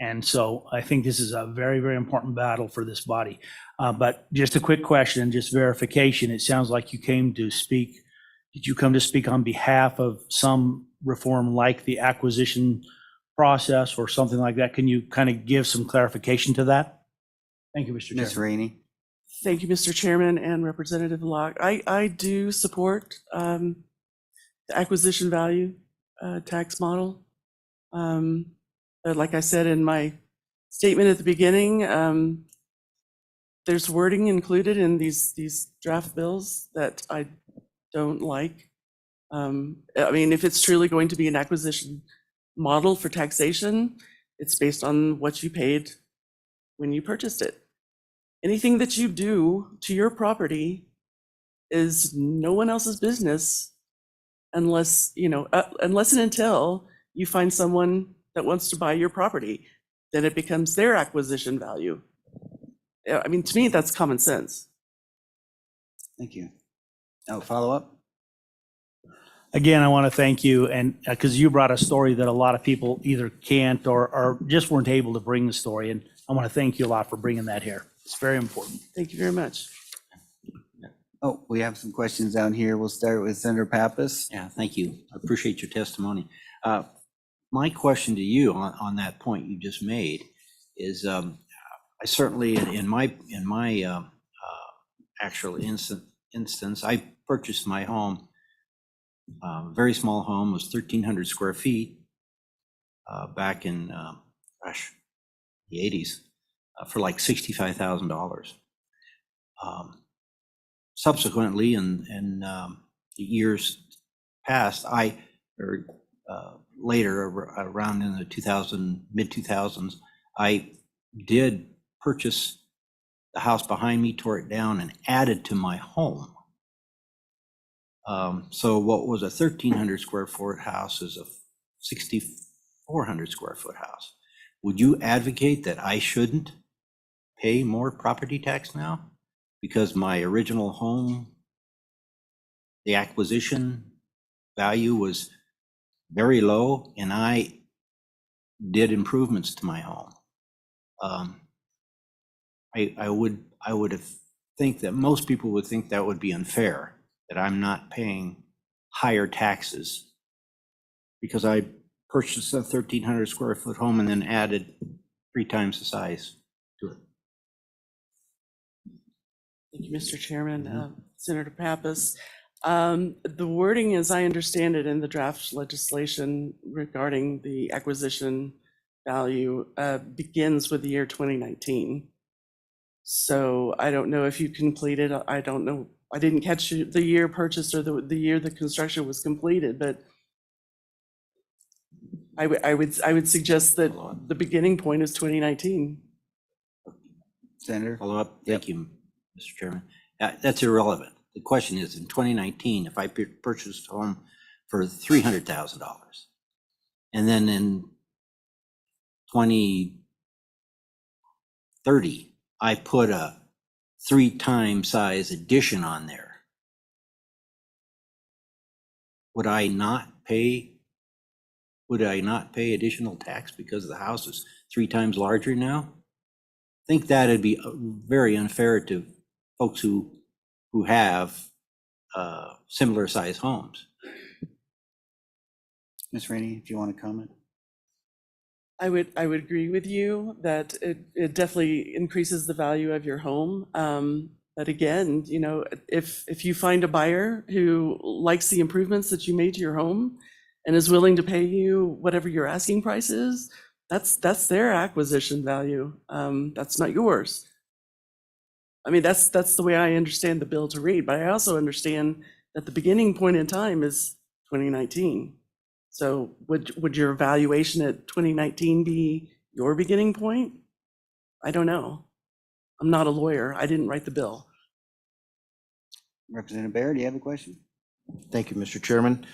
And so I think this is a very, very important battle for this body. But just a quick question, just verification. It sounds like you came to speak. Did you come to speak on behalf of some reform like the acquisition process or something like that? Can you kind of give some clarification to that? Thank you, Mr. Chairman. Ms. Rainey? Thank you, Mr. Chairman and Representative Locke. I do support the acquisition value tax model. But like I said in my statement at the beginning, there's wording included in these draft bills that I don't like. I mean, if it's truly going to be an acquisition model for taxation, it's based on what you paid when you purchased it. Anything that you do to your property is no one else's business unless and until you find someone that wants to buy your property, then it becomes their acquisition value. I mean, to me, that's common sense. Thank you. Oh, follow up? Again, I want to thank you, and because you brought a story that a lot of people either can't or just weren't able to bring the story, and I want to thank you a lot for bringing that here. It's very important. Thank you very much. Oh, we have some questions down here. We'll start with Senator Pappas. Yeah, thank you. I appreciate your testimony. My question to you on that point you just made is, I certainly, in my actual instance, I purchased my home, very small home, was 1,300 square feet back in, the 80s for like $65,000. Subsequently, in the years past, later, around in the mid-2000s, I did purchase the house behind me, tore it down, and added to my home. So what was a 1,300 square foot house is a 6,400 square foot house. Would you advocate that I shouldn't pay more property tax now? Because my original home, the acquisition value was very low, and I did improvements to my home. I would think that most people would think that would be unfair, that I'm not paying higher taxes because I purchased a 1,300 square foot home and then added 3 times the size to it. Thank you, Mr. Chairman. Senator Pappas. The wording, as I understand it in the draft legislation regarding the acquisition value, begins with the year 2019. So I don't know if you completed, I don't know, I didn't catch the year purchased or the year the construction was completed, but I would suggest that the beginning point is 2019. Senator? Follow up. Thank you, Mr. Chairman. That's irrelevant. The question is, in 2019, if I purchased a home for $300,000, and then in 2030, I put a 3-time size addition on there, would I not pay additional tax because the house is 3 times larger now? I think that'd be very unfair to folks who have similar size homes. Ms. Rainey, if you want to comment? I would agree with you that it definitely increases the value of your home. But again, you know, if you find a buyer who likes the improvements that you made to your home and is willing to pay you whatever your asking price is, that's their acquisition value. That's not yours. I mean, that's the way I understand the bill to read, but I also understand that the beginning point in time is 2019. So would your evaluation at 2019 be your beginning point? I don't know. I'm not a lawyer. I didn't write the bill. Representative Baird, do you have a question? Thank you, Mr. Chairman.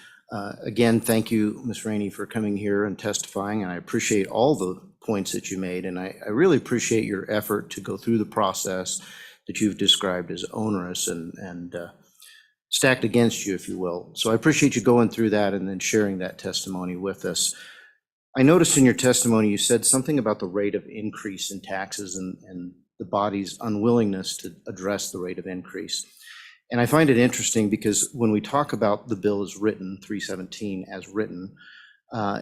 Again, thank you, Ms. Rainey, for coming here and testifying, and I appreciate all the points that you made, and I really appreciate your effort to go through the process that you've described as onerous and stacked against you, if you will. So I appreciate you going through that and then sharing that testimony with us. I noticed in your testimony you said something about the rate of increase in taxes and the body's unwillingness to address the rate of increase. And I find it interesting because when we talk about the bill as written, 317 as written,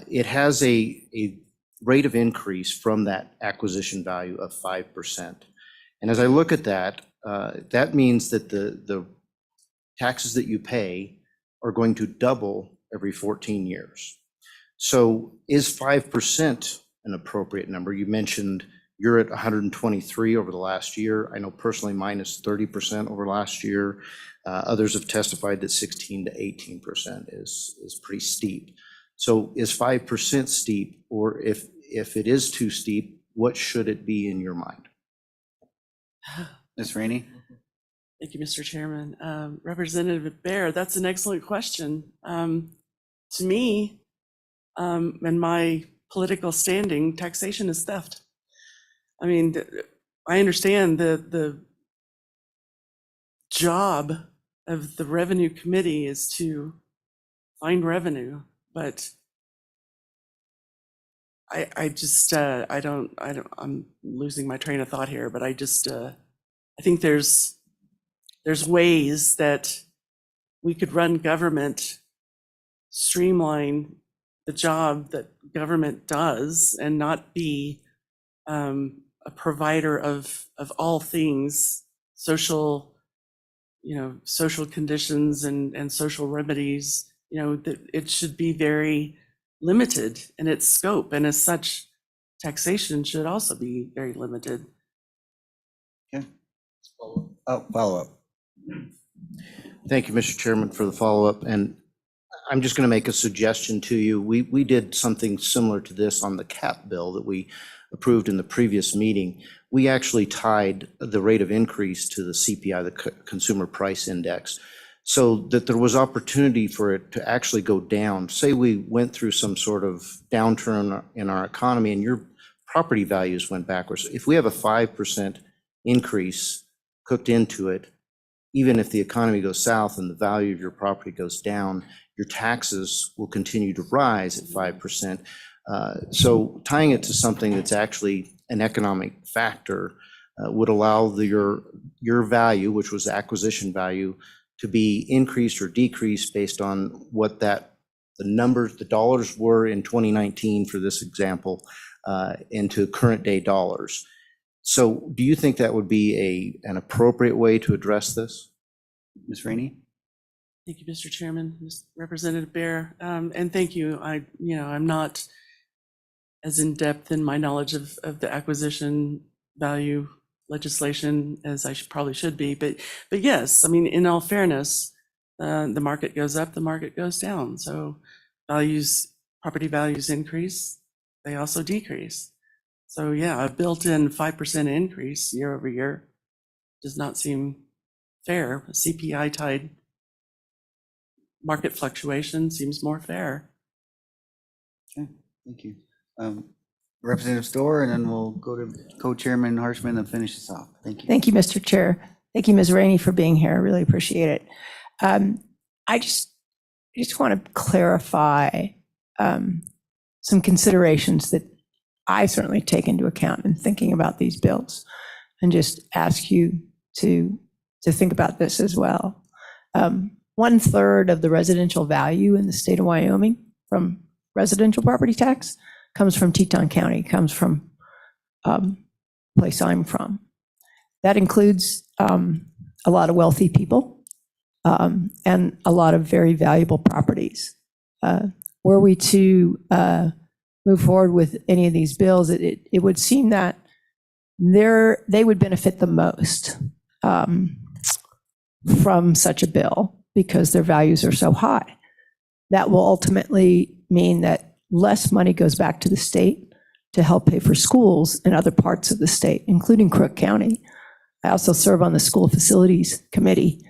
it has a rate of increase from that acquisition value of 5%. And as I look at that, that means that the taxes that you pay are going to double every 14 years. So is 5% an appropriate number? You mentioned you're at 123 over the last year. I know personally mine is 30% over last year. Others have testified that 16 to 18% is pretty steep. So is 5% steep, or if it is too steep, what should it be in your mind? Ms. Rainey? Thank you, Mr. Chairman. Representative Baer, that's an excellent question. To me, and my political standing, taxation is theft. I mean, I understand the job of the Revenue Committee is to find revenue, but I'm losing my train of thought here, but I think there's ways that we could run government, streamline the job that government does, and not be a provider of all things social conditions and social remedies. That it should be very limited in its scope, and as such, taxation should also be very limited. Okay. Oh, follow up. Thank you, Mr. Chairman, for the follow-up. And I'm just going to make a suggestion to you. We did something similar to this on the CAP bill that we approved in the previous meeting. We actually tied the rate of increase to the CPI, the Consumer Price Index, so that there was opportunity for it to actually go down. Say we went through some sort of downturn in our economy and your property values went backwards. If we have a 5% increase cooked into it, even if the economy goes south and the value of your property goes down, your taxes will continue to rise at 5%. So tying it to something that's actually an economic factor would allow your value, which was acquisition value, to be increased or decreased based on what the dollars were in 2019, for this example, into current day dollars. So do you think that would be an appropriate way to address this? Ms. Rainey? Thank you, Mr. Chairman, Representative Baer, and thank you. I'm not as in depth in my knowledge of the acquisition value legislation as I probably should be, but yes, I mean, in all fairness, the market goes up, the market goes down. So property values increase, they also decrease. So yeah, a built-in 5% increase year over year does not seem fair. A CPI tied market fluctuation seems more fair. Okay, thank you. Representative Storr, and then we'll go to Co-Chairman Harshman and finish this off. Thank you. Thank you, Mr. Chair. Thank you, Ms. Rainey, for being here. I really appreciate it. I just want to clarify some considerations that I certainly take into account in thinking about these bills, and just ask you to think about this as well. 1/3 of the residential value in the state of Wyoming from residential property tax comes from Teton County, comes from place I'm from. That includes a lot of wealthy people and a lot of very valuable properties. Were we to move forward with any of these bills, it would seem that they would benefit the most from such a bill because their values are so high. That will ultimately mean that less money goes back to the state to help pay for schools in other parts of the state, including Crook County. I also serve on the School Facilities Committee,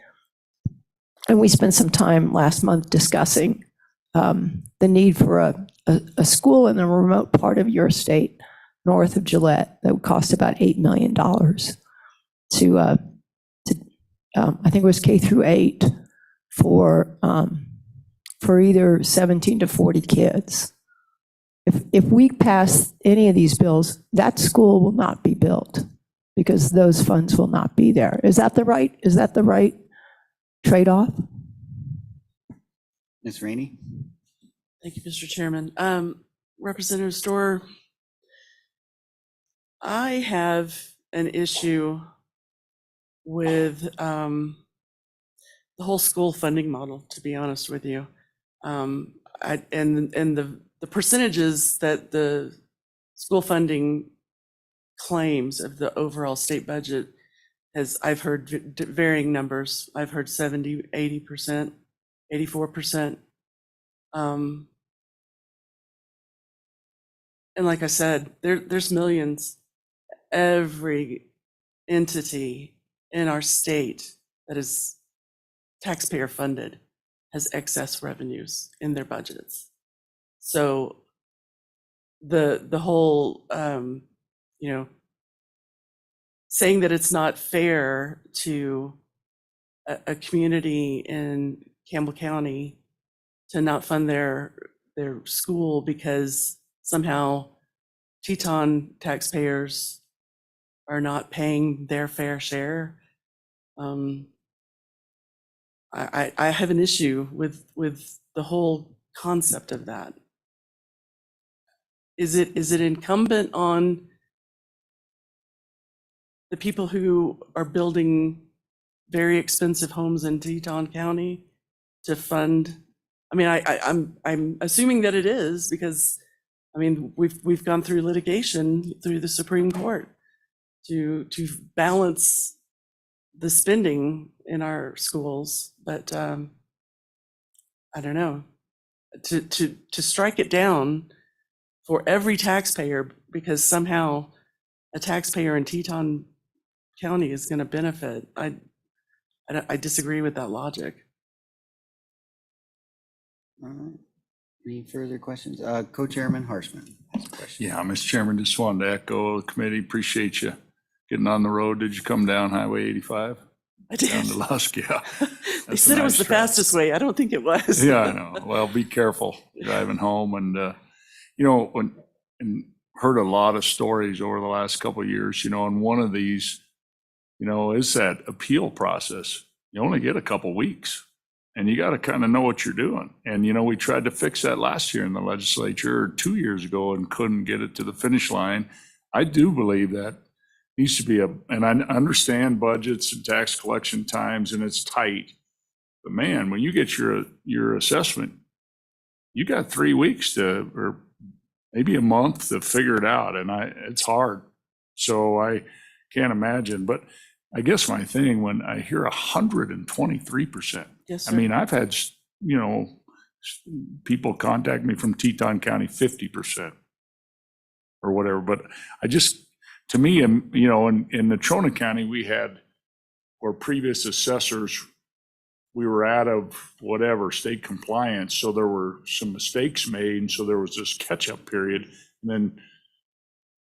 and we spent some time last month discussing the need for a school in the remote part of your state, north of Gillette, that would cost about $8 million to I think it was K through 8 for either 17 to 40 kids. If we pass any of these bills, that school will not be built because those funds will not be there. Is that the right trade-off? Ms. Rainey? Thank you, Mr. Chairman. Representative Storr, I have an issue with the whole school funding model, to be honest with you. And the percentages that the school funding claims of the overall state budget I've heard varying numbers. I've heard 70, 80%, 84%. And like I said, there's millions. Every entity in our state that is taxpayer funded has excess revenues in their budgets. So the whole, saying that it's not fair to a community in Campbell County to not fund their school because somehow Teton taxpayers are not paying their fair share. I have an issue with the whole concept of that. Is it incumbent on the people who are building very expensive homes in Teton County to fund? I mean, I'm assuming that it is because, I mean, we've gone through litigation through the Supreme Court to balance the spending in our schools, but I don't know, to strike it down for every taxpayer because somehow a taxpayer in Teton County is going to benefit. I disagree with that logic. All right. Any further questions? Co-Chairman Harshman has a question. Yeah, Mr. Chairman, just wanted to echo the committee. Appreciate you getting on the road. Did you come down Highway 85? I did. Down to Lusk, yeah. They said it was the fastest way. I don't think it was. Yeah, I know. Well, be careful driving home. And, and heard a lot of stories over the last couple of years, and one of these, is that appeal process. You only get a couple weeks and you got to kind of know what you're doing. And, we tried to fix that last year in the legislature or 2 years ago and couldn't get it to the finish line. I do believe that needs to be and I understand budgets and tax collection times and it's tight, but man, when you get your assessment, you got 3 weeks or maybe a month to figure it out. And it's hard. So I can't imagine. But I guess my thing, when I hear 123%, Yes, I sir. mean, I've had, you know, people contact me from Teton County, 50% or whatever. But I just, to me, you know, in Natrona County, we had, or previous assessors, we were out of whatever state compliance. So there were some mistakes made. And so there was this catch up period. And then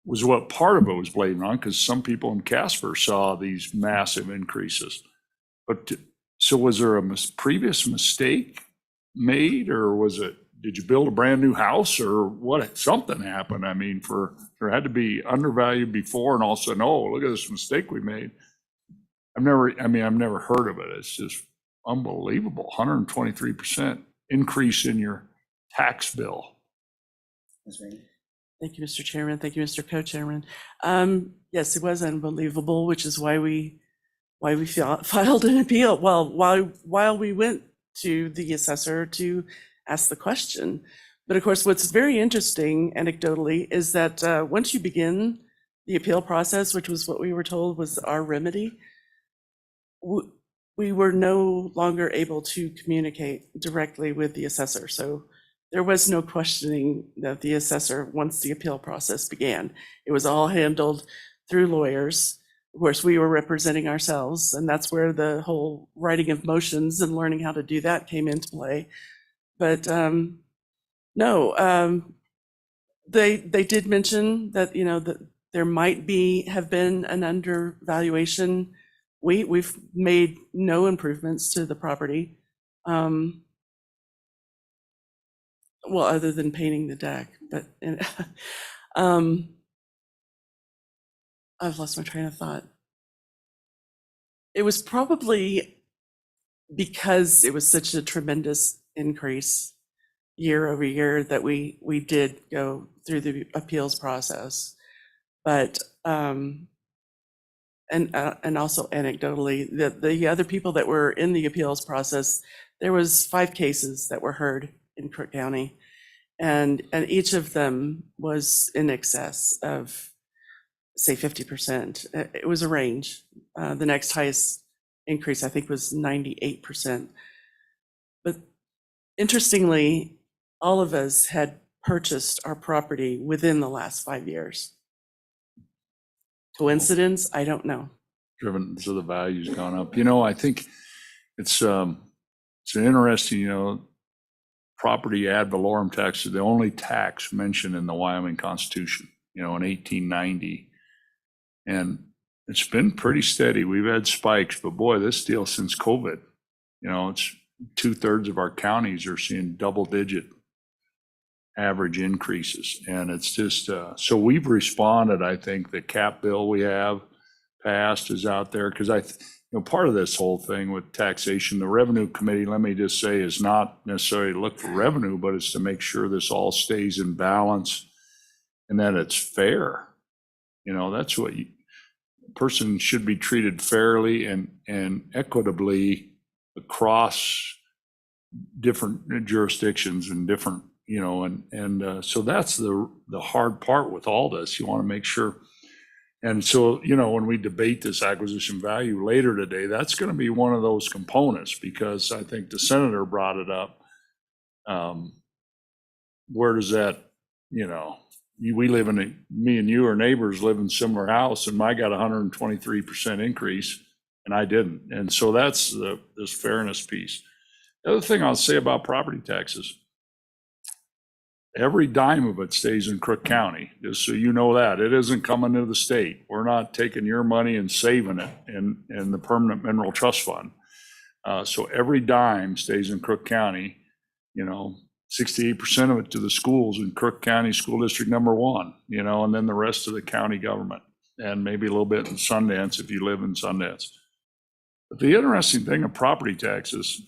was what part of it was blamed on, because some people in Casper saw these massive increases. But so was there a previous mistake made, or was it, did you build a brand new house, or what? Something happened. I mean, there had to be undervalued before, and all of a sudden, oh, look at this mistake we made. I've never heard of it. It's just unbelievable. 123% increase in your tax bill. Thank you, Mr. Chairman. Thank you, Mr. Co-Chairman. Yes, it was unbelievable, which is why we filed an appeal. Well, while we went to the assessor to ask the question. But of course, what's very interesting anecdotally is that once you begin the appeal process, which was what we were told was our remedy, we were no longer able to communicate directly with the assessor. So there was no questioning that the assessor, once the appeal process began, it was all handled through lawyers. Of course, we were representing ourselves, and that's where the whole writing of motions and learning how to do that came into play. But no, they did mention that, you know, that there might have been an undervaluation. We've made no improvements to the property. Well, other than painting the deck, but I've lost my train of thought. It was probably because it was such a tremendous increase year over year that we did go through the appeals process. But and also anecdotally, the other people that were in the appeals process, there was 5 cases that were heard in Crook County, and each of them was in excess of, say, 50%. It was a range. The next highest increase, I think, was 98%. But interestingly, all of us had purchased our property within the last 5 years. Coincidence? I don't know. Driven, so the value's gone up. You know, I think it's an interesting, you know, property ad valorem tax is the only tax mentioned in the Wyoming Constitution, you know, in 1890. And it's been pretty steady. We've had spikes, but boy, this deal since COVID, you know, it's 2/3 of our counties are seeing double-digit average increases. And it's just, so we've responded. I think the cap bill we have passed is out there, because you know, part of this whole thing with taxation, the Revenue Committee, let me just say, is not necessarily to look for revenue, but it's to make sure this all stays in balance and that it's fair. You know, that's what a person should be treated fairly and equitably across different jurisdictions and different, you know, and so that's the hard part with all this. You want to make sure. And so, you know, when we debate this acquisition value later today, that's going to be one of those components, because I think the senator brought it up. Where does that, you know, we live in me and you are neighbors, live in similar house, and I got 123% increase and I didn't. And so that's this fairness piece. The other thing I'll say about property taxes, every dime of it stays in Crook County, just so you know that. It isn't coming to the state. We're not taking your money and saving it in the Permanent Mineral Trust Fund. So every dime stays in Crook County, you know, 68% of it to the schools in Crook County School District number 1, you know, and then the rest of the county government, and maybe a little bit in Sundance if you live in Sundance. But the interesting thing of property taxes,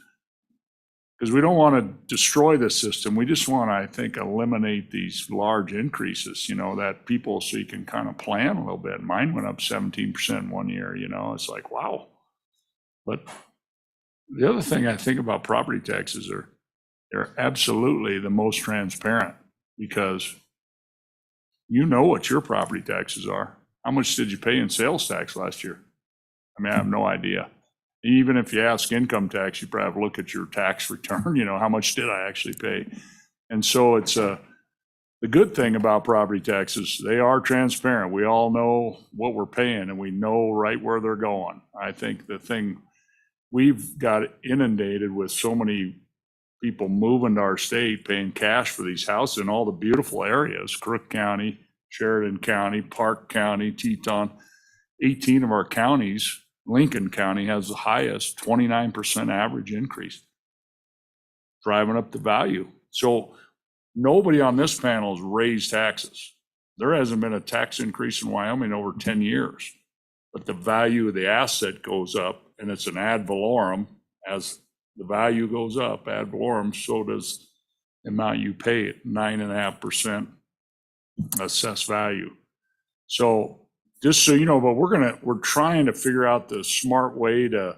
because we don't want to destroy the system. We just want to, I think, eliminate these large increases, you know, that people, so you can kind of plan a little bit. Mine went up 17% one year, you know, it's like, wow. But the other thing I think about property taxes are, they're absolutely the most transparent, because you know what your property taxes are. How much did you pay in sales tax last year? I mean, I have no idea. Even if you ask income tax, you probably have to look at your tax return, how much did I actually pay? And so it's the good thing about property taxes, they are transparent. We all know what we're paying and we know right where they're going. I think the thing, we've got inundated with so many people moving to our state, paying cash for these houses in all the beautiful areas, Crook County, Sheridan County, Park County, Teton. 18 of our counties, Lincoln County has the highest 29% average increase, driving up the value. So nobody on this panel has raised taxes. There hasn't been a tax increase in Wyoming in over 10 years, but the value of the asset goes up, and it's an ad valorem. As the value goes up, ad valorem, so does the amount you pay at 9.5% assessed value. So just so you know, but we're trying to figure out the smart way to,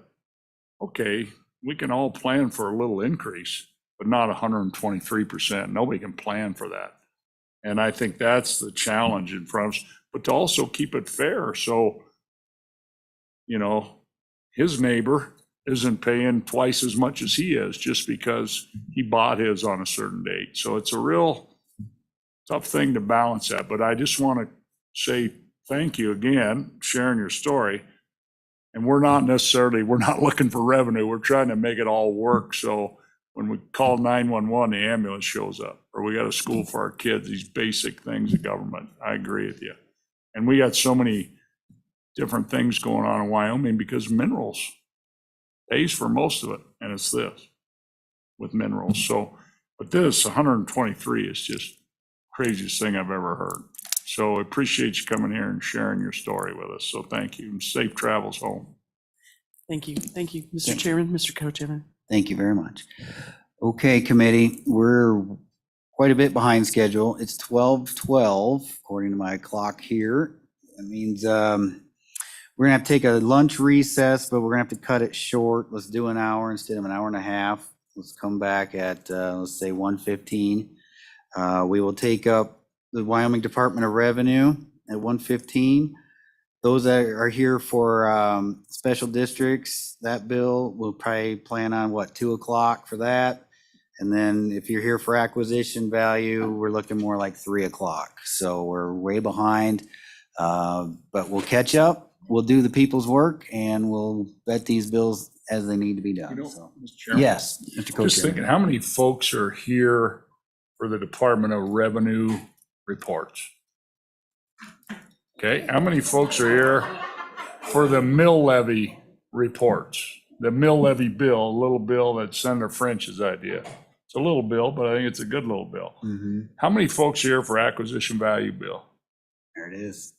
okay, we can all plan for a little increase, but not 123%. Nobody can plan for that. And I think that's the challenge in front of us, but to also keep it fair. So, his neighbor isn't paying twice as much as he is just because he bought his on a certain date. So it's a real tough thing to balance that. But I just want to say thank you again, sharing your story. And we're not looking for revenue. We're trying to make it all work. So when we call 911, the ambulance shows up, or we got a school for our kids, these basic things of government. I agree with you. And we got so many different things going on in Wyoming because minerals pays for most of it. And it's this with minerals. So, but this 123 is just craziest thing I've ever heard. So I appreciate you coming here and sharing your story with us. So thank you, and safe travels home. Thank you. Thank you, Mr. Chairman, Mr. Co-Chairman. Thank you very much. Okay, committee, we're quite a bit behind schedule. It's 12:12 according to my clock here. That means we're gonna have to take a lunch recess, but we're gonna have to cut it short. Let's do an hour instead of an hour and a half. Let's come back at, let's say 1:15. We will take up the Wyoming Department of Revenue at 1:15. Those that are here for special districts, that bill, we'll probably plan on 2 o'clock for that. And then if you're here for acquisition value, we're looking more like 3 o'clock. So we're way behind, but we'll catch up. We'll do the people's work and we'll vet these bills as they need to be done. So, Mr. Chairman, yes, Mr. Co-Chairman. just thinking, how many folks are here for the Department of Revenue reports? Okay, how many folks are here for the mill levy reports? The mill levy bill, a little bill that Senator French's idea. It's a little bill, but I think it's a good little bill. How many folks are here for acquisition value bill? There it is.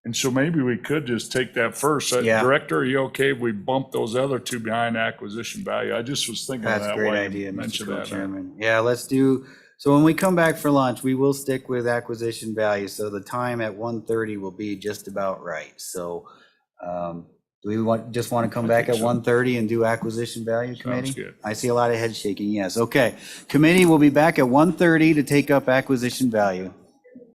And so maybe we could just take that first. Yeah. Director, are you okay if we bump those other two behind acquisition value? I just was thinking of That's a that great while you idea, Mr. mentioned that. Co-Chairman. Yeah, let's do, so when we come back for lunch, we will stick with acquisition value. So the time at 1:30 will be just about right. So do we want to come back at 1:30 and do acquisition value committee? Sounds good. I see a lot of head shaking, yes. Okay. Committee will be back at 1:30 to take up acquisition value.